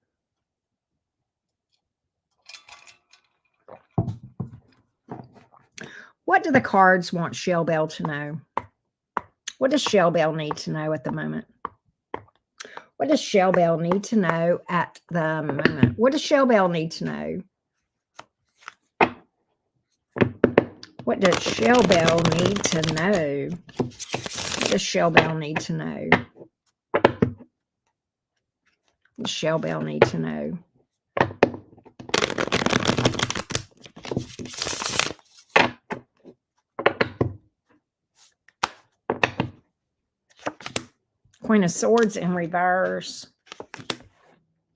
What do the cards want Shell Bell to know? What does Shell Bell need to know at the moment? What does Shell Bell need to know at the moment? What does Shell Bell need to know? What does Shell Bell need to know? What does Shell Bell need to know? What does Shell Bell need to know? Queen of Swords in reverse.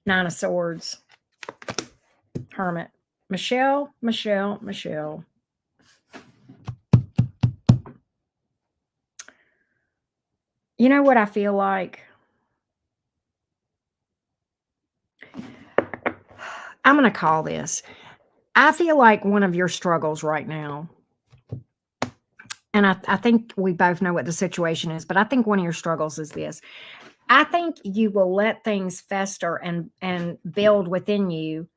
Nine of Swords. Hermit. Michelle. You know what I feel like? I'm going to call this. I feel like one of your struggles right now, and I think we both know what the situation is, but I think one of your struggles is this. I think you will let things fester and build within you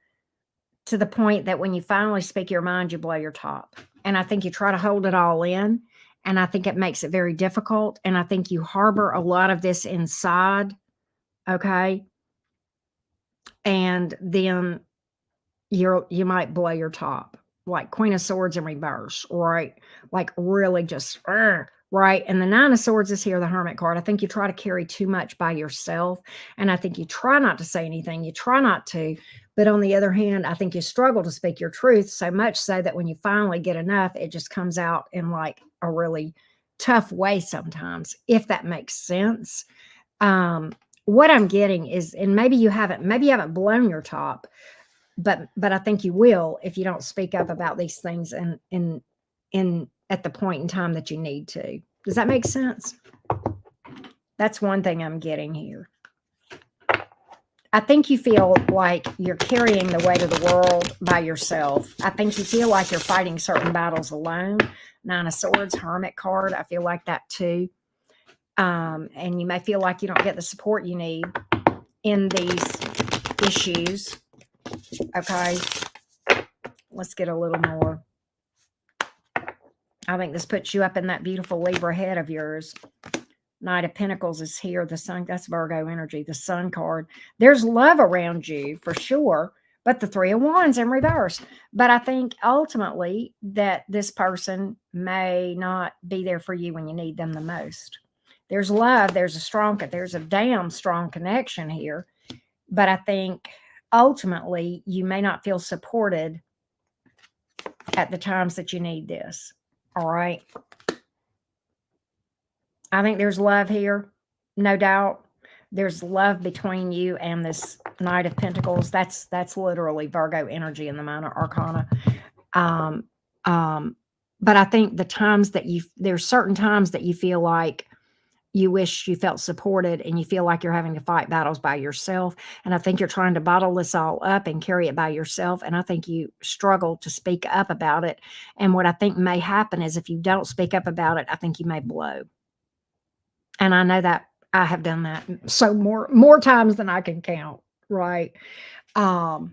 to the point that when you finally speak your mind, you blow your top. And I think you try to hold it all in. And I think it makes it very difficult. And I think you harbor a lot of this inside. Okay. And then you might blow your top, like Queen of Swords in reverse, right? Like really just, right? And the Nine of Swords is here, the Hermit card. I think you try to carry too much by yourself. And I think you try not to say anything. You try not to. But on the other hand, I think you struggle to speak your truth so much so that when you finally get enough, it just comes out in like a really tough way sometimes, if that makes sense. What I'm getting is, and maybe you haven't blown your top, but I think you will if you don't speak up about these things in at the point in time that you need to. Does that make sense? That's one thing I'm getting here. I think you feel like you're carrying the weight of the world by yourself. I think you feel like you're fighting certain battles alone. Nine of Swords, Hermit card. I feel like that too. And you may feel like you don't get the support you need in these issues. Okay. Let's get a little more. I think this puts you up in that beautiful Libra head of yours. Knight of Pentacles is here. The Sun, that's Virgo energy. The Sun card. There's love around you for sure, but the Three of Wands in reverse. But I think ultimately that this person may not be there for you when you need them the most. There's love. There's a damn strong connection here. But I think ultimately you may not feel supported at the times that you need this. All right. I think there's love here. No doubt. There's love between you and this Knight of Pentacles. That's literally Virgo energy in the Minor Arcana. But I think there's certain times that you feel like you wish you felt supported and you feel like you're having to fight battles by yourself. And I think you're trying to bottle this all up and carry it by yourself. And I think you struggle to speak up about it. And what I think may happen is if you don't speak up about it, I think you may blow. And I know that I have done that so more times than I can count, right? So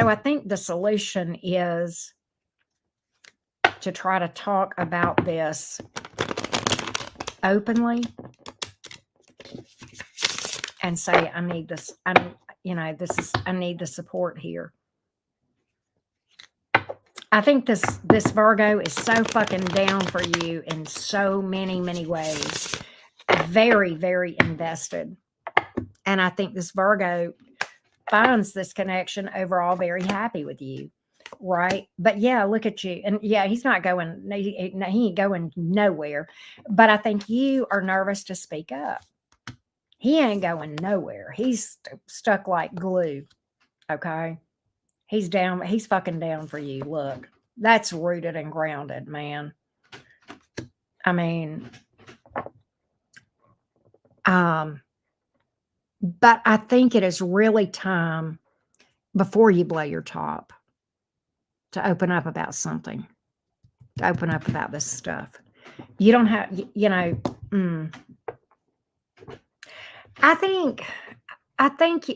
I think the solution is to try to talk about this openly and say, I need this. I need the support here. I think this Virgo is so fucking down for you in so many, many ways. Very, very invested. And I think this Virgo finds this connection overall very happy with you. Right. But yeah, look at you. And yeah, he's not going, he ain't going nowhere. But I think you are nervous to speak up. He ain't going nowhere. He's stuck like glue. Okay. He's down. He's fucking down for you. Look, that's rooted and grounded, man. I mean, but I think it is really time before you blow your top to open up about something, to open up about this stuff. You don't have, I think, I think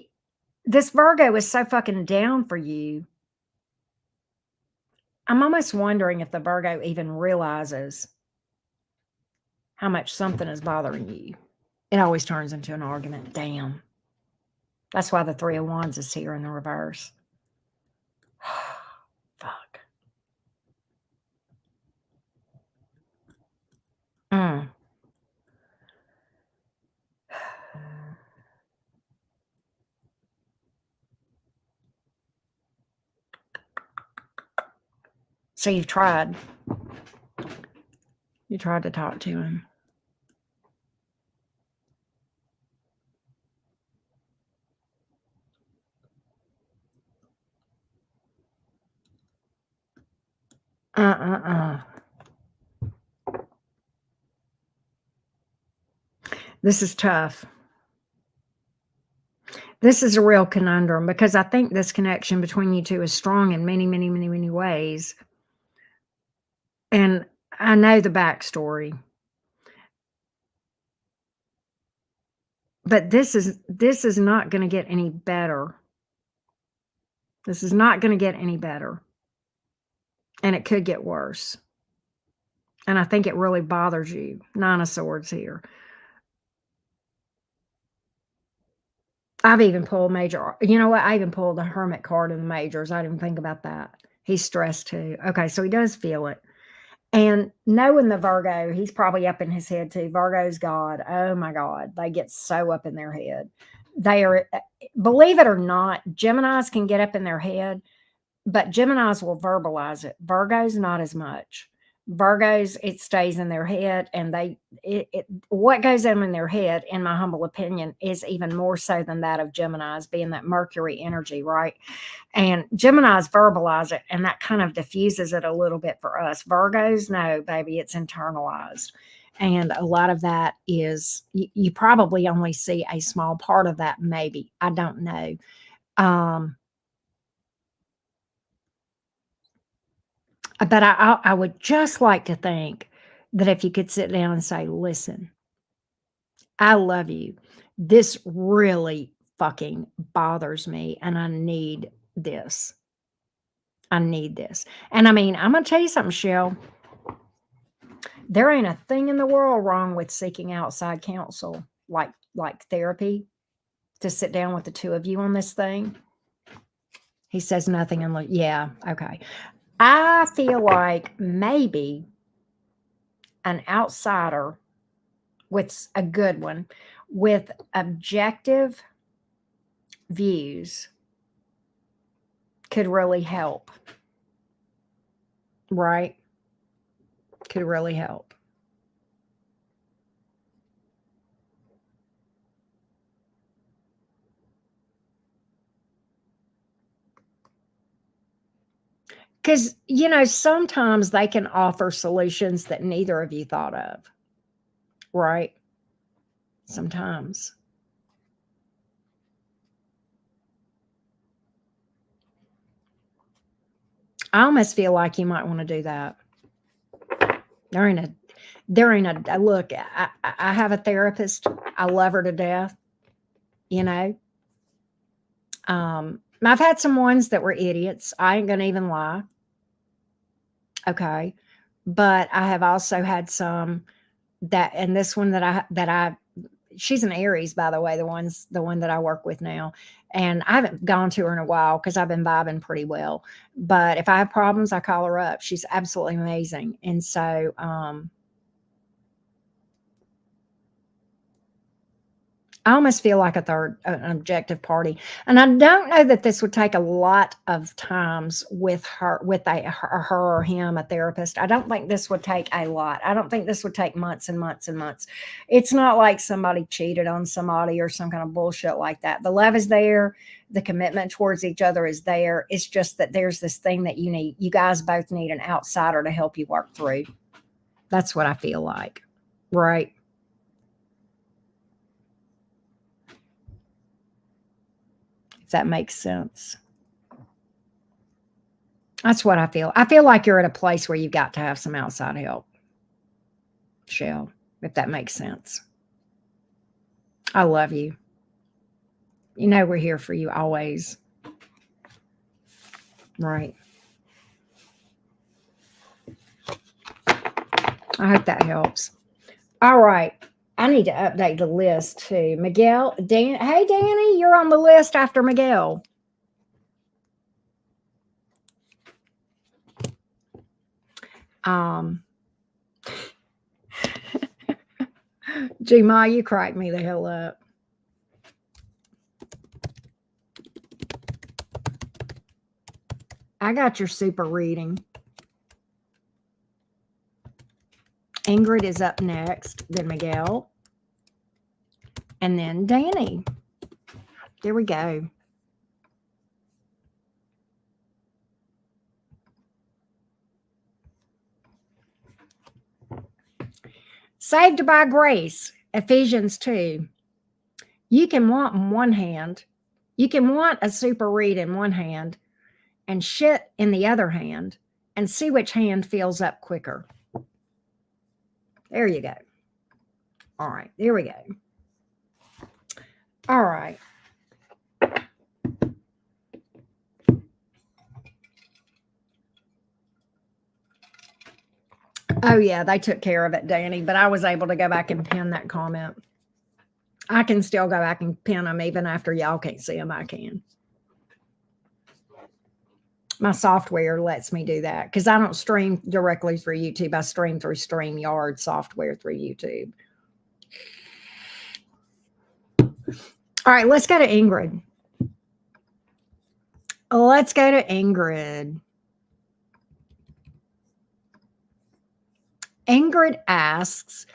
this Virgo is so fucking down for you. I'm almost wondering if the Virgo even realizes how much something is bothering you. It always turns into an argument. Damn. That's why the Three of Wands is here in the reverse. Fuck. So you've tried. You tried to talk to him. This is tough. This is a real conundrum because I think this connection between you two is strong in many, many, many, many ways. And I know the backstory. But this is not going to get any better. This is not going to get any better. And it could get worse. And I think it really bothers you. Nine of Swords here. I've even pulled major. You know what? I even pulled the Hermit card in the majors. I didn't think about that. He's stressed too. Okay, so he does feel it. And knowing the Virgo, he's probably up in his head too. Virgo's God. Oh my God. They get so up in their head. They are, believe it or not, Geminis can get up in their head, but Geminis will verbalize it. Virgos, not as much. Virgos, it stays in their head, and what goes on in their head, in my humble opinion, is even more so than that of Geminis, being that Mercury energy, right? And Geminis verbalize it, and that kind of diffuses it a little bit for us. Virgos, no, baby, it's internalized. And a lot of that is, you probably only see a small part of that, maybe. I don't know. But I would just like to think that if you could sit down and say, listen, I love you. This really fucking bothers me, and I need this. I need this. And I mean, I'm going to tell you something, Shell. There ain't a thing in the world wrong with seeking outside counsel, like therapy, to sit down with the two of you on this thing. He says nothing and look, yeah, okay. I feel like maybe an outsider with a good one, with objective views, could really help. Right? Could really help. Because, sometimes they can offer solutions that neither of you thought of. Right? Sometimes. I almost feel like you might want to do that. There ain't a look. I have a therapist. I love her to death. I've had some ones that were idiots. I ain't gonna even lie. Okay. But I have also had some that, and this one she's an Aries, by the way, the one that I work with now. And I haven't gone to her in a while because I've been vibing pretty well. But if I have problems, I call her up. She's absolutely amazing. And so, I almost feel like an objective party. And I don't know that this would take a lot of times with her, her or him, a therapist. I don't think this would take a lot. I don't think this would take months and months and months. It's not like somebody cheated on somebody or some kind of bullshit like that. The love is there. The commitment towards each other is there. It's just that there's this thing that you guys both need an outsider to help you work through. That's what I feel like. Right. If that makes sense. That's what I feel. I feel like you're at a place where you've got to have some outside help, Shell, if that makes sense. I love you. You know we're here for you always. Right. I hope that helps. All right. I need to update the list too. Miguel, hey, Danny, you're on the list after Miguel. G-Ma, you cracked me the hell up. I got your super reading. Ingrid is up next, then Miguel, and then Danny. There we go. Saved by grace, Ephesians 2. You can want in one hand, you can want a super read in one hand and shit in the other hand and see which hand fills up quicker. There you go. All right, there we go. All right. Oh, yeah, they took care of it, Danny, but I was able to go back and pin that comment. I can still go back and pin them even after y'all can't see them. I can. My software lets me do that because I don't stream directly through YouTube. I stream through StreamYard software through YouTube. All right, let's go to Ingrid. Let's go to Ingrid. Ingrid asks,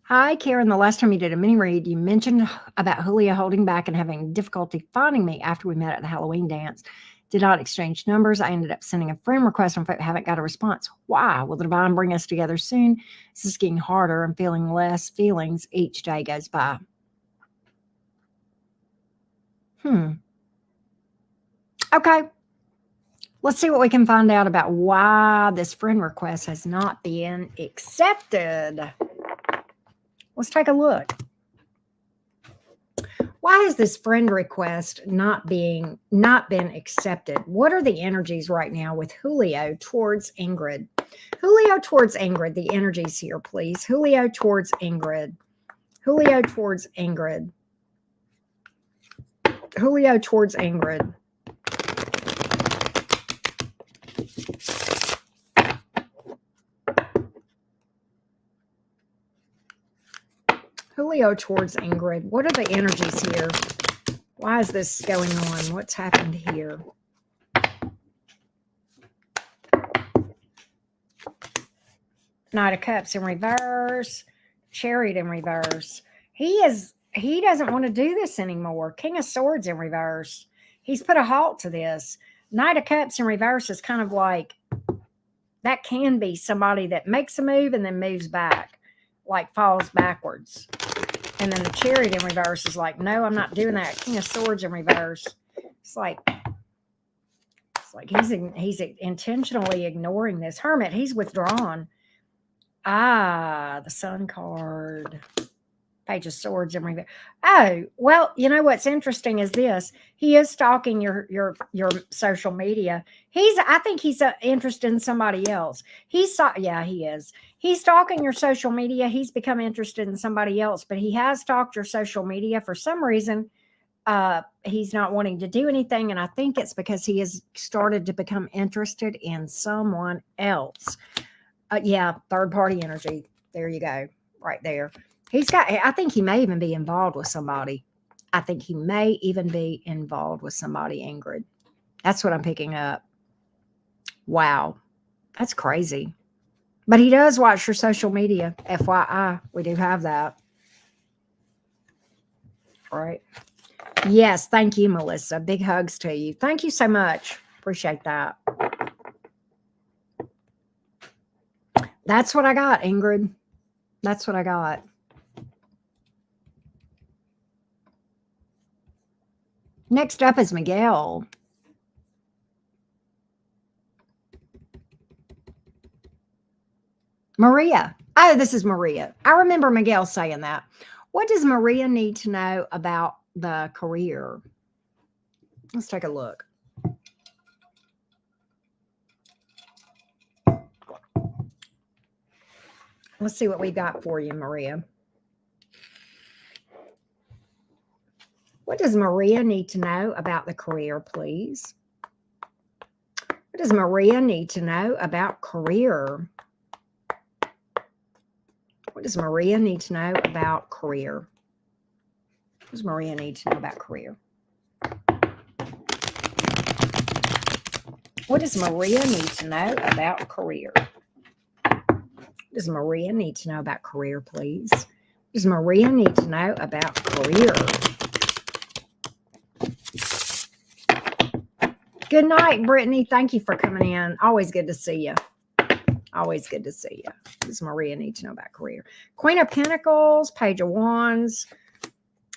hi, Karen. The last time you did a mini read, you mentioned about Julio holding back and having difficulty finding me after we met at the Halloween dance. Did not exchange numbers. I ended up sending a friend request and haven't got a response. Why? Will the divine bring us together soon? This is getting harder. I'm feeling less feelings each day goes by. Okay. Let's see what we can find out about why this friend request has not been accepted. Let's take a look. Why has this friend request not been accepted? What are the energies right now with Julio towards Ingrid? Julio towards Ingrid. The energies here, please. Julio towards Ingrid. Julio towards Ingrid. Julio towards Ingrid. Julio towards Ingrid. What are the energies here? Why is this going on? What's happened here? Knight of Cups in reverse. Chariot in reverse. He doesn't want to do this anymore. King of Swords in reverse. He's put a halt to this. Knight of Cups in reverse is kind of like, that can be somebody that makes a move and then moves back, like falls backwards. And then the Chariot in reverse is like, no, I'm not doing that. King of Swords in reverse. It's like he's intentionally ignoring this. Hermit, he's withdrawn. The Sun card. Page of Swords in reverse. Oh, well, you know what's interesting is this. He is stalking your social media. I think he's interested in somebody else. He is. He's stalking your social media. He's become interested in somebody else, but he has stalked your social media for some reason. He's not wanting to do anything, and I think it's because he has started to become interested in someone else. Third party energy. There you go, right there. I think he may even be involved with somebody. I think he may even be involved with somebody, Ingrid. That's what I'm picking up. Wow. That's crazy. But he does watch your social media. FYI, we do have that. All right. Yes. Thank you, Melissa. Big hugs to you. Thank you so much. Appreciate that. That's what I got, Ingrid. That's what I got. Next up is Miguel. Maria. Oh, this is Maria. I remember Miguel saying that. What does Maria need to know about the career? Let's take a look. Let's see what we got for you, Maria. What does Maria need to know about the career, please? What does Maria need to know about career? What does Maria need to know about career? What does Maria need to know about career? What does Maria need to know about career? What does Maria need to know about career, please? What does Maria need to know about career? Good night, Brittany. Thank you for coming in. Always good to see you. Always good to see you. What does Maria need to know about career? Queen of Pentacles, Page of Wands,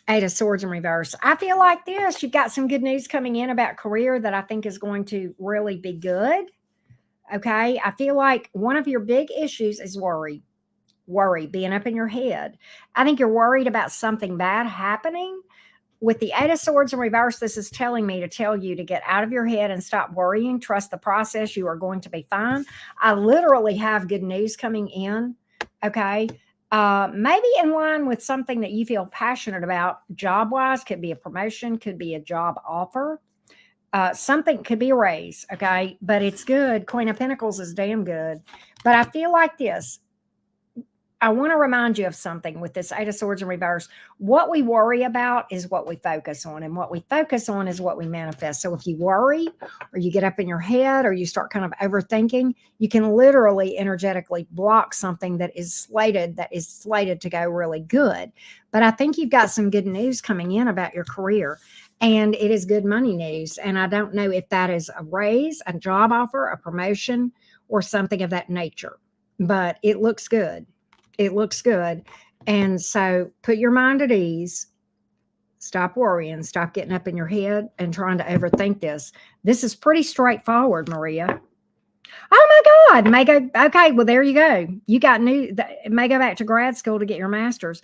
Eight of Swords in reverse. I feel like this. You've got some good news coming in about career that I think is going to really be good. Okay. I feel like one of your big issues is worry. Worry, being up in your head. I think you're worried about something bad happening. With the Eight of Swords in reverse, this is telling me to tell you to get out of your head and stop worrying. Trust the process. You are going to be fine. I literally have good news coming in. Okay. Maybe in line with something that you feel passionate about job-wise. Could be a promotion, could be a job offer. Something could be a raise. Okay. But it's good. Queen of Pentacles is damn good. But I feel like this. I want to remind you of something with this Eight of Swords in reverse. What we worry about is what we focus on, and what we focus on is what we manifest. So if you worry or you get up in your head or you start kind of overthinking, you can literally energetically block something that is slated to go really good. But I think you've got some good news coming in about your career, and it is good money news. And I don't know if that is a raise, a job offer, a promotion, or something of that nature, but it looks good. It looks good. And so put your mind at ease. Stop worrying. Stop getting up in your head and trying to overthink this. This is pretty straightforward, Maria. Oh my God. May go. Okay. Well, there you go. You got may go back to grad school to get your master's.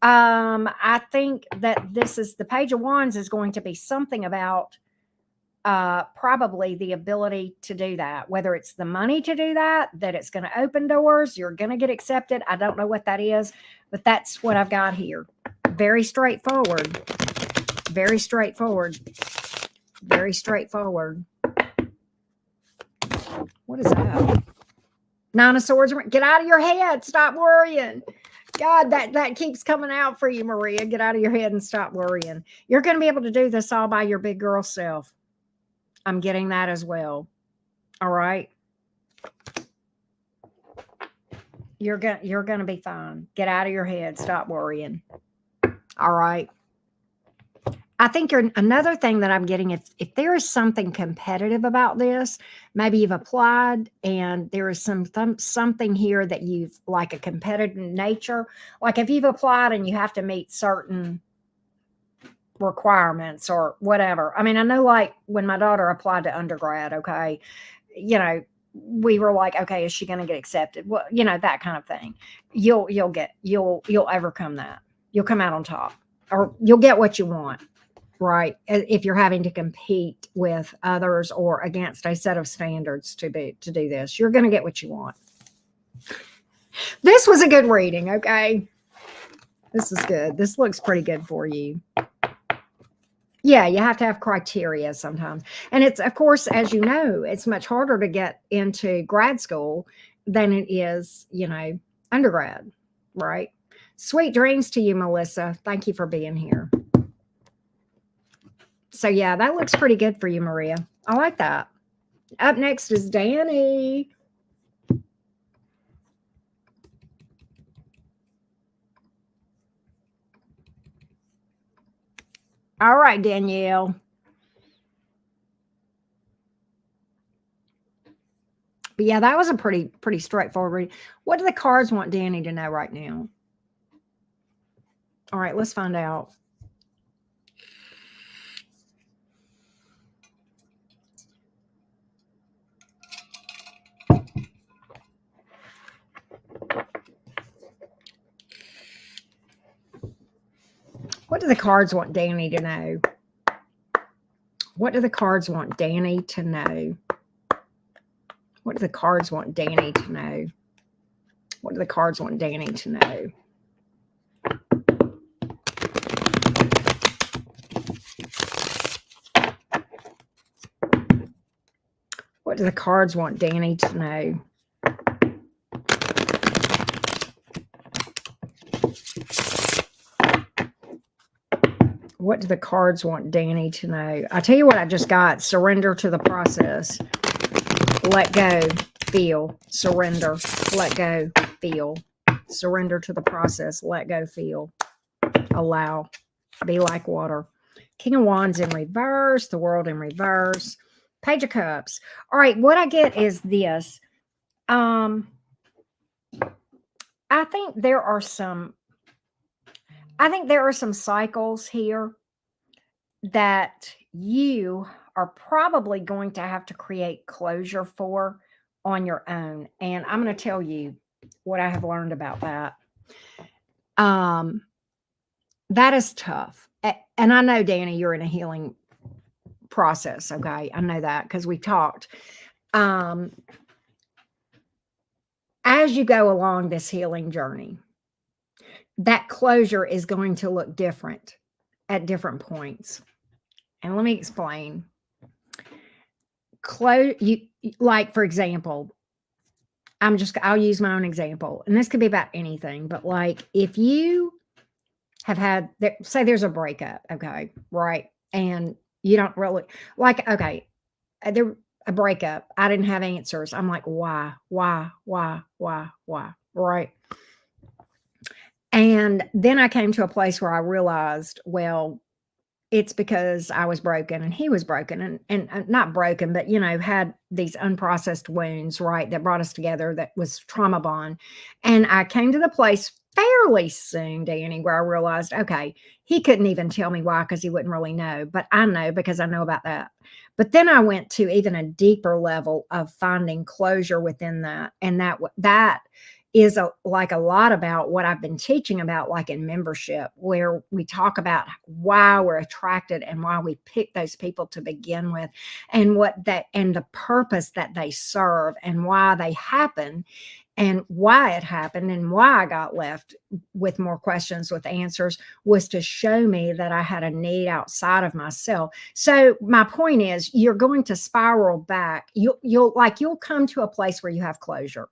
I think that this is the Page of Wands is going to be something about probably the ability to do that, whether it's the money to do that it's going to open doors, you're going to get accepted. I don't know what that is, but that's what I've got here. Very straightforward. Very straightforward. Very straightforward. What is that? Nine of Swords. Get out of your head. Stop worrying. God, that keeps coming out for you, Maria. Get out of your head and stop worrying. You're going to be able to do this all by your big girl self. I'm getting that as well. All right. You're going to be fine. Get out of your head. Stop worrying. All right. I think another thing that I'm getting, if there is something competitive about this, maybe you've applied and there is something here that you've like a competitive nature. Like if you've applied and you have to meet certain requirements or whatever. I mean, I know like when my daughter applied to undergrad, okay, we were like, okay, is she going to get accepted? Well, that kind of thing. You'll overcome that. You'll come out on top, or you'll get what you want, right? If you're having to compete with others or against a set of standards to do this, you're going to get what you want. This was a good reading. Okay. This is good. This looks pretty good for you. Yeah, you have to have criteria sometimes. And it's, of course, as you know, it's much harder to get into grad school than it is, undergrad, right? Sweet dreams to you, Melissa. Thank you for being here. So yeah, that looks pretty good for you, Maria. I like that. Up next is Danny. All right, Danielle. But yeah, that was a pretty straightforward read. What do the cards want Danny to know right now? All right, let's find out. What do the cards want Danny to know? What do the cards want Danny to know? What do the cards want Danny to know? What do the cards want Danny to know? What do the cards want Danny to know? What do the cards want Danny to know? I tell you what I just got. Surrender to the process. Let go. Feel. Surrender. Let go. Feel. Surrender to the process. Let go. Feel. Allow. Be like water. King of Wands in reverse. The World in reverse. Page of Cups. All right. What I get is this. I think there are some cycles here that you are probably going to have to create closure for on your own. And I'm going to tell you what I have learned about that. That is tough. And I know, Danny, you're in a healing process. Okay. I know that because we talked. As you go along this healing journey, that closure is going to look different at different points. And let me explain. Like, for example, I'll use my own example. And this could be about anything, but like if you have had, say there's a breakup, okay, right? And you don't really, like, okay, a breakup, I didn't have answers. I'm like, why, right? And then I came to a place where I realized, well, it's because I was broken and he was broken and not broken, but, had these unprocessed wounds, right, that brought us together, that was trauma bond. And I came to the place fairly soon, Danny, where I realized, okay, he couldn't even tell me why because he wouldn't really know, but I know because I know about that. But then I went to even a deeper level of finding closure within that. And that is like a lot about what I've been teaching about, like in membership, where we talk about why we're attracted and why we pick those people to begin with, and and the purpose that they serve and why they happen and why it happened and why I got left with more questions with answers was to show me that I had a need outside of myself. So my point is, you're going to spiral back. You'll come to a place where you have closure.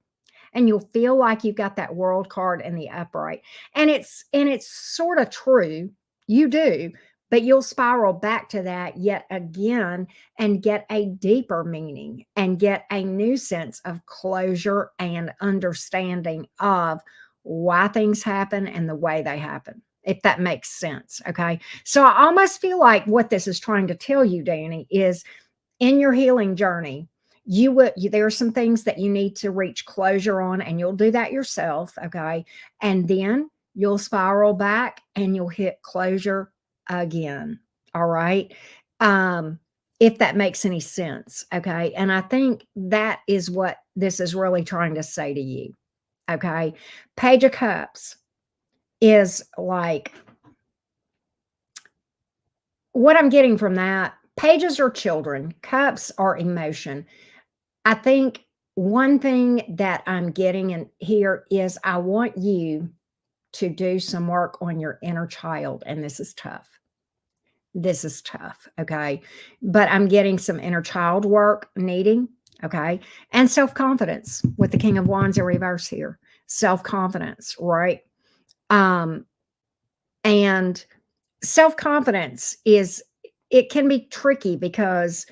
And you'll feel like you've got that world card in the upright. And it's sort of true. You do, but you'll spiral back to that yet again and get a deeper meaning and get a new sense of closure and understanding of why things happen and the way they happen, if that makes sense. Okay. So I almost feel like what this is trying to tell you, Danny, is in your healing journey, there are some things that you need to reach closure on, and you'll do that yourself. Okay. And then you'll spiral back and you'll hit closure again. All right. If that makes any sense. Okay. And I think that is what this is really trying to say to you. Okay. Page of Cups is like, what I'm getting from that, pages are children, cups are emotion. I think one thing that I'm getting in here is I want you to do some work on your inner child. And this is tough. This is tough. Okay. But I'm getting some inner child work needing. Okay. And self-confidence with the King of Wands in reverse here. Self-confidence, right? And self-confidence is it can be tricky because,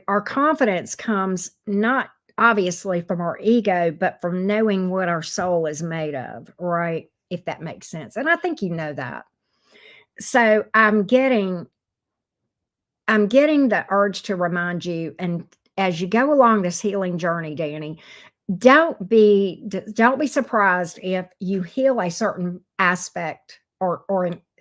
our confidence comes not obviously from our ego, but from knowing what our soul is made of, right? If that makes sense. And I think you know that. So I'm getting the urge to remind you, and as you go along this healing journey, Danny, don't be surprised if you heal a certain aspect,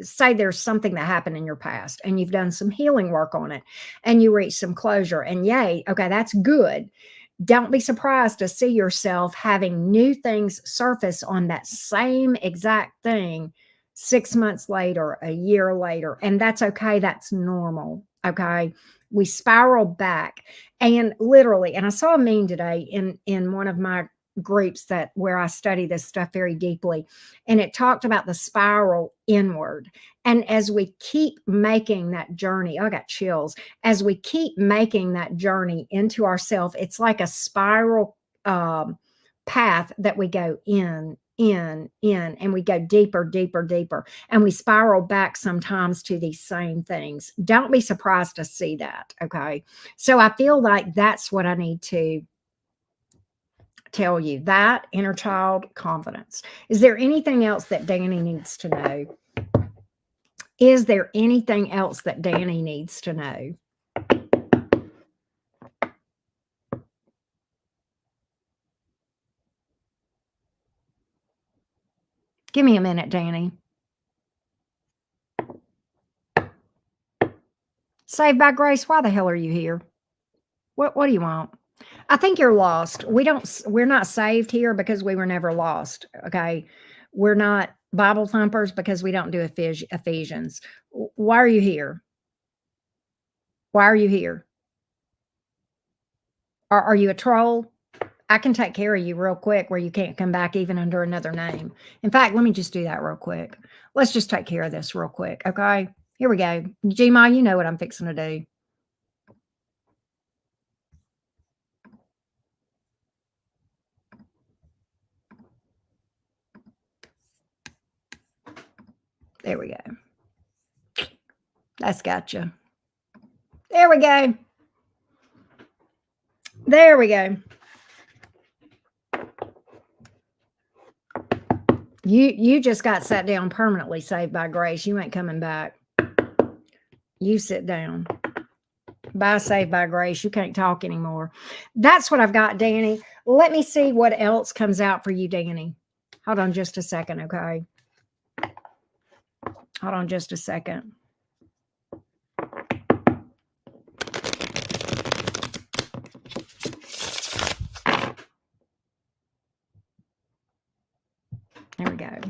say there's something that happened in your past and you've done some healing work on it and you reach some closure, and yay, okay, that's good. Don't be surprised to see yourself having new things surface on that same exact thing 6 months later, a year later. And that's okay. That's normal. Okay. We spiral back. And literally, and I saw a meme today in one of my groups that where I study this stuff very deeply. And it talked about the spiral inward. And as we keep making that journey, I got chills as we keep making that journey into ourself. It's like a spiral path that we go in, and we go deeper, deeper, deeper, and we spiral back sometimes to these same things. Don't be surprised to see that. Okay. So I feel like that's what I need to tell you, that inner child confidence. Is there anything else that Danny needs to know? Is there anything else that Danny needs to know? Give me a minute, Danny. Saved by grace, why the hell are you here? What do you want? I think you're lost. We're not saved here because we were never lost. Okay. We're not Bible thumpers because we don't do Ephesians. Why are you here? Why are you here? Are you a troll? I can take care of you real quick where you can't come back even under another name. In fact, let me just do that real quick. Let's just take care of this real quick. Okay. Here we go. Gma, you know what I'm fixing to do. There we go. That's gotcha. There we go. There we go. You just got sat down permanently, saved by grace. You ain't coming back. You sit down. Bye, saved by grace. You can't talk anymore. That's what I've got, Danny. Let me see what else comes out for you, Danny. Hold on just a second, okay? Hold on just a second. There we go.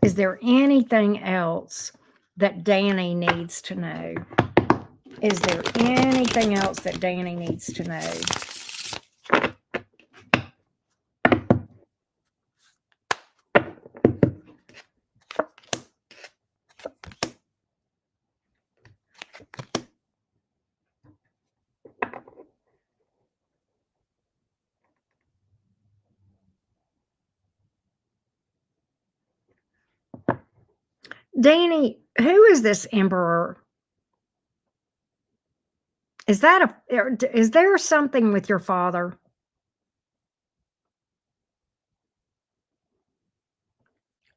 Is there anything else that Danny needs to know? Is there anything else that Danny needs to know? Danny, who is this emperor? Is there something with your father?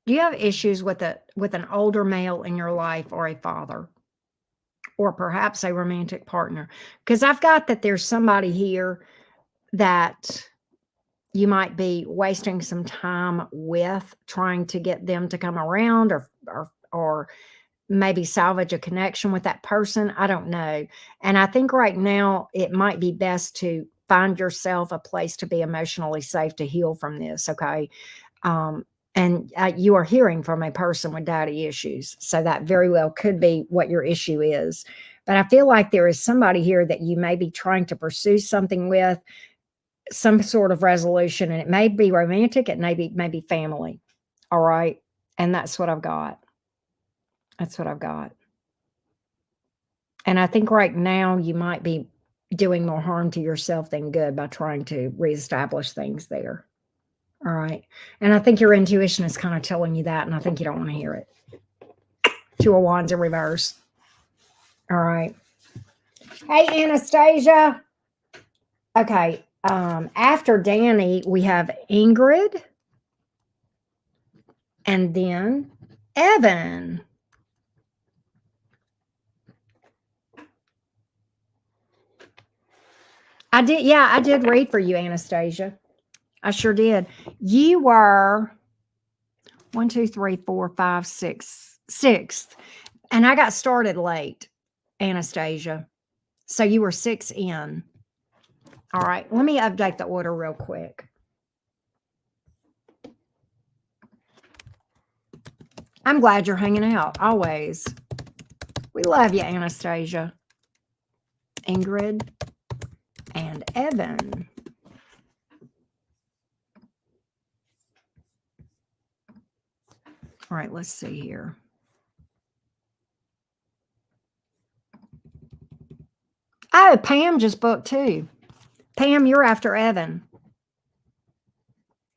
Do you have issues with an older male in your life, or a father, or perhaps a romantic partner? Because I've got that there's somebody here that you might be wasting some time with, trying to get them to come around, or maybe salvage a connection with that person. I don't know. And I think right now it might be best to find yourself a place to be emotionally safe to heal from this. Okay. Um, and you are hearing from a person with daddy issues. So that very well could be what your issue is. But I feel like there is somebody here that you may be trying to pursue something with, some sort of resolution, and it may be romantic, it may be family. All right. And that's what I've got. That's what I've got. And I think right now you might be doing more harm to yourself than good by trying to reestablish things there. All right. And I think your intuition is kind of telling you that, and I think you don't want to hear it. Two of Wands in reverse. All right. Hey, Anastasia. Okay. After Danny, we have Ingrid. And then Evan. I did read for you, Anastasia. I sure did. You were 1, 2, 3, 4, 5, 6, sixth. And I got started late, Anastasia. So you were 6 in. All right. Let me update the order real quick. I'm glad you're hanging out. Always. We love you, Anastasia. Ingrid and Evan. All right, let's see here. Oh, Pam just booked too. Pam, you're after Evan.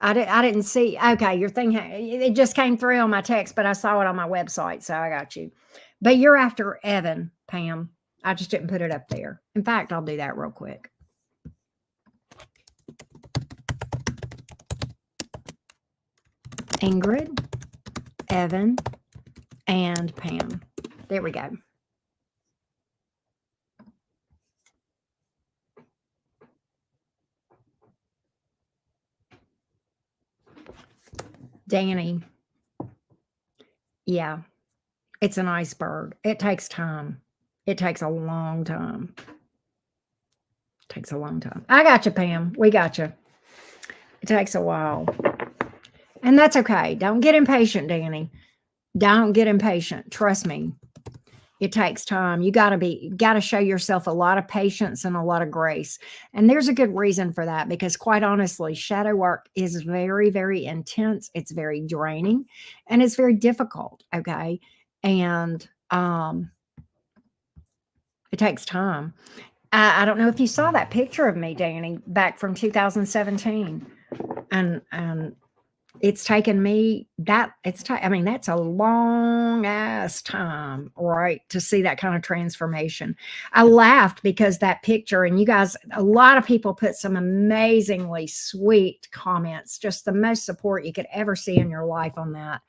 I didn't see. Okay, your thing, it just came through on my text, but I saw it on my website, so I got you. But you're after Evan, Pam. I just didn't put it up there. In fact, I'll do that real quick. Ingrid, Evan, and Pam. There we go. Danny. Yeah, it's an iceberg. It takes time. It takes a long time. It takes a long time. I got you, Pam. We got you. It takes a while. And that's okay. Don't get impatient, Danny. Don't get impatient. Trust me. It takes time. You got to show yourself a lot of patience and a lot of grace. And there's a good reason for that, because quite honestly, shadow work is very, very intense. It's very draining and it's very difficult. Okay. And it takes time. I don't know if you saw that picture of me, Danny, back from 2017. And it's taken me I mean, that's a long ass time, right, to see that kind of transformation. I laughed because that picture, and you guys, a lot of people put some amazingly sweet comments, just the most support you could ever see in your life on that.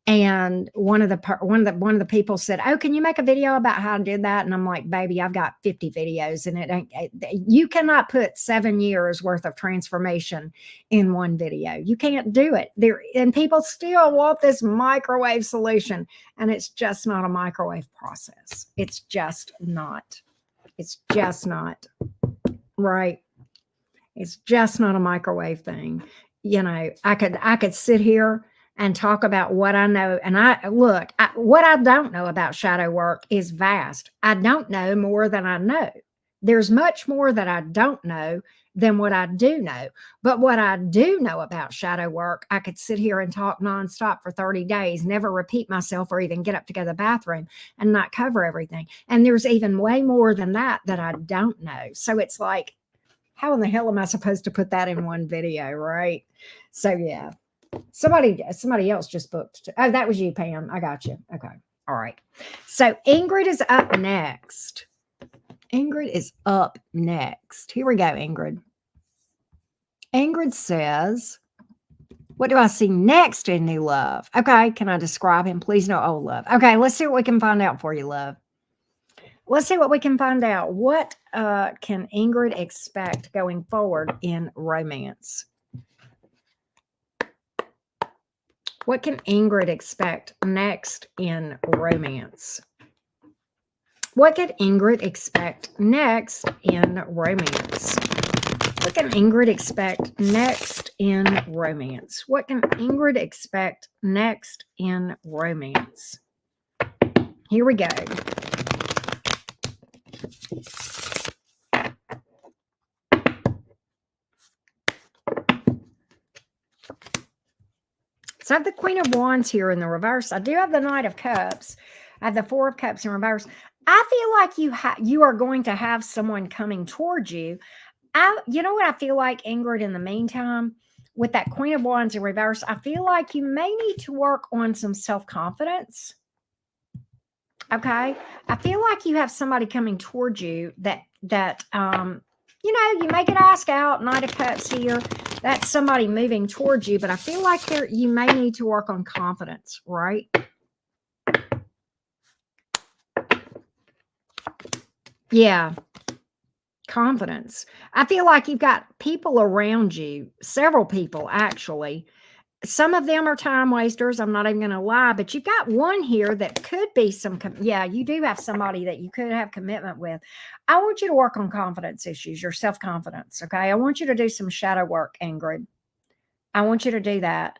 And one of the people said, "Oh, can you make a video about how I did that?" And I'm like, "Baby, I've got 50 videos, and you cannot put 7 years worth of transformation in one video. You can't do it there." And people still want this microwave solution, and it's just not a microwave process. It's just not. It's just not. Right? It's just not a microwave thing. You know, I could sit here and talk about what I know. And what I don't know about shadow work is vast. I don't know more than I know. There's much more that I don't know than what I do know. But what I do know about shadow work, I could sit here and talk nonstop for 30 days, never repeat myself or even get up to go to the bathroom and not cover everything. And there's even way more than that I don't know. So it's like, how in the hell am I supposed to put that in one video, right? So yeah. Somebody else just booked. Oh, that was you, Pam. I got you. Okay. All right. So Ingrid is up next. Ingrid is up next. Here we go, Ingrid. Ingrid says, "What do I see next in new love?" Okay. Can I describe him? Please no old love. Okay. Let's see what we can find out for you, love. Let's see what we can find out. What can Ingrid expect going forward in romance? What can Ingrid expect next in romance? What can Ingrid expect next in romance? What can Ingrid expect next in romance? What can Ingrid expect next in romance? Here we go. So I have the Queen of Wands here in the reverse. I do have the Knight of Cups. I have the Four of Cups in reverse. I feel like you are going to have someone coming towards you. You know what I feel like, Ingrid, in the meantime, with that Queen of Wands in reverse, I feel like you may need to work on some self-confidence. Okay. I feel like you have somebody coming towards you that you know, you may get asked out, Knight of Cups here. That's somebody moving towards you, but I feel like you may need to work on confidence, right? Yeah. Confidence. I feel like you've got people around you, several people actually. Some of them are time wasters. I'm not even going to lie, but you've got one here that could be yeah, you do have somebody that you could have commitment with. I want you to work on confidence issues, your self-confidence. Okay. I want you to do some shadow work, Ingrid. I want you to do that.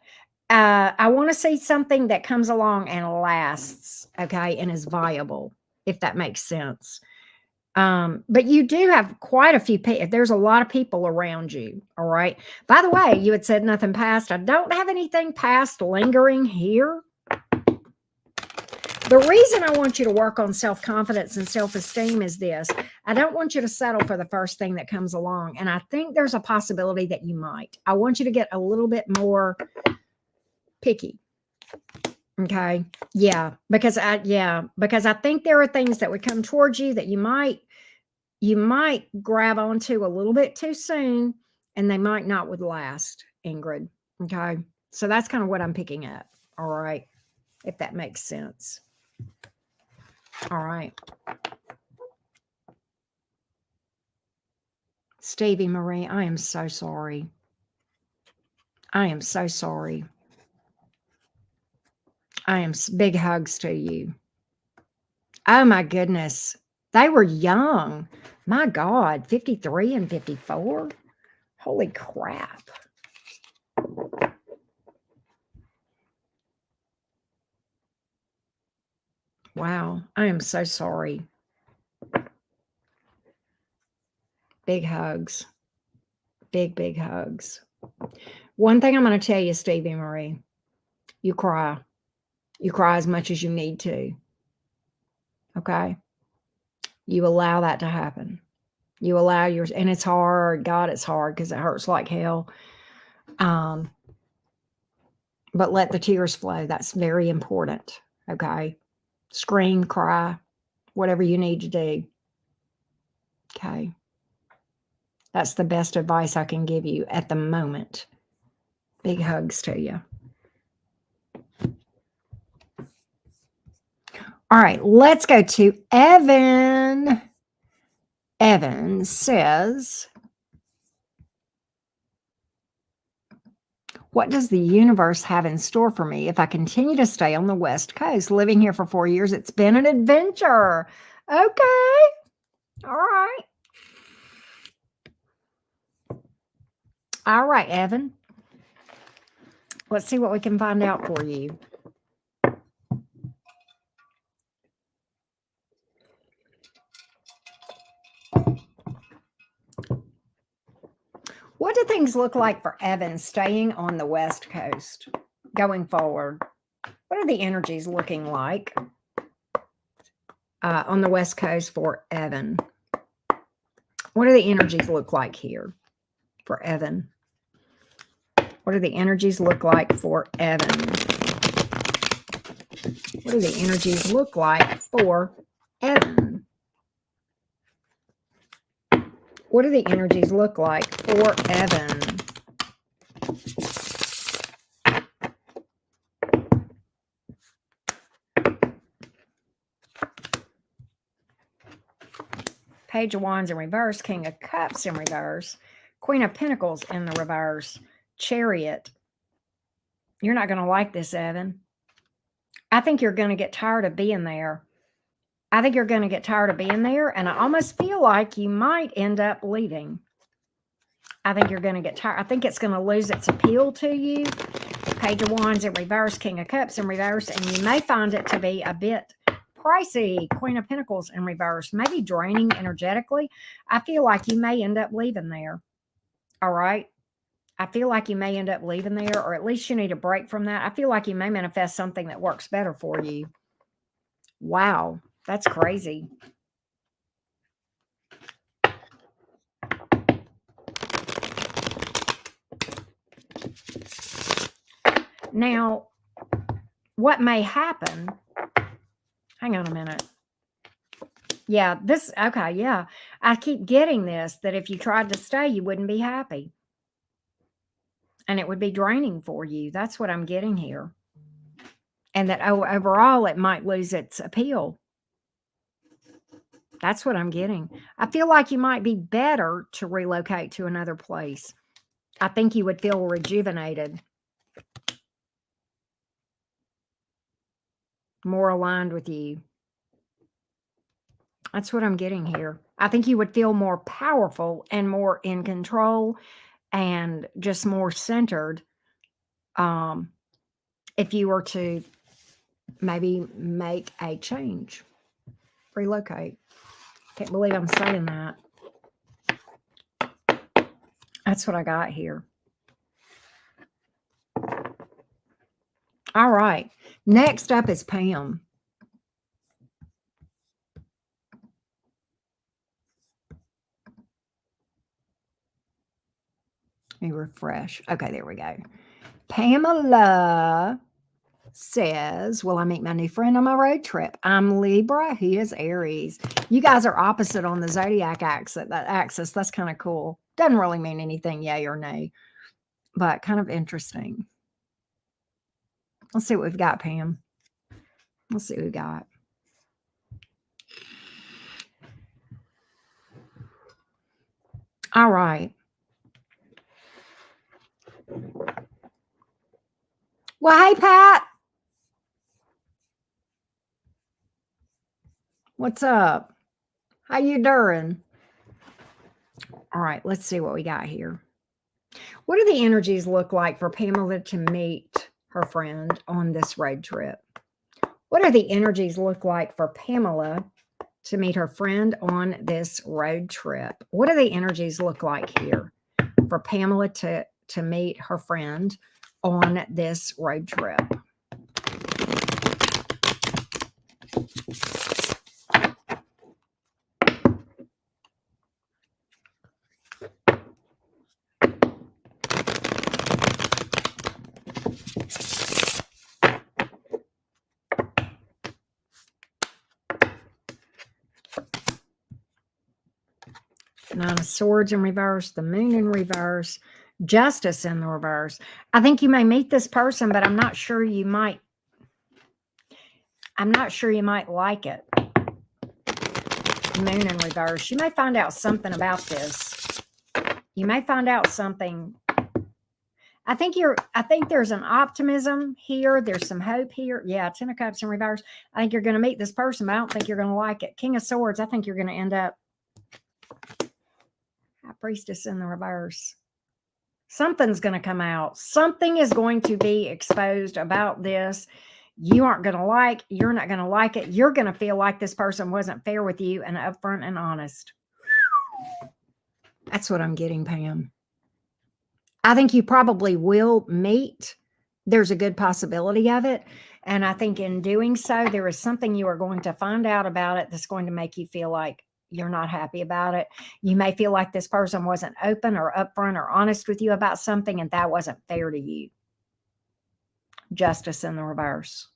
I want to see something that comes along and lasts. Okay. And is viable, if that makes sense. But you do have quite a few people. There's a lot of people around you. All right. By the way, you had said nothing past. I don't have anything past lingering here. The reason I want you to work on self-confidence and self-esteem is this. I don't want you to settle for the first thing that comes along. And I think there's a possibility that you might. I want you to get a little bit more picky. Okay. Yeah. Because I think there are things that would come towards you that you might grab onto a little bit too soon, and they might not would last, Ingrid. Okay. So that's kind of what I'm picking up. All right. If that makes sense. All right. Stevie Marie, I am so sorry. I am so sorry. Big hugs to you. Oh my goodness. They were young. My God, 53 and 54. Holy crap. Wow. I am so sorry. Big hugs. Big hugs. One thing I'm going to tell you, Stevie Marie, you cry. You cry as much as you need to. Okay? You allow that to happen. You allow yours, and it's hard. God, it's hard because it hurts like hell. But let the tears flow. That's very important. Okay? Scream, cry, whatever you need to do. Okay? That's the best advice I can give you at the moment. Big hugs to you. All right, let's go to Evan. Evan says, what does the universe have in store for me if I continue to stay on the West Coast? Living here for 4 years, it's been an adventure. Okay. All right. All right, Evan. Let's see what we can find out for you. What do things look like for Evan staying on the West Coast going forward? What are the energies looking like on the West Coast for Evan? What do the energies look like here for Evan? What do the energies look like for Evan? What do the energies look like for Evan? What do the energies look like for Evan? Page of Wands in reverse, King of Cups in reverse, Queen of Pentacles in the reverse, Chariot. You're not going to like this, Evan. I think you're going to get tired of being there. I think you're going to get tired of being there, and I almost feel like you might end up leaving. I think you're going to get tired. I think it's going to lose its appeal to you. Page of Wands in reverse, King of Cups in reverse, and you may find it to be a bit pricey. Queen of Pentacles in reverse, maybe draining energetically. I feel like you may end up leaving there. All right. I feel like you may end up leaving there, or at least you need a break from that. I feel like you may manifest something that works better for you. Wow. That's crazy. Now, what may happen, Hang on a minute. Yeah, okay, yeah. I keep getting this, that if you tried to stay, you wouldn't be happy. And it would be draining for you. That's what I'm getting here. And that overall, it might lose its appeal. That's what I'm getting. I feel like you might be better to relocate to another place. I think you would feel rejuvenated, more aligned with you. That's what I'm getting here. I think you would feel more powerful and more in control and just more centered if you were to maybe make a change, relocate. Can't believe I'm saying that. That's what I got here. All right. Next up is Pam. Let me refresh. Okay, there we go. Pamela says, will I meet my new friend on my road trip? I'm Libra. He is Aries. You guys are opposite on the zodiac axis. That's kind of cool. Doesn't really mean anything, yay or nay, but kind of interesting. Let's see what we've got, Pam. Let's see what we've got. All right. Well, hey, Pat. What's up? How you doing? All right, let's see what we got here. What do the energies look like for Pamela to meet her friend on this road trip? What do the energies look like for Pamela to meet her friend on this road trip? What do the energies look like here for Pamela to meet her friend on this road trip? Nine of Swords in reverse, the Moon in reverse, Justice in the reverse. I think you may meet this person, but I'm not sure you might like it. Moon in reverse. You may find out something about this. You may find out something. I think there's an optimism here. There's some hope here. Yeah, Ten of Cups in reverse. I think you're going to meet this person, but I don't think you're going to like it. King of Swords. I think you're going to end up High Priestess in the reverse. Something's going to come out. Something is going to be exposed about this. You aren't going to like. You're not going to like it. You're going to feel like this person wasn't fair with you and upfront and honest. That's what I'm getting, Pam. I think you probably will meet. There's a good possibility of it. And I think in doing so, there is something you are going to find out about it that's going to make you feel like you're not happy about it. You may feel like this person wasn't open or upfront or honest with you about something, and that wasn't fair to you. Justice in the reverse.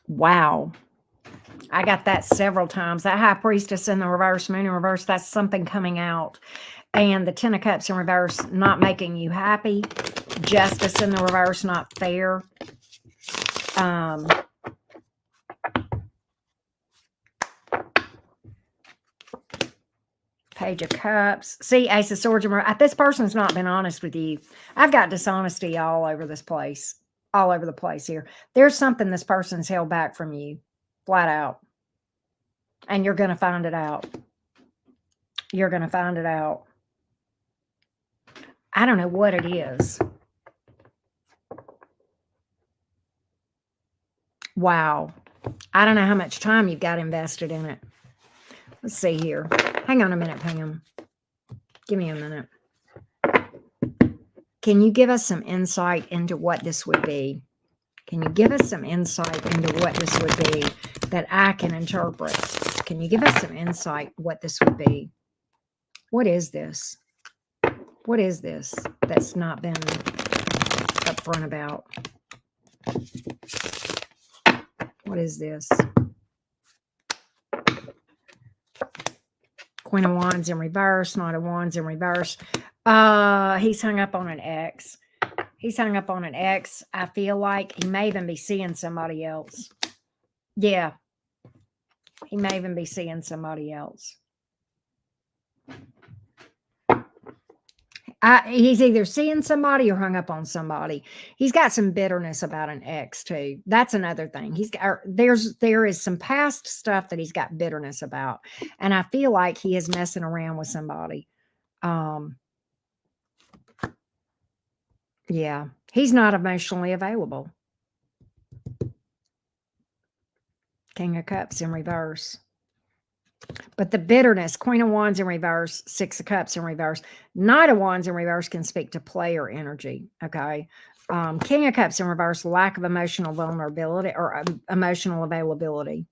Wow. I got that several times. That High Priestess in the reverse, Moon in reverse, that's something coming out. And the Ten of Cups in reverse, not making you happy. Justice in the reverse, not fair. Page of Cups. See, Ace of Swords. This person's not been honest with you. I've got dishonesty all over this place. All over the place here. There's something this person's held back from you. Flat out. And you're going to find it out. You're going to find it out. I don't know what it is. Wow. I don't know how much time you've got invested in it. Let's see here. Hang on a minute, Pam. Give me a minute. Can you give us some insight into what this would be? Can you give us some insight into what this would be that I can interpret? Can you give us some insight what this would be? What is this? What is this that's not been upfront about? What is this? Queen of Wands in reverse, Knight of Wands in reverse. He's hung up on an ex. He's hung up on an ex. I feel like he may even be seeing somebody else. Yeah. He may even be seeing somebody else. He's either seeing somebody or hung up on somebody. He's got some bitterness about an ex too. That's another thing. He's got there is some past stuff that he's got bitterness about, and I feel like he is messing around with somebody. Yeah, he's not emotionally available. King of Cups in reverse. But the bitterness, Queen of Wands in reverse, Six of Cups in reverse, Knight of Wands in reverse can speak to player energy. Okay. King of Cups in reverse, lack of emotional vulnerability or emotional availability.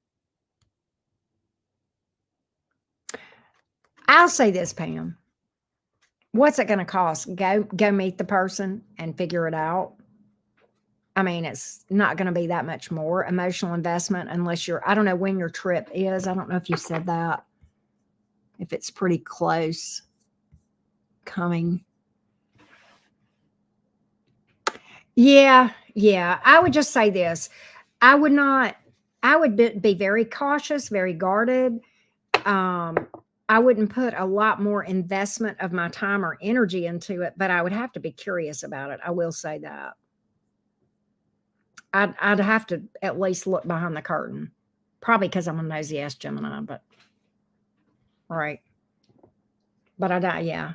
I'll say this, Pam. What's it going to cost? Go meet the person and figure it out. I mean, it's not going to be that much more emotional investment unless I don't know when your trip is. I don't know if you said that. If it's pretty close coming. Yeah. I would just say this. I would be very cautious, very guarded. I wouldn't put a lot more investment of my time or energy into it, but I would have to be curious about it. I will say that. I'd have to at least look behind the curtain. Probably because I'm a nosy ass Gemini, but right. But yeah.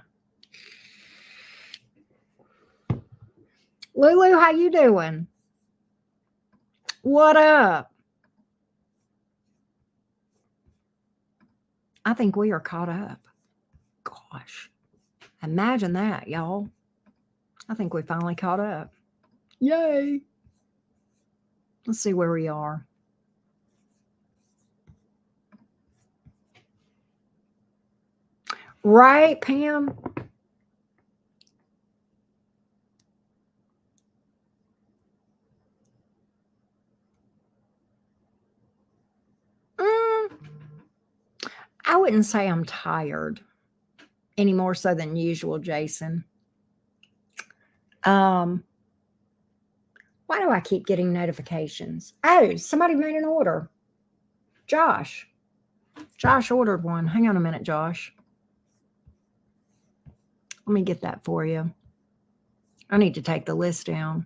Lulu, how you doing? What up? I think we are caught up. Gosh. Imagine that, y'all. I think we finally caught up. Yay. Let's see where we are. Right, Pam? I wouldn't say I'm tired any more so than usual, Jason. Why do I keep getting notifications? Oh, somebody made an order. Josh ordered one. Hang on a minute, Josh. Let me get that for you. I need to take the list down.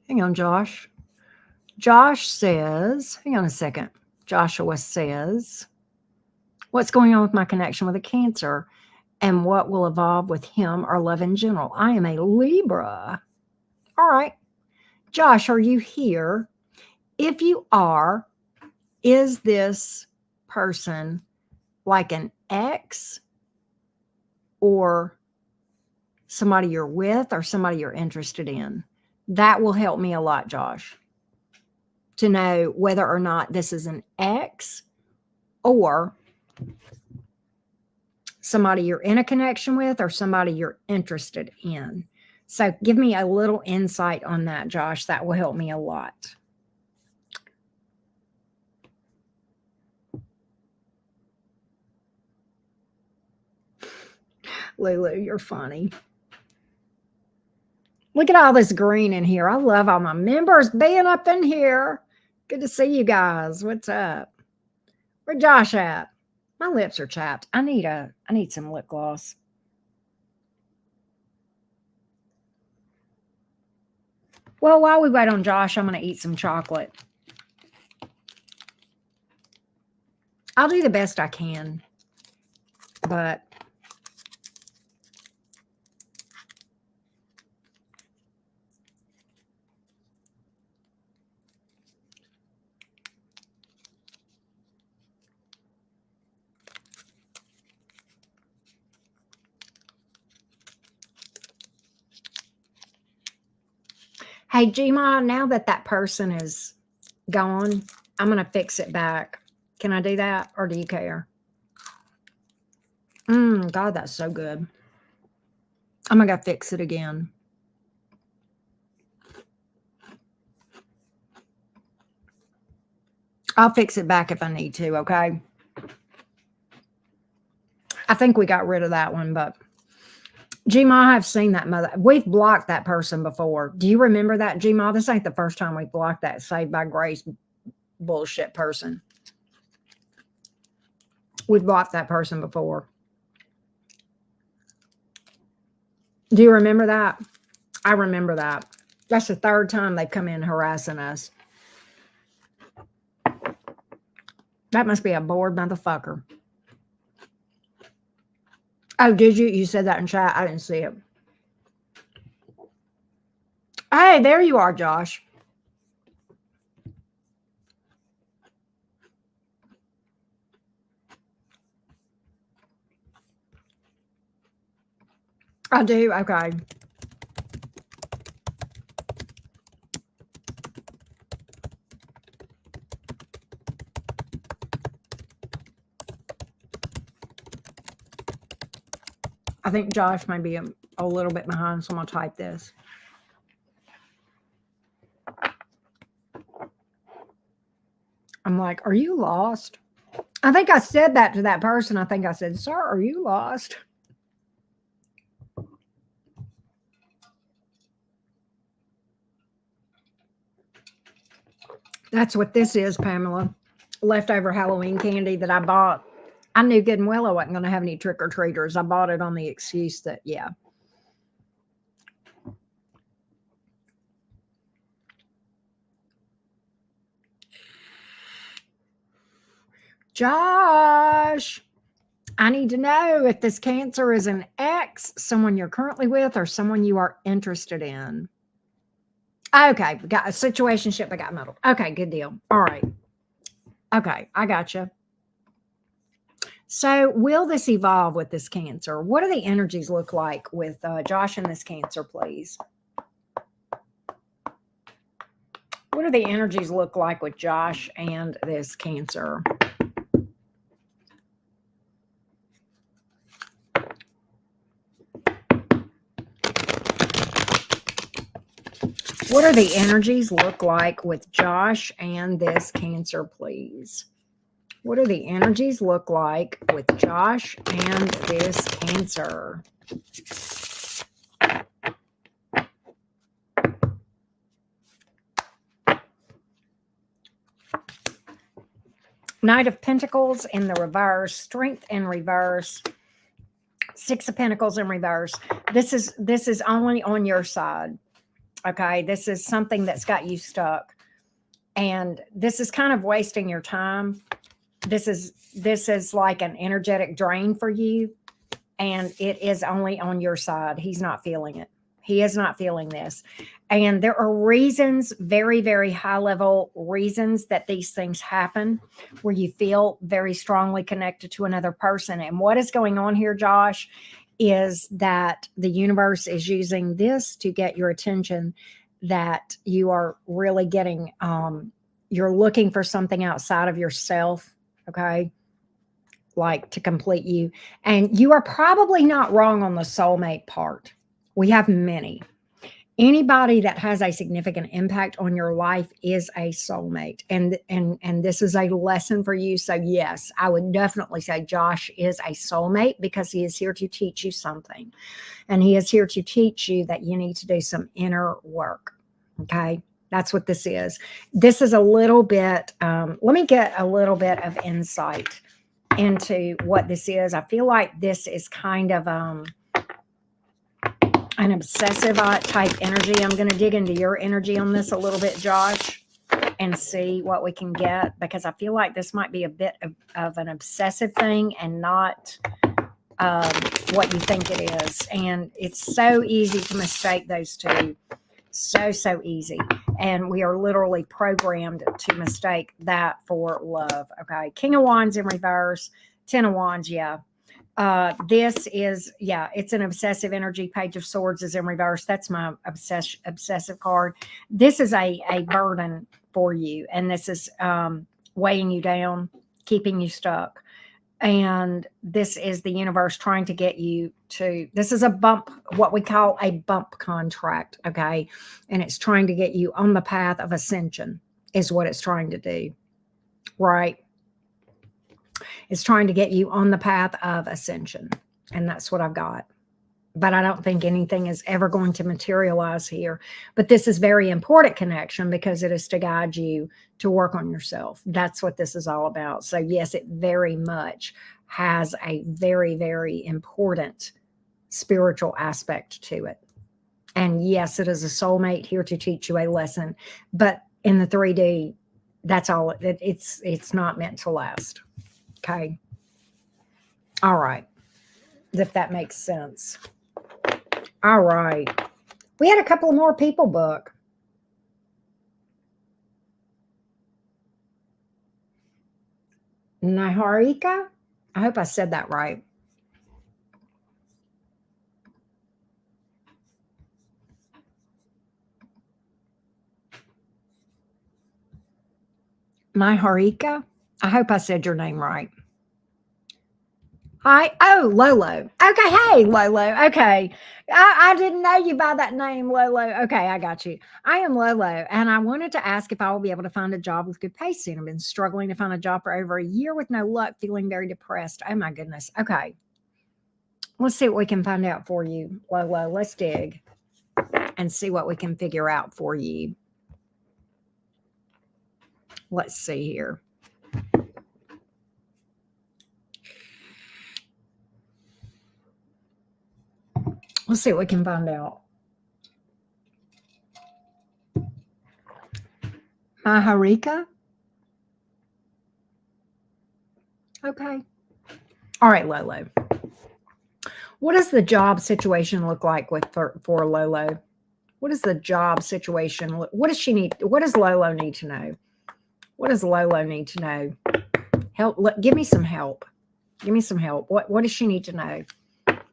Hang on, Josh. Josh says, hang on a second. Joshua says, what's going on with my connection with a Cancer and what will evolve with him or love in general? I am a Libra. All right. Josh, are you here? If you are, is this person like an ex or somebody you're with or somebody you're interested in? That will help me a lot, Josh, to know whether or not this is an ex or somebody you're in a connection with or somebody you're interested in. So give me a little insight on that, Josh. That will help me a lot. Lulu, you're funny. Look at all this green in here. I love all my members being up in here. Good to see you guys. What's up? Where's Josh at? My lips are chapped. I need some lip gloss. Well, while we wait on Josh, I'm going to eat some chocolate. I'll do the best I can, but hey, Gma, now that person is gone, I'm going to fix it back. Can I do that or do you care? God, that's so good. I'm going to go fix it again. I'll fix it back if I need to, okay? I think we got rid of that one, but G-Ma, I've seen that mother. We've blocked that person before. Do you remember that, G-Ma? This ain't the first time we blocked that Saved by Grace bullshit person. We've blocked that person before. Do you remember that? I remember that. That's the third time they've come in harassing us. That must be a bored motherfucker. Oh, did you? You said that in chat. I didn't see it. Hey, there you are, Josh. I do. Okay. I think Josh might be a little bit behind, so I'm going to type this. I'm like, are you lost? I think I said that to that person. I think I said, sir, are you lost? That's what this is, Pamela. Leftover Halloween candy that I bought. I knew good and well I wasn't going to have any trick-or-treaters. I bought it on the excuse that, yeah. Josh, I need to know if this Cancer is an ex, someone you're currently with, or someone you are interested in. Okay, we got a situationship. I got muddled. Okay, good deal. All right. Okay, I got you. So, will this evolve with this Cancer? What do the energies look like with Josh and this Cancer, please? What do the energies look like with Josh and this Cancer? What do the energies look like with Josh and this Cancer, please? What do the energies look like with Josh and this Cancer? Knight of Pentacles in the reverse, Strength in reverse, Six of Pentacles in reverse. This is only on your side. Okay, this is something that's got you stuck. And this is kind of wasting your time. This is like an energetic drain for you. And it is only on your side. He's not feeling it. He is not feeling this. And there are reasons, very, very high level reasons that these things happen where you feel very strongly connected to another person. And what is going on here, Josh, is that the universe is using this to get your attention, that you are really getting, you're looking for something outside of yourself. Okay. Like to complete you. And you are probably not wrong on the soulmate part. We have many. Anybody that has a significant impact on your life is a soulmate. And this is a lesson for you. So yes, I would definitely say Josh is a soulmate because he is here to teach you something. And he is here to teach you that you need to do some inner work. Okay. That's what this is. This is a little bit, let me get a little bit of insight into what this is. I feel like this is kind of an obsessive type energy. I'm going to dig into your energy on this a little bit, Josh, and see what we can get, because I feel like this might be a bit of an obsessive thing and not what you think it is. And it's so easy to mistake those two. So easy. And we are literally programmed to mistake that for love. Okay. King of Wands in reverse, 10 of Wands. Yeah. This is, yeah, it's an obsessive energy. Page of Swords is in reverse. That's my obsessive card. This is a burden for you. And this is weighing you down, keeping you stuck. And this is the universe trying to get you to, this is a bump, what we call a bump contract, okay? And it's trying to get you on the path of ascension, is what it's trying to do, right? It's trying to get you on the path of ascension. And that's what I've got. But I don't think anything is ever going to materialize here. But this is very important connection because it is to guide you to work on yourself. That's what this is all about. So yes, it very much has a very, very important spiritual aspect to it. And yes, it is a soulmate here to teach you a lesson. But in the 3D, that's all. It's not meant to last. Okay. All right. If that makes sense. All right. We had a couple of more people book. Niharika? I hope I said that right. Niharika? I hope I said your name right. Hi. Oh, Lolo. Okay. Hey, Lolo. Okay. I didn't know you by that name, Lolo. Okay. I got you. I am Lolo, and I wanted to ask if I will be able to find a job with good pay soon. I've been struggling to find a job for over a year with no luck, feeling very depressed. Oh, my goodness. Okay. Let's see what we can find out for you, Lolo. Let's dig and see what we can figure out for you. Let's see here. Let's see what we can find out. Maharika? Okay. All right, Lolo. What does the job situation look like for Lolo? What is the job situation? What does she need? What does Lolo need to know? What does Lolo need to know? Help. Give me some help. Give me some help. What does she need to know?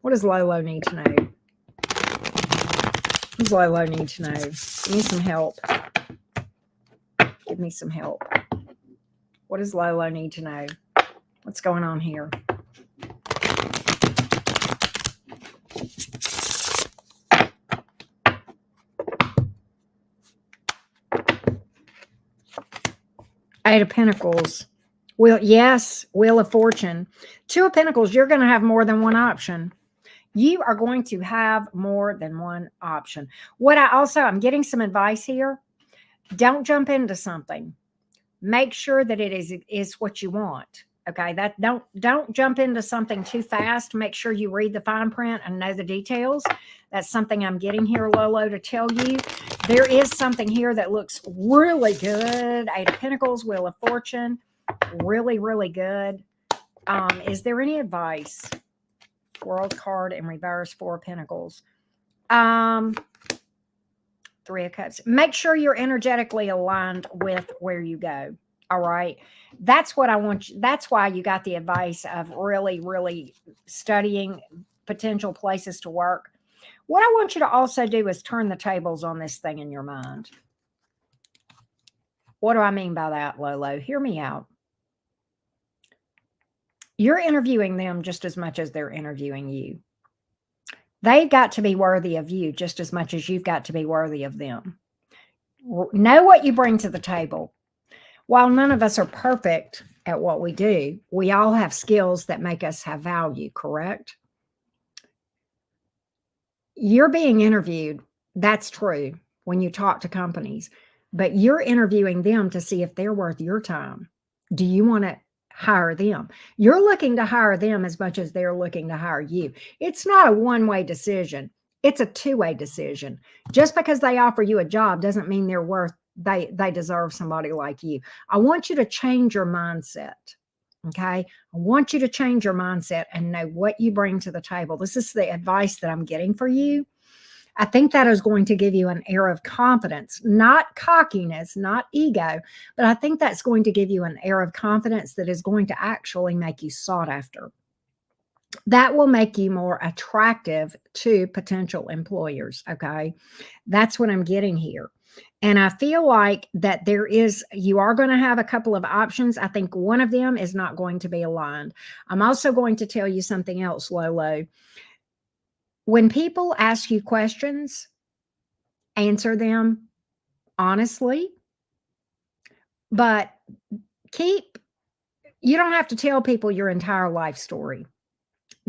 What does Lolo need to know? What does Lolo need to know? Give me some help. Give me some help. What does Lolo need to know? What's going on here? Eight of Pentacles. Yes, Wheel of Fortune. Two of Pentacles, you're going to have more than one option. You are going to have more than one option. I'm getting some advice here. Don't jump into something. Make sure that it is what you want. Okay, that don't jump into something too fast. Make sure you read the fine print and know the details. That's something I'm getting here, Lolo, to tell you. There is something here that looks really good. Eight of Pentacles, Wheel of Fortune, really, really good. Is there any advice? World card in reverse, Four of Pentacles. Three of Cups. Make sure you're energetically aligned with where you go. All right. That's what I want you. That's why you got the advice of really, really studying potential places to work. What I want you to also do is turn the tables on this thing in your mind. What do I mean by that, Lolo? Hear me out. You're interviewing them just as much as they're interviewing you. They've got to be worthy of you just as much as you've got to be worthy of them. Know what you bring to the table. While none of us are perfect at what we do, we all have skills that make us have value, correct? You're being interviewed. That's true when you talk to companies, but you're interviewing them to see if they're worth your time. Do you want to hire them? You're looking to hire them as much as they're looking to hire you. It's not a one-way decision. It's a two-way decision. Just because they offer you a job doesn't mean they deserve somebody like you. I want you to change your mindset. Okay. I want you to change your mindset and know what you bring to the table. This is the advice that I'm getting for you. I think that is going to give you an air of confidence, not cockiness, not ego, but I think that's going to give you an air of confidence that is going to actually make you sought after. That will make you more attractive to potential employers. Okay. That's what I'm getting here. And I feel like that you are going to have a couple of options. I think one of them is not going to be aligned. I'm also going to tell you something else, Lolo. When people ask you questions, answer them honestly, but you don't have to tell people your entire life story.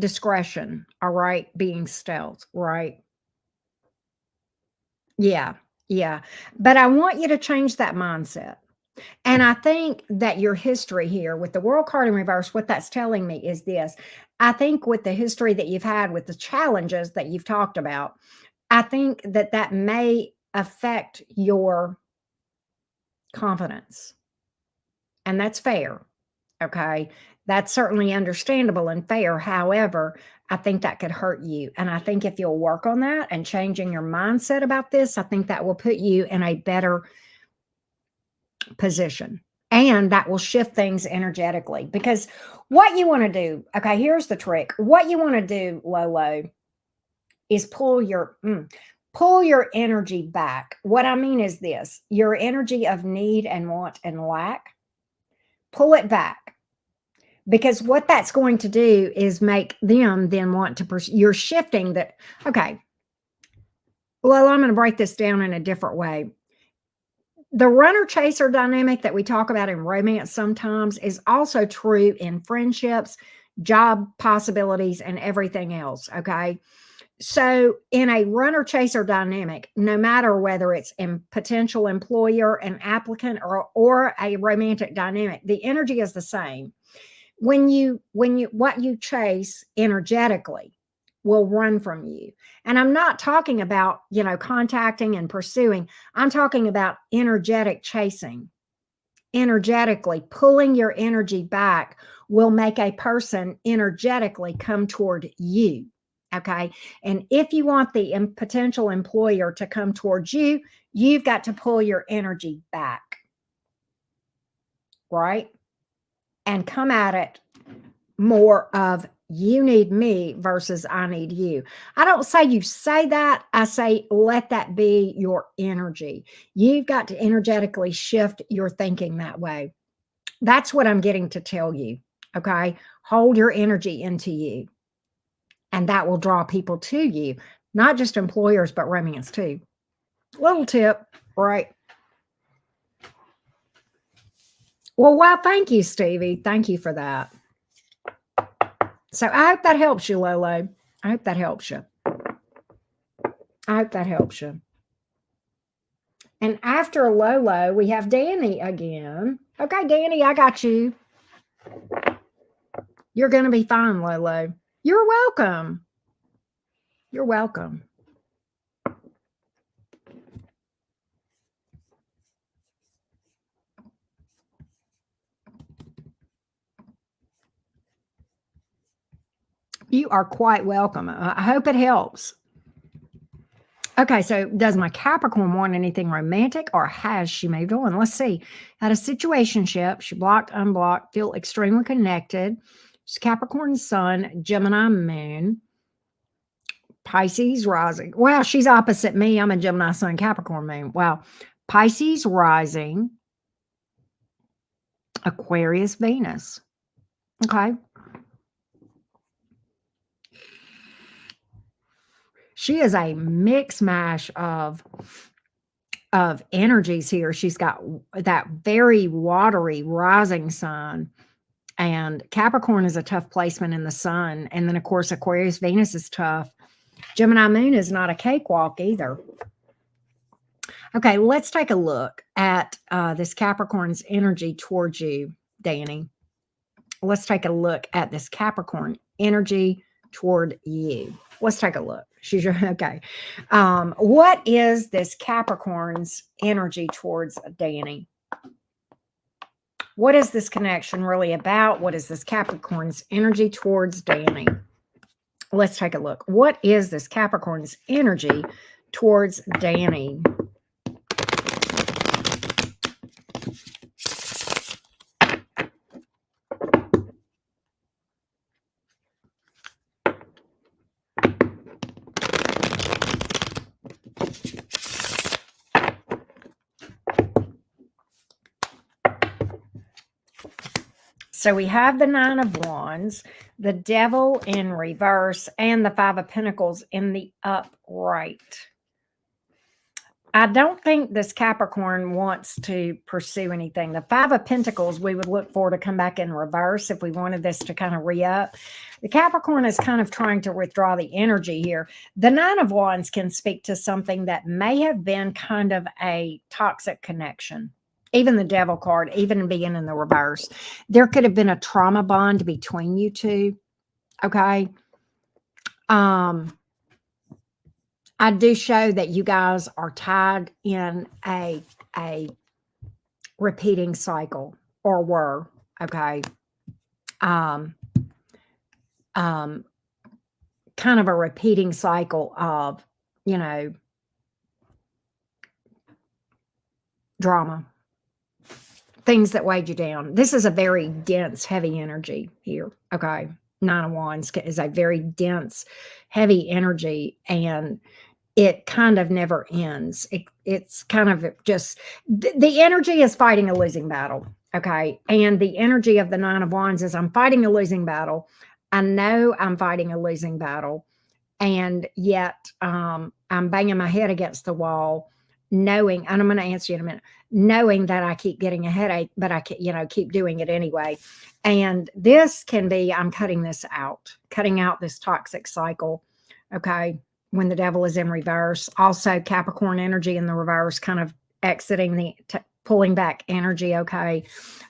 Discretion, all right? Being stealth, right? Yeah, yeah. But I want you to change that mindset. And I think that your history here with the world card in reverse, what that's telling me is this. I think with the history that you've had with the challenges that you've talked about, I think that that may affect your confidence. And that's fair. Okay. That's certainly understandable and fair. However, I think that could hurt you. And I think if you'll work on that and changing your mindset about this, I think that will put you in a better position. And that will shift things energetically. Because what you want to do, okay, here's the trick. What you want to do, Lolo, is pull your energy back. What I mean is this: your energy of need and want and lack, pull it back. Because what that's going to do is make them then want to you're shifting that. Okay. Well, I'm going to break this down in a different way. The runner chaser dynamic that we talk about in romance sometimes is also true in friendships, job possibilities, and everything else. Okay. So, in a runner chaser dynamic, no matter whether it's a potential employer, an applicant, or a romantic dynamic, the energy is the same. What you chase energetically will run from you. And I'm not talking about, contacting and pursuing. I'm talking about energetic chasing. Energetically pulling your energy back will make a person energetically come toward you. Okay. And if you want the potential employer to come towards you, you've got to pull your energy back. Right. And come at it more of you need me versus I need you. I don't say you say that. I say let that be your energy. You've got to energetically shift your thinking that way. That's what I'm getting to tell you. Okay. Hold your energy into you. And that will draw people to you, not just employers, but romance too. Little tip, right? Well, wow. Thank you, Stevie. Thank you for that. So I hope that helps you, Lolo. I hope that helps you. I hope that helps you. And after Lolo, we have Danny again. Okay, Danny, I got you. You're going to be fine, Lolo. You're welcome. You're welcome. You are quite welcome. I hope it helps. Okay, so does my Capricorn want anything romantic or has she moved on? Let's see. Had a situationship. She blocked, unblocked, feel extremely connected. She's Capricorn sun, Gemini moon, Pisces rising. Wow, she's opposite me. I'm a Gemini sun, Capricorn moon. Wow. Pisces rising, Aquarius Venus. Okay. She is a mix mash of energies here. She's got that very watery rising sun, and Capricorn is a tough placement in the sun. And then, of course, Aquarius Venus is tough. Gemini moon is not a cakewalk either. Okay, let's take a look at this Capricorn's energy towards you, Danny. Let's take a look at this Capricorn energy toward you. Let's take a look. She's okay. What is this Capricorn's energy towards Danny? What is this connection really about? What is this Capricorn's energy towards Danny? Let's take a look. What is this Capricorn's energy towards Danny? So we have the Nine of Wands, the Devil in reverse, and the Five of Pentacles in the upright. I don't think this Capricorn wants to pursue anything. The Five of Pentacles, we would look for to come back in reverse if we wanted this to kind of re-up. The Capricorn is kind of trying to withdraw the energy here. The Nine of Wands can speak to something that may have been kind of a toxic connection. Even the Devil card, even being in the reverse. There could have been a trauma bond between you two. Okay. I do show that you guys are tied in a repeating cycle, or were, okay. Kind of a repeating cycle of, you know, drama, things that weighed you down. This is a very dense, heavy energy here, okay. Nine of Wands is a very dense, heavy energy, and it kind of never ends. It's kind of just, the energy is fighting a losing battle, okay? And the energy of the Nine of Wands is, I'm fighting a losing battle. I know I'm fighting a losing battle, and yet I'm banging my head against the wall, knowing, and I'm going to answer you in a minute, knowing that I keep getting a headache, but I can, keep doing it anyway. And this can be, I'm cutting this out, cutting out this toxic cycle, okay? When the Devil is in reverse. Also, Capricorn energy in the reverse, kind of exiting pulling back energy, okay?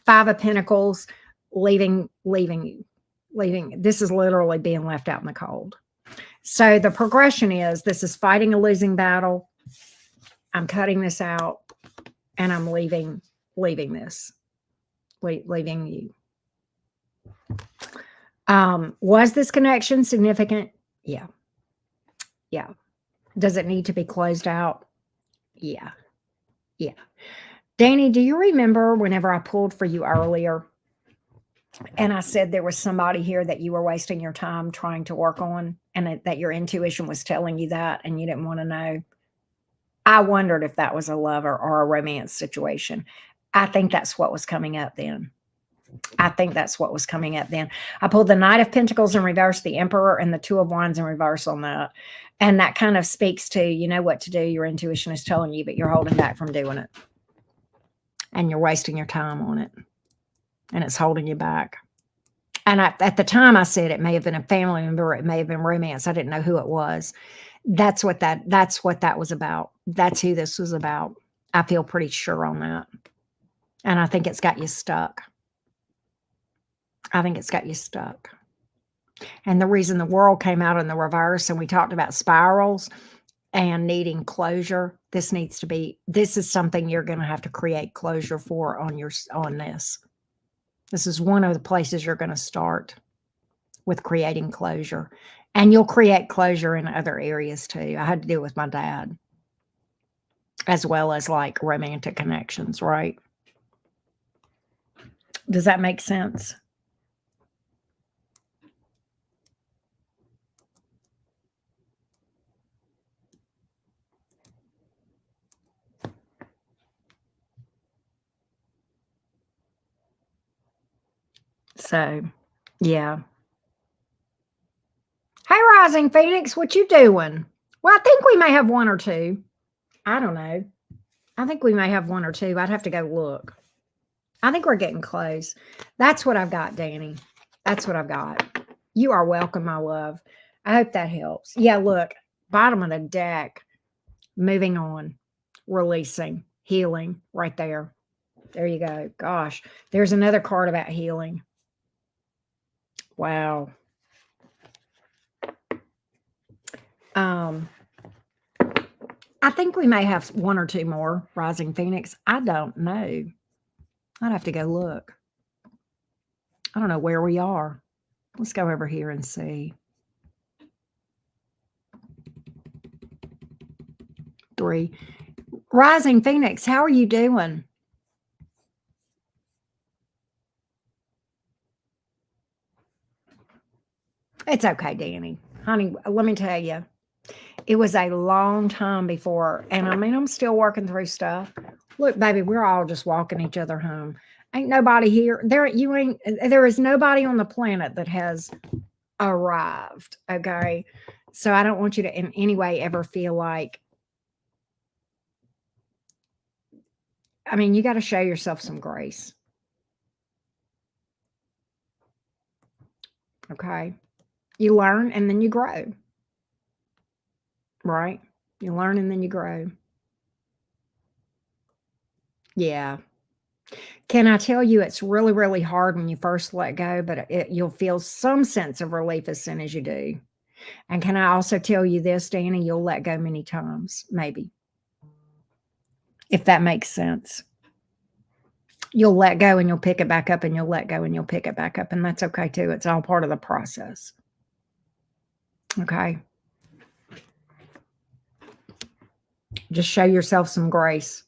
Five of Pentacles, leaving you. This is literally being left out in the cold. So the progression is, this is fighting a losing battle. I'm cutting this out, and I'm leaving this, leaving you. Was this connection significant? Yeah. Yeah. Does it need to be closed out? Yeah. Yeah. Danny, do you remember whenever I pulled for you earlier and I said there was somebody here that you were wasting your time trying to work on, and that your intuition was telling you that and you didn't want to know? I wondered if that was a lover or a romance situation. I think that's what was coming up then. I pulled the Knight of Pentacles in reverse, the Emperor, and the Two of Wands in reverse on that. And that kind of speaks to, you know what to do. Your intuition is telling you, but you're holding back from doing it. And you're wasting your time on it. And it's holding you back. And at the time I said it may have been a family member, it may have been romance. I didn't know who it was. That's what that was about. That's who this was about. I feel pretty sure on that. And I think it's got you stuck. And the reason the World came out in the reverse, and we talked about spirals and needing closure, this is something you're going to have to create closure for on this. This is one of the places you're going to start with, creating closure. And you'll create closure in other areas too. I had to do it with my dad, as well as like romantic connections, right? Does that make sense? So, yeah. Hey, Rising Phoenix, what you doing? Well, I think we may have one or two. I don't know. I think we may have one or two. I'd have to go look. I think we're getting close. That's what I've got, Danny. That's what I've got. You are welcome, my love. I hope that helps. Yeah, look, bottom of the deck, moving on, releasing, healing, right there. There you go. Gosh, there's another card about healing. Wow. I think we may have one or two more, Rising Phoenix. I don't know. I'd have to go look. I don't know where we are. Let's go over here and see. 3. Rising Phoenix, how are you doing? It's okay, Danny. Honey, let me tell you, it was a long time before, and I mean, I'm still working through stuff. Look, baby, we're all just walking each other home. Ain't nobody here. There is nobody on the planet that has arrived. Okay. So I don't want you to in any way ever feel like, I mean, you got to show yourself some grace. Okay. You learn and then you grow. Right? You learn and then you grow. Yeah. Can I tell you it's really, really hard when you first let go, but you'll feel some sense of relief as soon as you do. And can I also tell you this, Danny, you'll let go many times, maybe, if that makes sense. You'll let go and you'll pick it back up and you'll let go and you'll pick it back up. And that's okay too. It's all part of the process. Okay. Just show yourself some grace.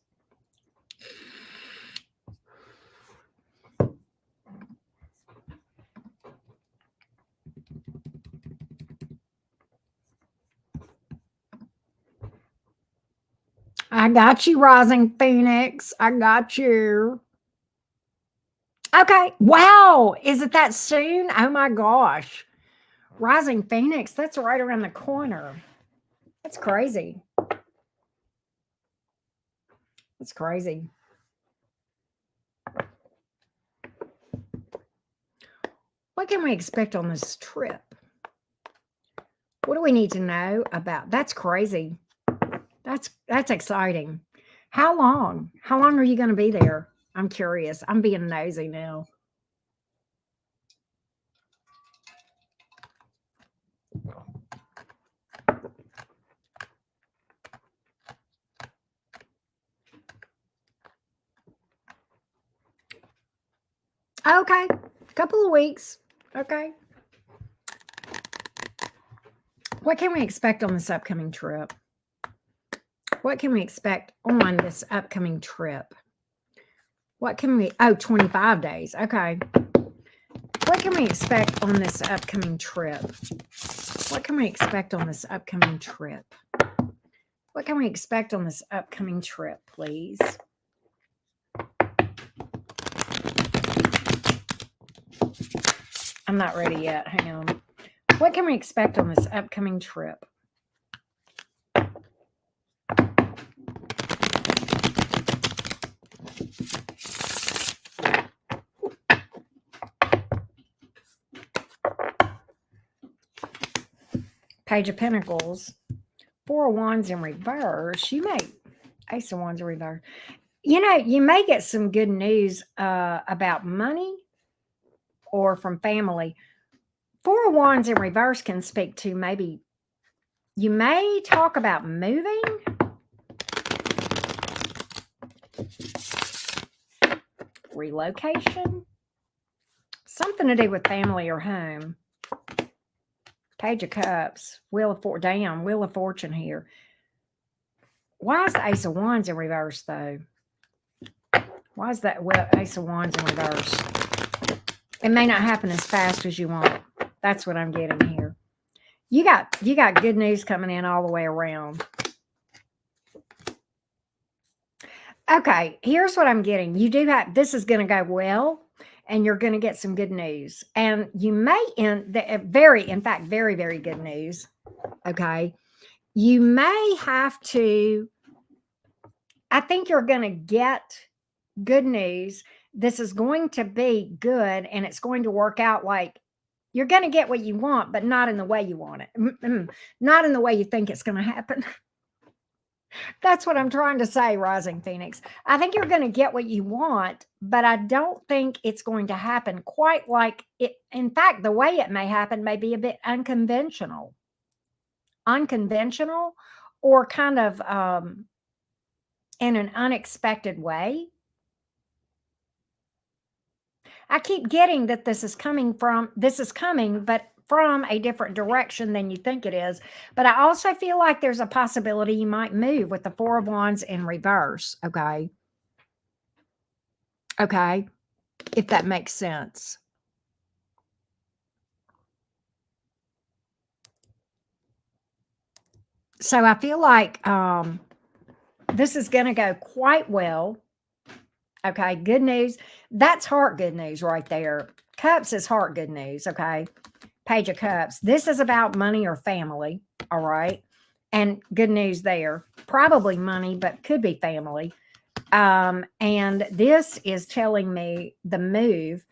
I got you, Rising Phoenix. I got you. Okay. Wow. Is it that soon? Oh my gosh. Rising Phoenix, that's right around the corner. That's crazy. That's crazy. What can we expect on this trip? What do we need to know about? That's crazy. That's exciting. How long? How long are you going to be there? I'm curious. I'm being nosy now. Okay. A couple of weeks. Okay. What can we expect on this upcoming trip? What can we expect on this upcoming trip? What can we, 25 days. Okay. What can we expect on this upcoming trip? What can we expect on this upcoming trip? What can we expect on this upcoming trip, please? I'm not ready yet. Hang on. What can we expect on this upcoming trip? Page of Pentacles, Four of Wands in reverse. Ace of Wands in reverse. You know, you may get some good news about money or from family. Four of Wands in reverse can speak to maybe you may talk about moving. Relocation. Something to do with family or home. Page of Cups, Wheel of Fortune here. Why is the Ace of Wands in reverse, though? Why is that Ace of Wands in reverse? It may not happen as fast as you want. That's what I'm getting here. You got good news coming in all the way around. Okay, here's what I'm getting. This is going to go well, and you're going to get some good news. And you may in fact, very, very good news. Okay. You may have to, I think you're going to get good news. This is going to be good, and it's going to work out like you're going to get what you want, but not in the way you want it. Not in the way you think it's going to happen. That's what I'm trying to say, Rising Phoenix. I think you're going to get what you want, but I don't think it's going to happen quite like it. In fact, the way it may happen may be a bit unconventional, or kind of in an unexpected way. I keep getting that this is coming, but from a different direction than you think it is. But I also feel like there's a possibility you might move with the Four of Wands in reverse. Okay. Okay. If that makes sense. So I feel like this is going to go quite well. Okay, good news. That's heart good news right there. Cups is heart good news. Okay, Page of Cups. This is about money or family. All right, and good news there. Probably money, but could be family. And this is telling me the move,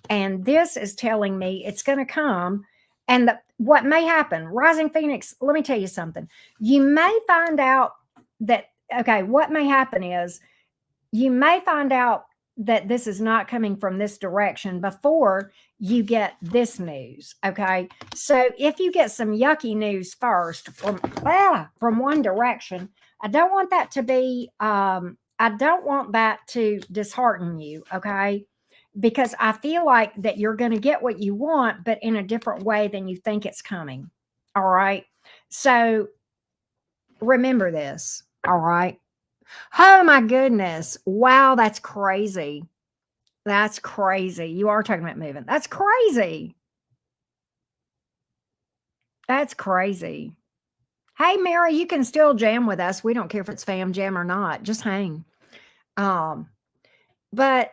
and this is telling me it's going to come. And what may happen, Rising Phoenix, let me tell you something. You may find out that, okay, what may happen is you may find out that this is not coming from this direction before you get this news. Okay. So if you get some yucky news first from one direction, I don't want that to be, I don't want that to dishearten you. Okay. Because I feel like that you're going to get what you want, but in a different way than you think it's coming. All right. So remember this. All right. Oh my goodness. Wow, that's crazy. That's crazy. You are talking about moving. That's crazy. That's crazy. Hey Mary, you can still jam with us. We don't care if it's fam jam or not. Just hang. Um, but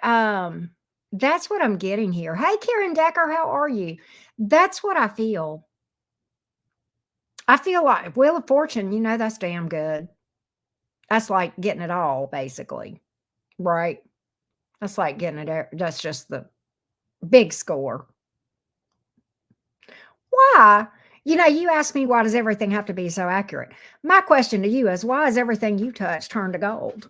that's what I'm getting here. Hey Karen Decker, how are you? That's what I feel. I feel like Wheel of Fortune, that's damn good. That's like getting it all, basically. Right? That's like getting it. That's just the big score. Why? You asked me, why does everything have to be so accurate? My question to you is, why is everything you touch turned to gold?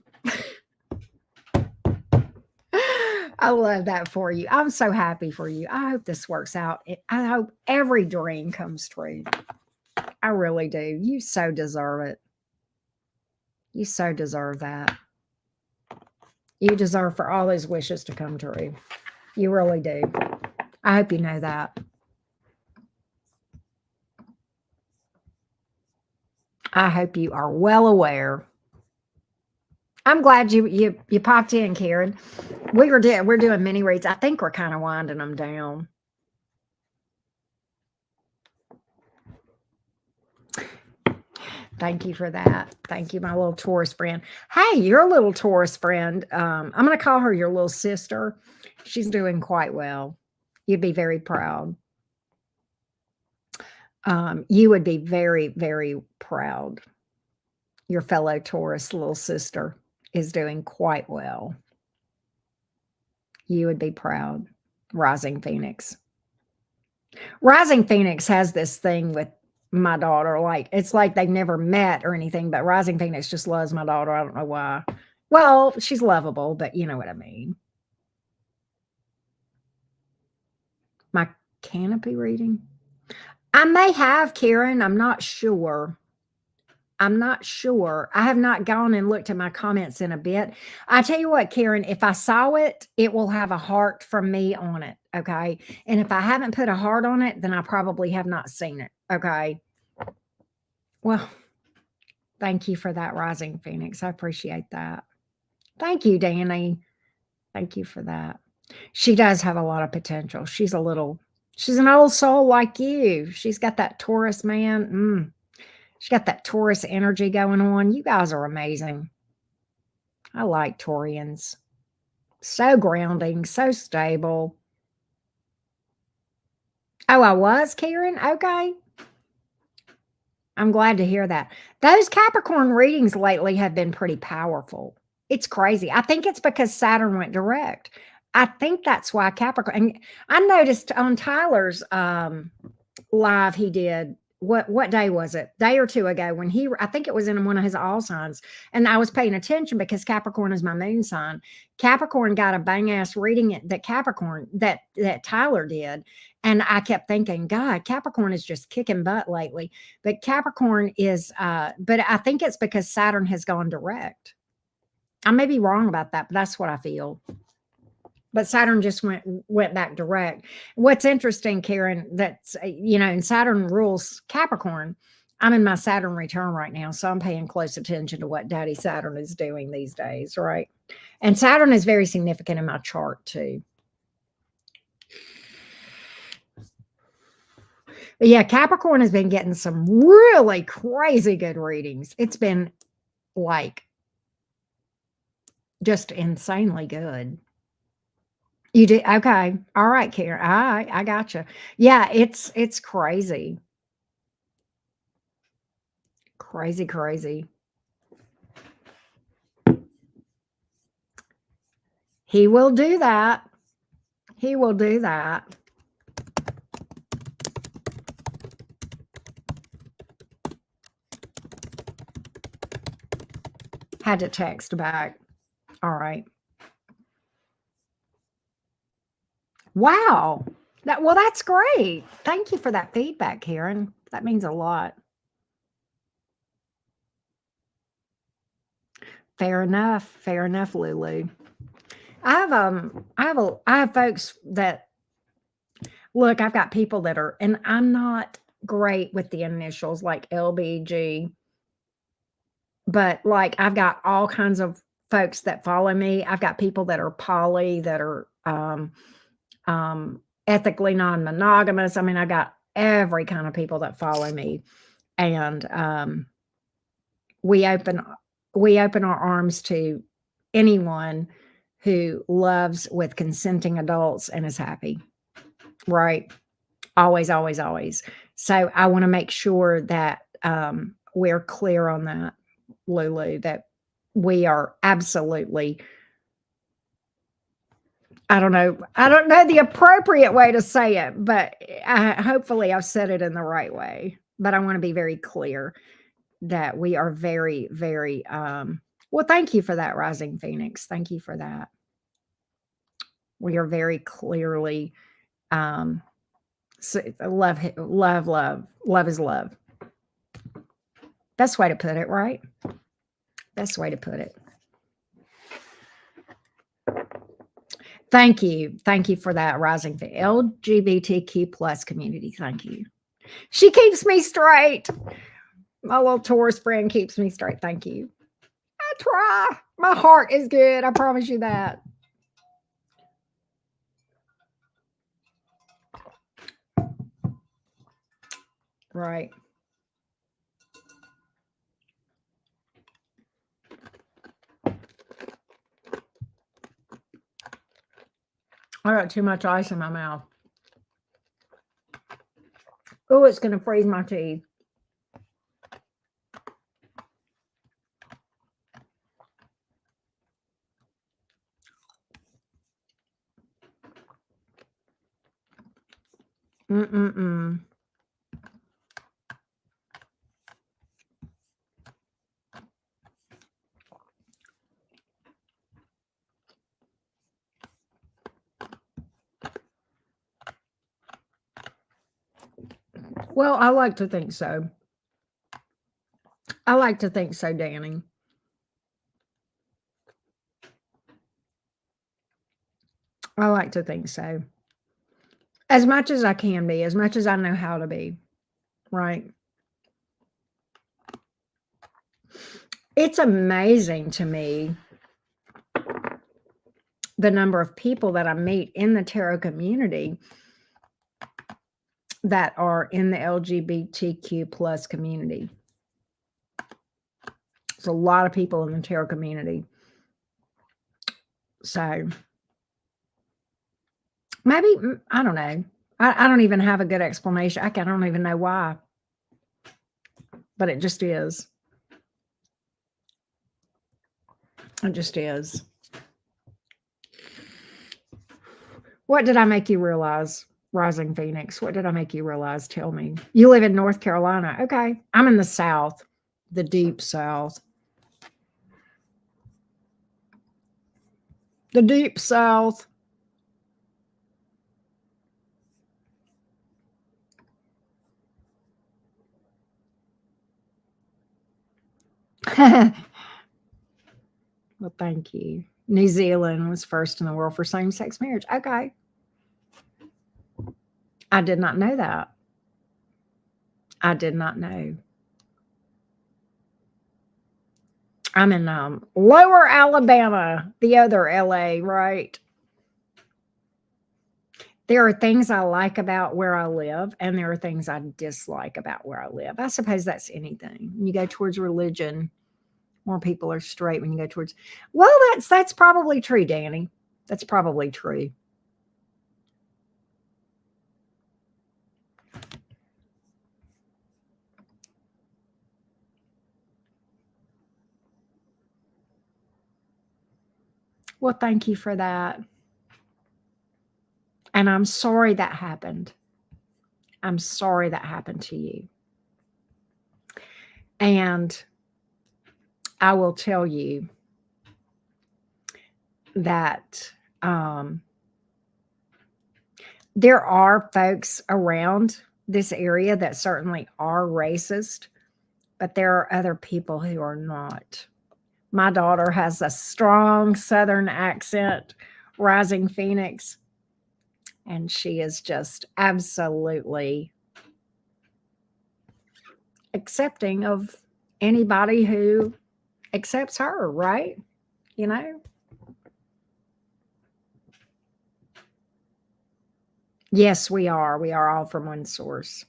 I love that for you. I'm so happy for you. I hope this works out. I hope every dream comes true. I really do. You so deserve it. You so deserve that. You deserve for all those wishes to come true. You really do. I hope you know that. I hope you are well aware. I'm glad you popped in, Karen. We're doing mini reads. I think we're kind of winding them down. Thank you for that. Thank you, my little Taurus friend. Hey, your little Taurus friend. I'm going to call her your little sister. She's doing quite well. You'd be very proud. You would be very, very proud. Your fellow Taurus little sister is doing quite well. You would be proud. Rising Phoenix. Rising Phoenix has this thing with my daughter. Like, it's like they've never met or anything, but Rising Phoenix just loves my daughter. I don't know why. Well, she's lovable, but you know what I mean. My canopy reading? I may have, Karen. I'm not sure. I'm not sure. I have not gone and looked at my comments in a bit. I tell you what, Karen, if I saw it, it will have a heart from me on it. Okay. And if I haven't put a heart on it, then I probably have not seen it. Okay. Well, thank you for that, Rising Phoenix. I appreciate that. Thank you, Danny. Thank you for that. She does have a lot of potential. She's an old soul like you. She's got that Taurus man. She's got that Taurus energy going on. You guys are amazing. I like Taurians. So grounding, so stable. Oh, I was, Karen? Okay. I'm glad to hear that. Those Capricorn readings lately have been pretty powerful. It's crazy. I think it's because Saturn went direct. I think that's why Capricorn. And I noticed on Tyler's live he did. What day was it? Day or two ago when I think it was in one of his all signs, and I was paying attention because Capricorn is my moon sign. Capricorn got a bang ass reading that Tyler did, and I kept thinking, God, Capricorn is just kicking butt lately. But Capricorn is, but I think it's because Saturn has gone direct. I may be wrong about that, but that's what I feel. But Saturn just went back direct. What's interesting, Karen, that's, and Saturn rules Capricorn. I'm in my Saturn return right now, so I'm paying close attention to what Daddy Saturn is doing these days, right? And Saturn is very significant in my chart too. But yeah, Capricorn has been getting some really crazy good readings. It's been like Just insanely good. You do? Okay. All right, Karen. I gotcha. Yeah, it's crazy. Crazy, crazy. He will do that. He will do that. Had to text back. All right. Wow. That's great. Thank you for that feedback, Karen. That means a lot. Fair enough. Fair enough, Lulu. I have folks that look, I've got people that are, and I'm not great with the initials like LBG, but like I've got all kinds of folks that follow me. I've got people that are poly, that are ethically non-monogamous. I mean, I got every kind of people that follow me, and we open we open our arms to anyone who loves with consenting adults and is happy. Right? Always, always, always. So I want to make sure that we're clear on that, Lulu, that we are absolutely, I don't know the appropriate way to say it, but hopefully I've said it in the right way. But I want to be very clear that we are very, very, well, thank you for that, Rising Phoenix. Thank you for that. We are very clearly, so love, love, love, love is love. Best way to put it, right? Best way to put it. Thank you. Thank you for that, Rising the LGBTQ plus community. Thank you. She keeps me straight. My little Taurus friend keeps me straight. Thank you. I try. My heart is good. I promise you that. Right. I got too much ice in my mouth. Oh, it's going to freeze my teeth. Mm-mm-mm. Well, I like to think so. I like to think so, Danny. I like to think so. As much as I can be, as much as I know how to be, right? It's amazing to me the number of people that I meet in the tarot community that are in the LGBTQ plus community. There's a lot of people in the tarot community. So maybe, I don't know. I don't even have a good explanation. I don't even know why, but it just is. It just is. What did I make you realize, Rising Phoenix? What did I make you realize? Tell me. You live in North Carolina. Okay. I'm in the South, the deep South. The deep South. Well, thank you. New Zealand was first in the world for same sex marriage. Okay. I did not know that. I did not know. I'm in lower Alabama, the other LA, right? There are things I like about where I live, and there are things I dislike about where I live. I suppose that's anything. You go towards religion, More people are straight when you go towards. Well, that's probably true, Danny. That's probably true. Well, thank you for that. And I'm sorry that happened. I'm sorry that happened to you. And I will tell you that there are folks around this area that certainly are racist, but there are other people who are not. My daughter has a strong Southern accent, rising Phoenix, and she is just absolutely accepting of anybody who accepts her, right? You know? Yes, we are. We are all from one source.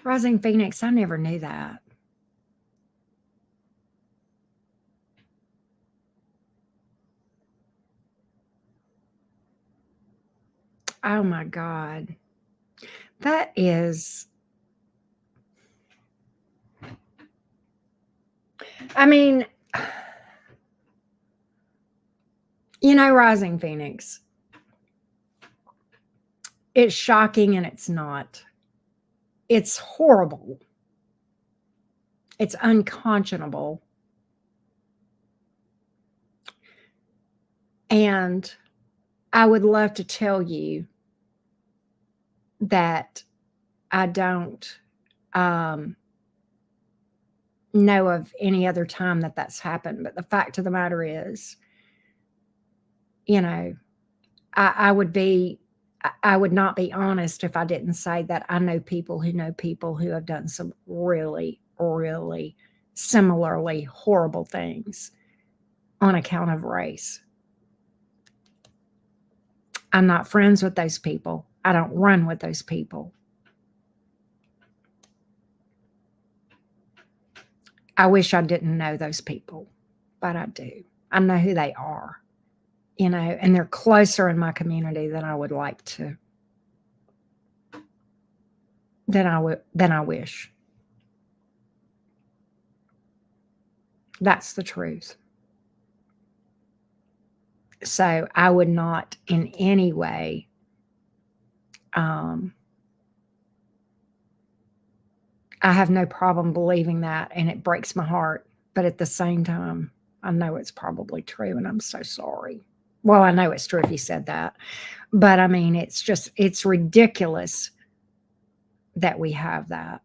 Rising Phoenix, I never knew that. Oh my God. That is, I mean, Rising Phoenix, it's shocking and it's not. It's horrible. It's unconscionable. And I would love to tell you that I don't know of any other time that that's happened. But the fact of the matter is, I would not be honest if I didn't say that I know people who have done some really, really similarly horrible things on account of race. I'm not friends with those people. I don't run with those people. I wish I didn't know those people, but I do. I know who they are, and they're closer in my community than I would like to, than I wish. That's the truth. So I would not in any way I have no problem believing that, and it breaks my heart. But at the same time, I know it's probably true, and I'm so sorry. Well, I know it's true if you said that, but I mean, it's ridiculous that we have that.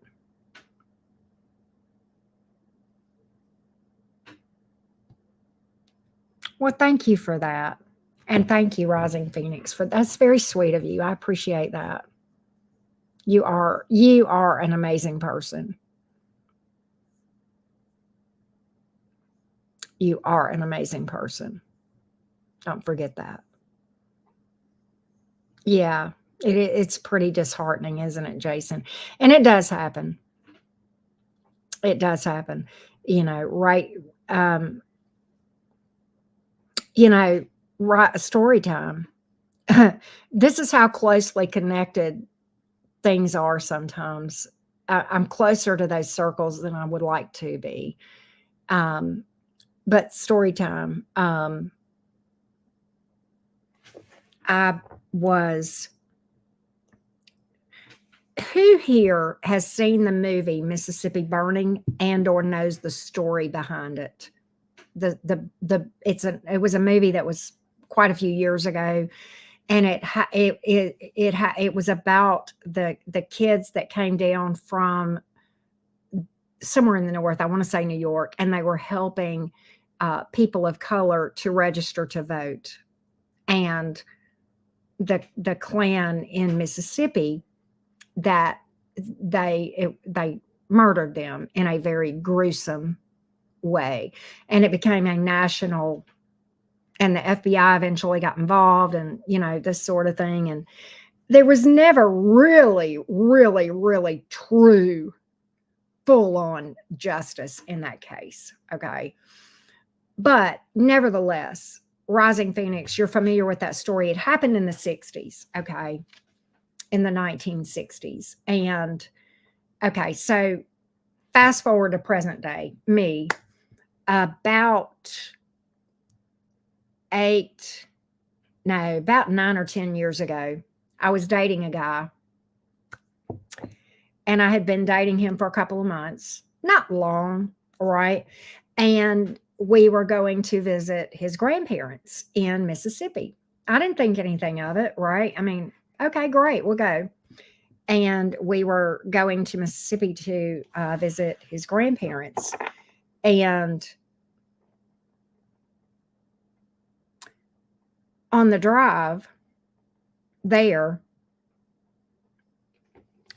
Well, thank you for that. And thank you, Rising Phoenix, for that's very sweet of you. I appreciate that. You are an amazing person. You are an amazing person. Don't forget that. Yeah, it's pretty disheartening, isn't it, Jason? And it does happen. It does happen. Right? Um, you know, right? Story time. This is how closely connected things are sometimes. I'm closer to those circles than I would like to be. Um, but story time. I was Who here has seen the movie Mississippi Burning and or knows the story behind it? It was a movie that was quite a few years ago, and it was about the kids that came down from somewhere in the north. I want to say New York, and they were helping people of color to register to vote, and the Klan in Mississippi that they murdered them in a very gruesome way, and it became a national And the FBI eventually got involved and, this sort of thing. And there was never really, really, really true full on justice in that case. Okay. But nevertheless, Rising Phoenix, you're familiar with that story. It happened in the 60s. Okay. In the 1960s. And okay. So fast forward to present day, me, about 9 or 10 years ago, I was dating a guy, and I had been dating him for a couple of months, not long, right? And we were going to visit his grandparents in Mississippi. I didn't think anything of it, right? I mean, okay, great, we'll go. And we were going to Mississippi to visit his grandparents. And on the drive there,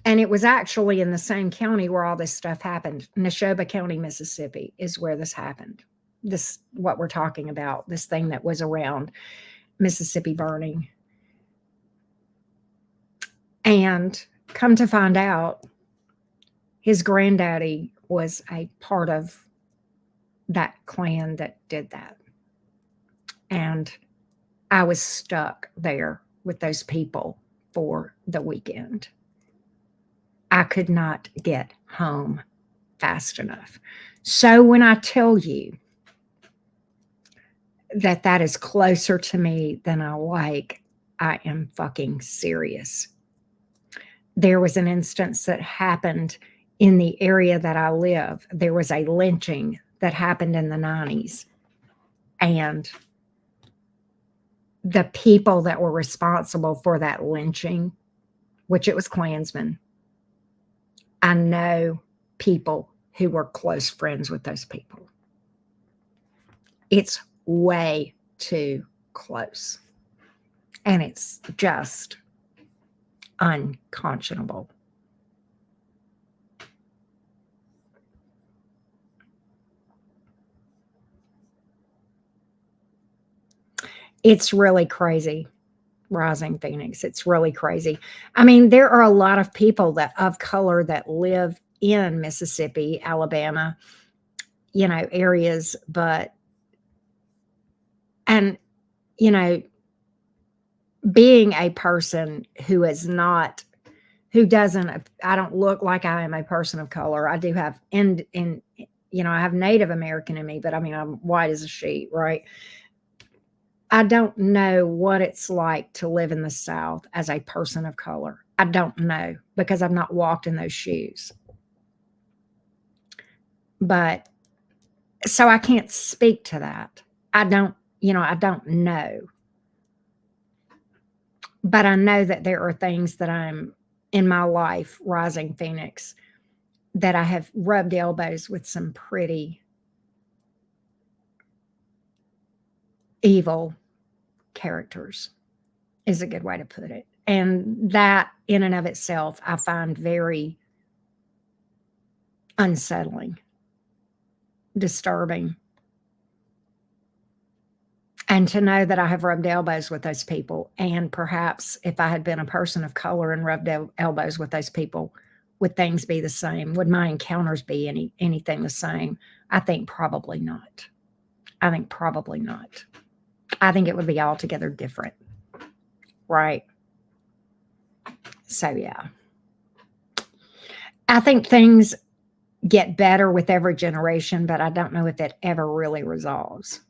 and it was actually in the same county where all this stuff happened. Neshoba County, Mississippi is where this happened. This, what we're talking about, this thing that was around Mississippi burning. And come to find out, his granddaddy was a part of that clan that did that. And I was stuck there with those people for the weekend. I could not get home fast enough. So when I tell you that that is closer to me than I like, I am fucking serious. There was an instance that happened in the area that I live. There was a lynching that happened in the 90s. And the people that were responsible for that lynching, which it was Klansmen, I know people who were close friends with those people. It's way too close. And it's just unconscionable. It's really crazy, Rising Phoenix. It's really crazy. I mean, there are a lot of people that of color that live in Mississippi, Alabama, areas, but, and, being a person who is not, who doesn't, I don't look like I am a person of color. I do have, I have Native American in me, but I mean, I'm white as a sheet, right? I don't know what it's like to live in the South as a person of color. I don't know because I've not walked in those shoes. But so I can't speak to that. I don't know. But I know that there are things that I'm in my life, Rising Phoenix, that I have rubbed elbows with some pretty evil characters, is a good way to put it. And that in and of itself, I find very unsettling, disturbing. And to know that I have rubbed elbows with those people, and perhaps if I had been a person of color and rubbed elbows with those people, would things be the same? Would my encounters be anything the same? I think probably not. I think probably not. I think it would be altogether different. Right? So, yeah. I think things get better with every generation, but I don't know if it ever really resolves.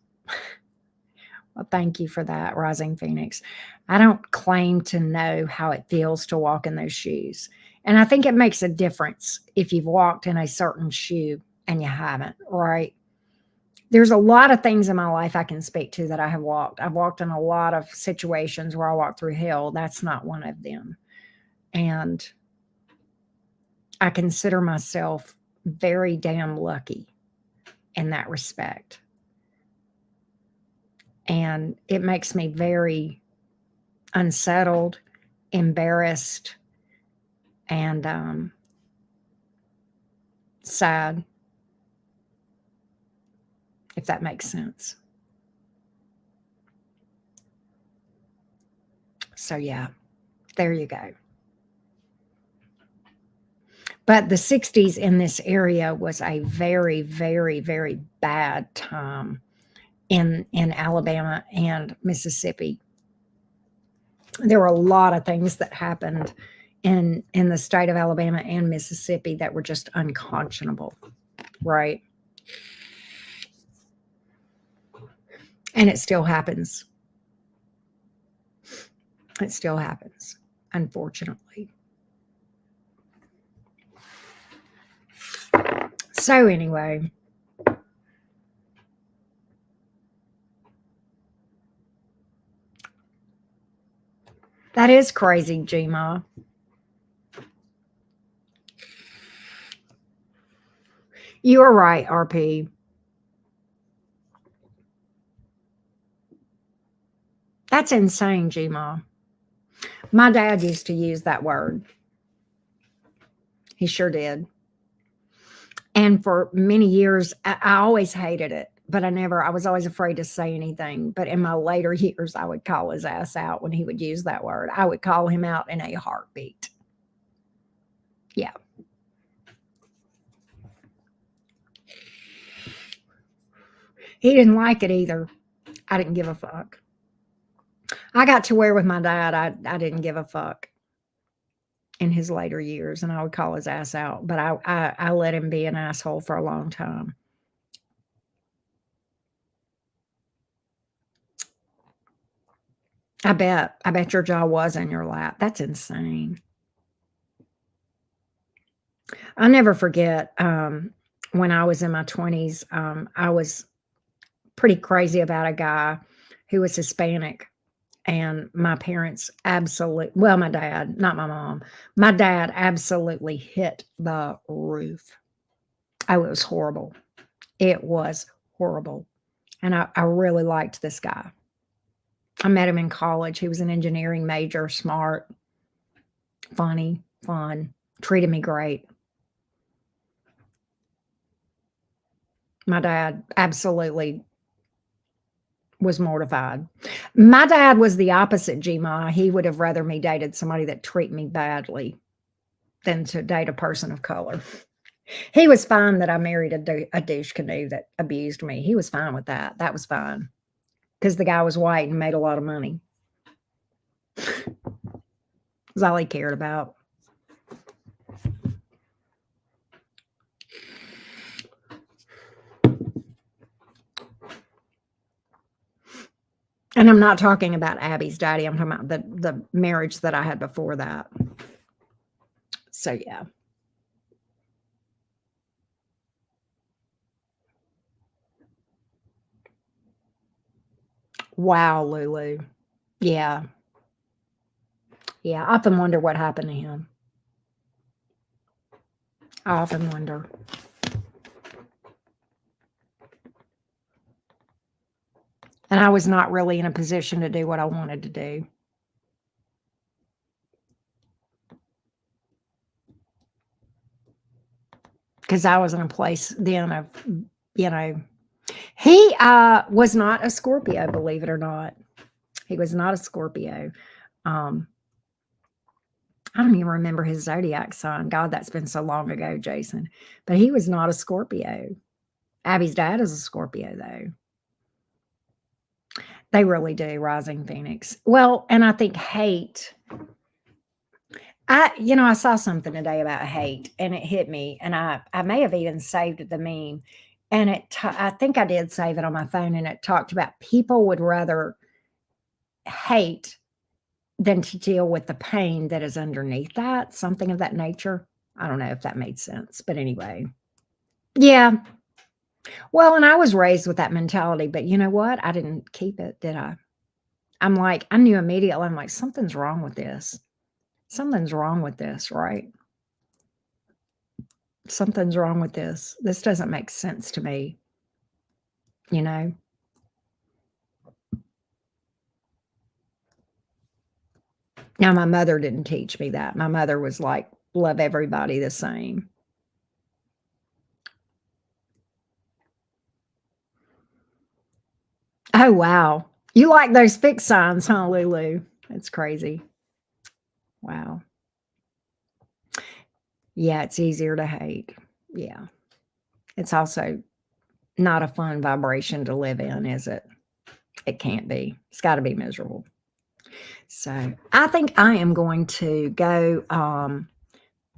Well, thank you for that, Rising Phoenix. I don't claim to know how it feels to walk in those shoes. And I think it makes a difference if you've walked in a certain shoe and you haven't, right? There's a lot of things in my life I can speak to that I have walked. I've walked in a lot of situations where I walked through hell. That's not one of them. And I consider myself very damn lucky in that respect. And it makes me very unsettled, embarrassed, and sad, if that makes sense. So, yeah, there you go. But the 60s in this area was a very, very, very bad time in Alabama and Mississippi. There were a lot of things that happened in the state of Alabama and Mississippi that were just unconscionable, right? And it still happens. It still happens, unfortunately. So anyway, that is crazy, Gma. You are right, RP. That's insane, Gma. My dad used to use that word. He sure did. And for many years, I always hated it, but I was always afraid to say anything. But in my later years, I would call his ass out when he would use that word. I would call him out in a heartbeat. Yeah. He didn't like it either. I didn't give a fuck. I got to where with my dad, I didn't give a fuck in his later years, and I would call his ass out. But I let him be an asshole for a long time. I bet. I bet your jaw was in your lap. That's insane. I'll never forget when I was in my 20s, I was pretty crazy about a guy who was Hispanic. And my parents absolutely, well, my dad, not my mom, my dad absolutely hit the roof. Oh, it was horrible. It was horrible. And I really liked this guy. I met him in college. He was an engineering major, smart, funny, fun, treated me great. My dad absolutely was mortified. My dad was the opposite, Gma. He would have rather me dated somebody that treat me badly than to date a person of color. He was fine that I married a douche canoe that abused me. He was fine with that. That was fine because the guy was white and made a lot of money. That's all he cared about. And I'm not talking about Abby's daddy. I'm talking about the marriage that I had before that. So yeah. Wow, Lulu. Yeah. Yeah. I often wonder what happened to him. I often wonder. And I was not really in a position to do what I wanted to do. Because I was in a place then of, you know, he was not a Scorpio, believe it or not. He was not a Scorpio. Um, I don't even remember his zodiac sign. God, that's been so long ago, Jason. But he was not a Scorpio. Abby's dad is a Scorpio, though. They really do, Rising Phoenix. Well, and I think hate. I saw something today about hate, and it hit me, and I may have even saved the meme, and I think I did save it on my phone, and it talked about people would rather hate than to deal with the pain that is underneath that, something of that nature. I don't know if that made sense, but anyway. Yeah. Well, and I was raised with that mentality, but you know what? I didn't keep it, did I? I knew immediately, I'm like, something's wrong with this. Something's wrong with this, right? Something's wrong with this. This doesn't make sense to me, you know? Now, my mother didn't teach me that. My mother was like, love everybody the same. Oh, wow. You like those fixed signs, huh, Lulu? It's crazy. Wow. Yeah, it's easier to hate. Yeah. It's also not a fun vibration to live in, is it? It can't be. It's got to be miserable. So I think I am going to go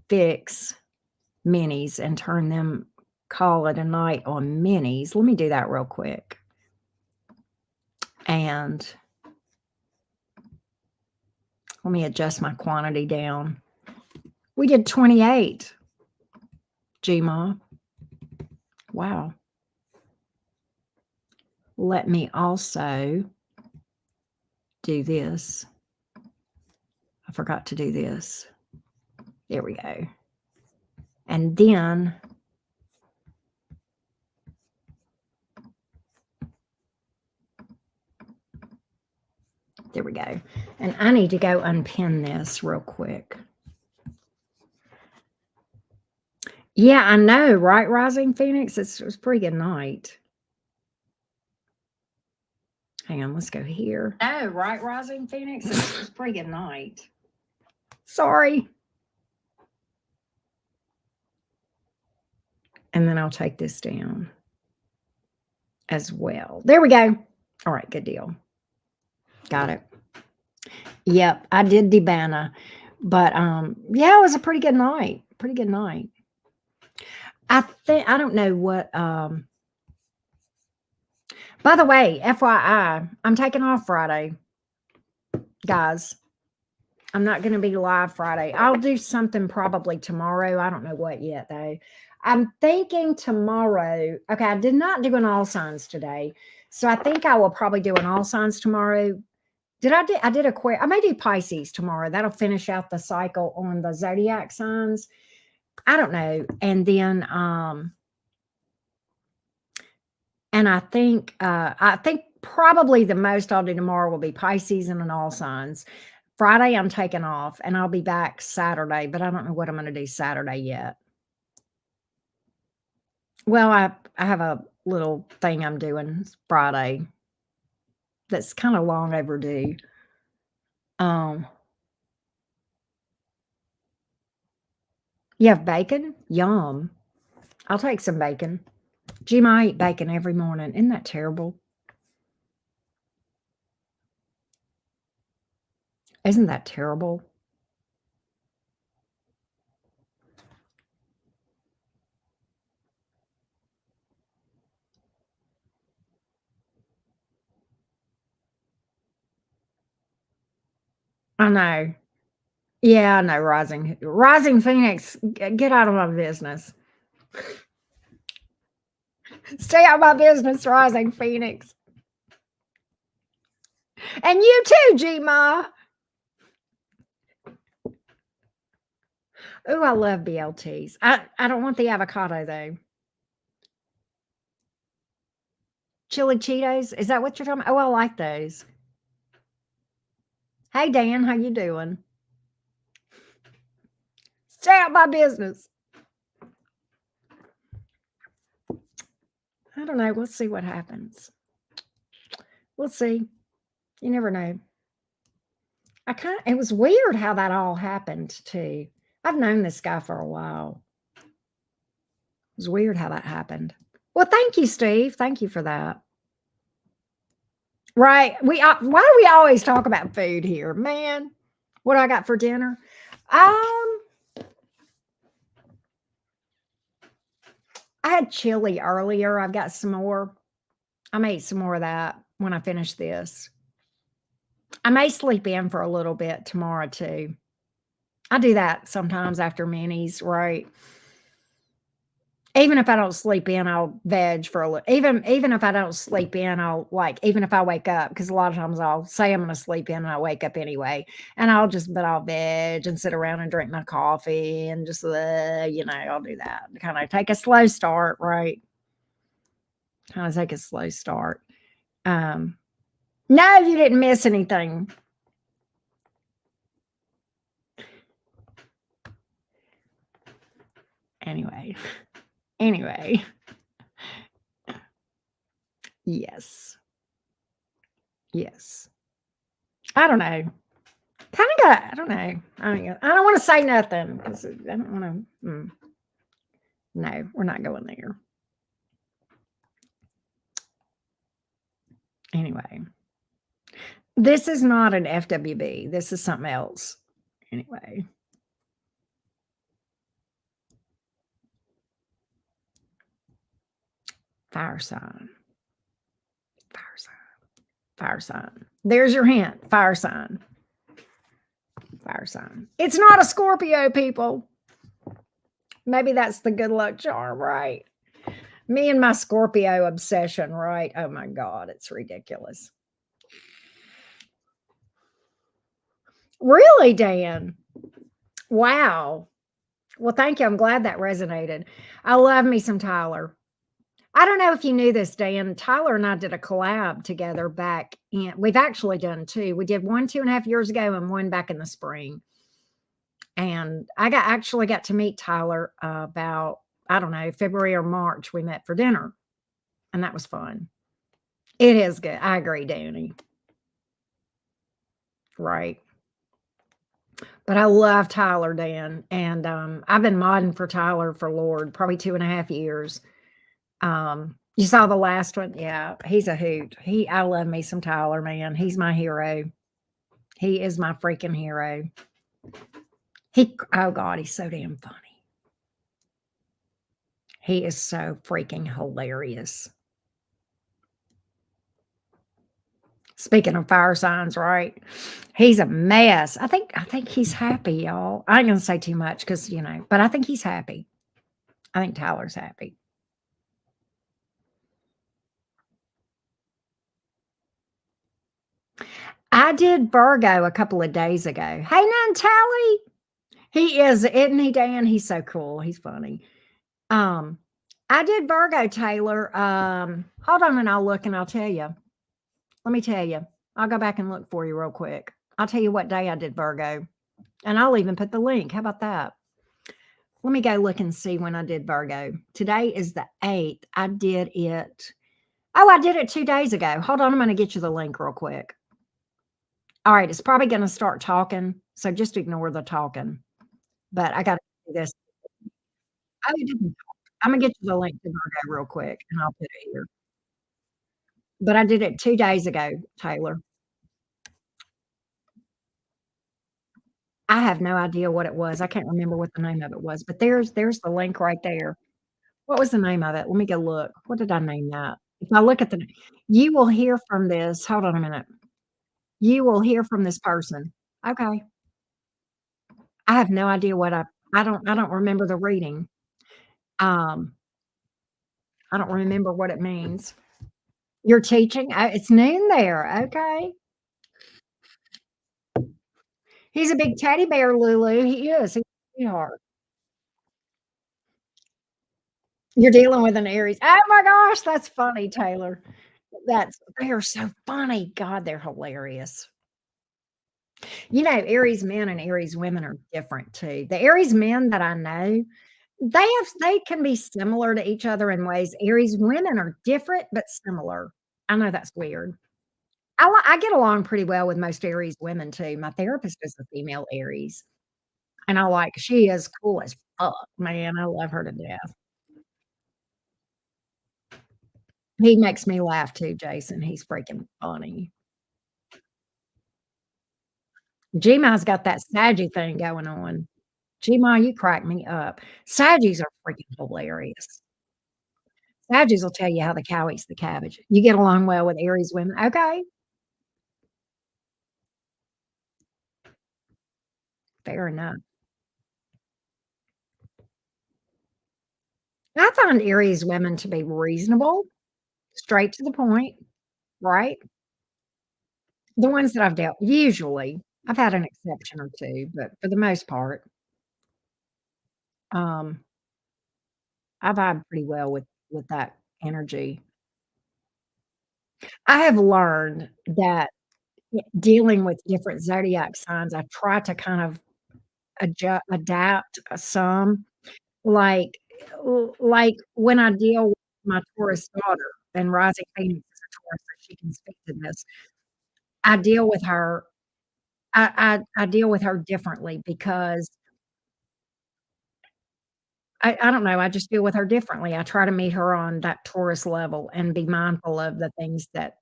fix minis and turn them, call it a night on minis. Let me do that real quick. And let me adjust my quantity down. We did 28, Gma. Wow. Let me also do this. I forgot to do this. There we go. And then there we go. And I need to go unpin this real quick. Yeah, I know, right, Rising Phoenix? It was a pretty good night. Hang on, let's go here. No, right, Rising Phoenix? It was a pretty good night. Sorry. And then I'll take this down as well. There we go. All right, good deal. Got it. Yep, I did Debana. But yeah, it was a pretty good night. Pretty good night. I don't know what by the way, FYI, I'm taking off Friday, guys. I'm not going to be live Friday. I'll do something probably tomorrow. I don't know what yet, though. I'm thinking tomorrow. Okay, I did not do an all signs today. So I think I will probably do an all signs tomorrow. I did Aquarius. I may do Pisces tomorrow. That'll finish out the cycle on the zodiac signs. I don't know. And then and I think probably the most I'll do tomorrow will be Pisces and an all signs. Friday, I'm taking off, and I'll be back Saturday, but I don't know what I'm going to do Saturday yet. Well, I have a little thing I'm doing Friday that's kind of long overdue. You have bacon? Yum. I'll take some bacon. Jim, I eat bacon every morning. Isn't that terrible? Isn't that terrible? I know. Yeah, I know. Rising Phoenix, get out of my business. Stay out of my business, Rising Phoenix. And you too, G-Ma. Oh, I love BLTs. I don't want the avocado, though. Chili Cheetos? Is that what you're talking about? Oh, I like those. Hey, Dan, how you doing? Stay out of my business. I don't know. We'll see what happens. We'll see. You never know. It was weird how that all happened, too. I've known this guy for a while. It was weird how that happened. Well, thank you, Steve. Thank you for that. Right. Why do we always talk about food here, man? What I got for dinner? I had chili earlier. I've got some more. I may eat some more of that when I finish this. I may sleep in for a little bit tomorrow too. I do that sometimes after minis, right? Even if I don't sleep in, I'll veg for a little. Even if I don't sleep in, even if I wake up, because a lot of times I'll say I'm going to sleep in and I wake up anyway, and I'll veg and sit around and drink my coffee and just I'll do that. Kind of take a slow start, right? Kind of take a slow start. No, you didn't miss anything. Anyway. Yes. I don't know. Kinda got I don't know. I don't wanna say nothing because I don't wanna no, we're not going there. Anyway, this is not an FWB, this is something else. Anyway, fire sign, fire sign, fire sign. There's your hint, fire sign, fire sign. It's not a Scorpio, people. Maybe that's the good luck charm, right? Me and my Scorpio obsession, right? Oh my God, it's ridiculous. Really, Dan? Wow. Well, thank you. I'm glad that resonated. I love me some Tyler. I don't know if you knew this, Dan. Tyler and I did a collab together back in, we've actually done two. We did one 2.5 years ago and one back in the spring. And I actually got to meet Tyler about, I don't know, February or March. We met for dinner and that was fun. It is good. I agree, Danny. Right. But I love Tyler, Dan. And I've been modding for Tyler for Lord, probably 2.5 years. You saw the last one? Yeah, he's a hoot. I love me some Tyler, man. He's my hero. He is my freaking hero. Oh God, he's so damn funny. He is so freaking hilarious. Speaking of fire signs, right? He's a mess. I think he's happy, y'all. I ain't gonna say too much because but I think he's happy. I think Tyler's happy. I did Virgo a couple of days ago. Hey, Natalie. He is, isn't he, Dan? He's so cool. He's funny. Um, I did Virgo, Taylor. Hold on and I'll look and I'll tell you. Let me tell you. I'll go back and look for you real quick. I'll tell you what day I did Virgo. And I'll even put the link. How about that? Let me go look and see when I did Virgo. Today is the 8th. I did it. Oh, I did it 2 days ago. Hold on. I'm going to get you the link real quick. All right. It's probably going to start talking. So just ignore the talking. But I got to do this. Oh, you didn't. Imma get you the link to Virgo real quick, and I'll put it here. But I did it 2 days ago, Taylor. I have no idea what it was. I can't remember what the name of it was, but there's the link right there. What was the name of it? Let me go look. What did I name that? If I look at the you will hear from this hold on a minute. You will hear from this person. Okay. I have no idea what I don't remember the reading. Um, I don't remember what it means. You're teaching? Oh, it's noon there. Okay. He's a big teddy bear, Lulu. He is. He's a sweetheart. You're dealing with an Aries. Oh my gosh, that's funny, Taylor. They are so funny. God, they're hilarious. Aries men and Aries women are different too. The Aries men that I know, they can be similar to each other in ways. Aries women are different but similar. I know that's weird. I get along pretty well with most Aries women too. My therapist is a female Aries, and she is cool as fuck, man. I love her to death. He makes me laugh too, Jason. He's freaking funny. Gma's got that Saggy thing going on. Gma, you crack me up. Saggies are freaking hilarious. Saggies will tell you how the cow eats the cabbage. You get along well with Aries women. Okay, fair enough. I find Aries women to be reasonable, straight to the point, right? The ones that I've dealt usually, I've had an exception or 2, but for the most part, um, I vibe pretty well with that energy. I have learned that dealing with different zodiac signs, I try to kind of adapt some, like like when I deal with my Taurus daughter and rising Phoenix is a Taurus, so she can speak to this. I deal with her I deal with her differently because I don't know, I just deal with her differently. I try to meet her on that Taurus level and be mindful of the things that,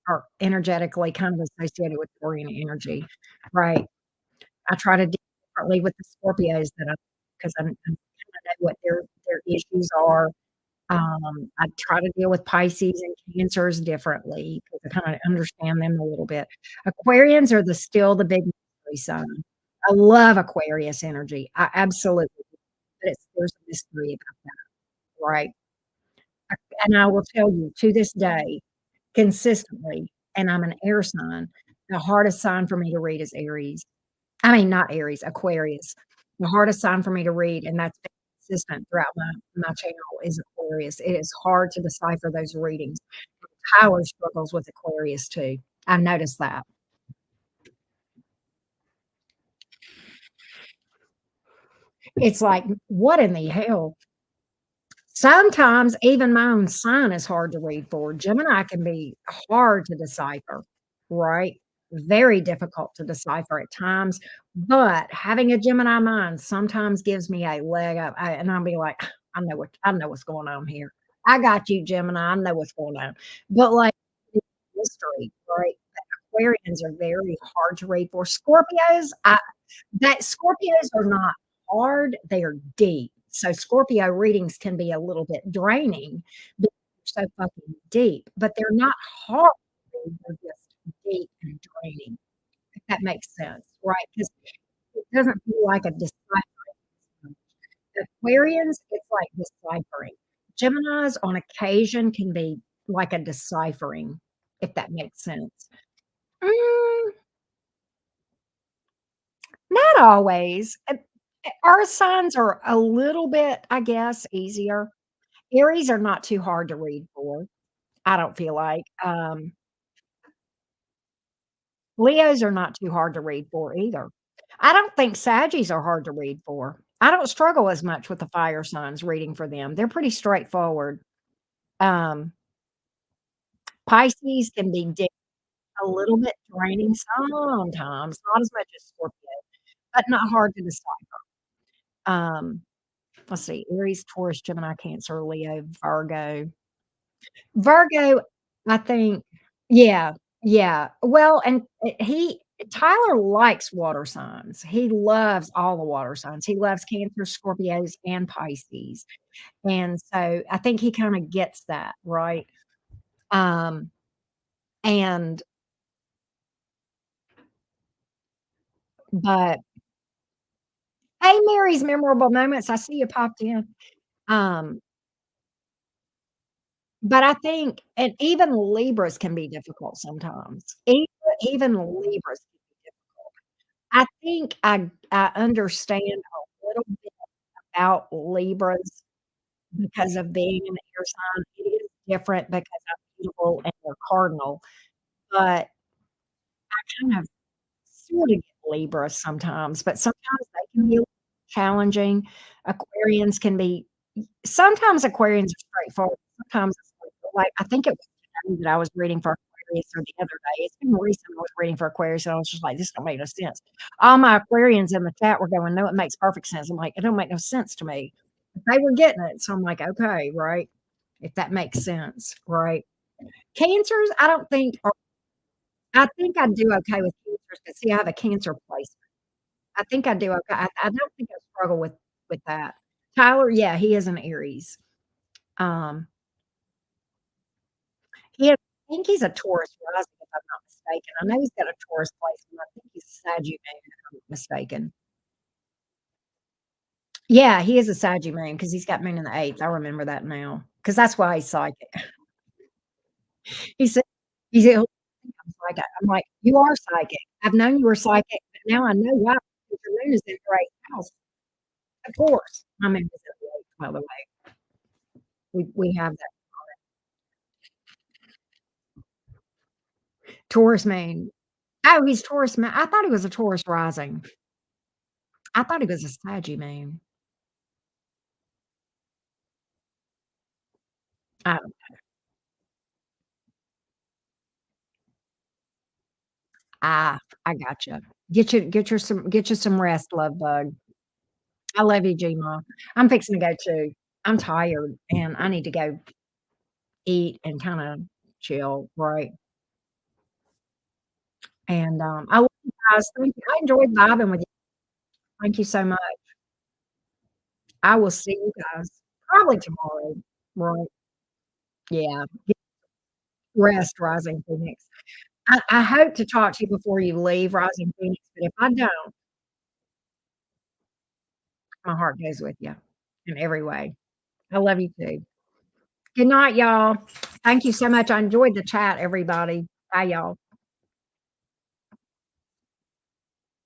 are energetically kind of associated with Taurian energy, right? I try to deal differently with the Scorpios that I 'cause I kinda know what their issues are. I try to deal with Pisces and Cancers differently because I kinda understand them a little bit. Aquarians are still the big mystery sign. I love Aquarius energy. I absolutely do, but there's a mystery about that, right? And I will tell you to this day, consistently, and I'm an air sign, the hardest sign for me to read is Aries. I mean, not Aries, Aquarius. The hardest sign for me to read, and that's been consistent throughout my channel, is Aquarius. It is hard to decipher those readings. Tyler struggles with Aquarius too. I noticed that. It's like, what in the hell? Sometimes even my own sign is hard to read for. Gemini can be hard to decipher, right? Very difficult to decipher at times, but having a Gemini mind sometimes gives me a leg up, and I'll be like, I know what's going on here. I got you, Gemini. I know what's going on." But, like, it's mystery, right? Aquarians are very hard to read for. Scorpios are not hard, they are deep. So Scorpio readings can be a little bit draining because they're so fucking deep, but they're not hard to read, they're just deep and draining, if that makes sense, right? Because it doesn't feel like a deciphering. Aquarians, it's like deciphering. Geminis on occasion can be like a deciphering, if that makes sense. Mm, not always. Our signs are a little bit, I guess, easier. Aries are not too hard to read for, I don't feel like. Leos are not too hard to read for either. I don't think Saggies are hard to read for. I don't struggle as much with the fire signs reading for them. They're pretty straightforward. Um, Pisces can be a little bit draining sometimes, not as much as Scorpio, but not hard to decipher. Um, let's see, Aries, Taurus, Gemini, Cancer, Leo, Virgo. Virgo, I think yeah, yeah. Well, and Tyler likes water signs. He loves all the water signs. He loves Cancer, Scorpios, and Pisces, and so I think he kinda gets that, right? Um, and but hey, Mary's memorable moments, I see you popped in. Um, but I think and even Libras can be difficult sometimes. Even Libras can be difficult. I think I understand a little bit about Libras because of being an air sign. It is different because I'm mutable and they're cardinal, but kind of sort of get Libras sometimes, but sometimes they can be challenging. Aquarians can be sometimes Aquarians are straightforward, sometimes it's like, I think it was today that I was reading for Aquarius or the other day. It's been recent I was reading for Aquarius, and I was just like, "This don't make no sense." All my Aquarians in the chat were going, "No, it makes perfect sense." I'm like, "It don't make no sense to me." But they were getting it, so I'm like, "Okay, right?" If that makes sense, right? Cancers, I think I do okay with cancers, but see, I have a Cancer placement. I think I do okay. I don't think I struggle with that. Tyler, yeah, he is an Aries. Um, I think he's a Taurus rising, if I'm not mistaken. I know he's got a Taurus placement. I think he's a Sagittarius, if I'm not mistaken. Yeah, he is a Sagittarius because he's got moon in the 8th. I remember that now because that's why he's psychic. He said he said, "Oh, I think I'm psychic." I'm like, "You are psychic. I've known you were psychic, but now I know why, because your moon is in your 8th house." Of course. My moon is in the 8th, by the way. We have that Taurus moon. Oh, he's Taurus moon. I thought he was a Taurus rising. I thought he was a Saggy moon. Oh, Ah, I gotcha. Get you some rest, love bug. I love you, Gma. I'm fixing to go too. I'm tired and I need to go eat and kinda chill, right? And, I love you guys. Thank you. I enjoyed vibing with you. Thank you so much. I will see you guys probably tomorrow. Right. Yeah. Get rest, Rising Phoenix. I hope to talk to you before you leave, Rising Phoenix, but if I don't, my heart goes with you in every way. I love you too. Good night, y'all. Thank you so much. I enjoyed the chat, everybody. Bye, y'all.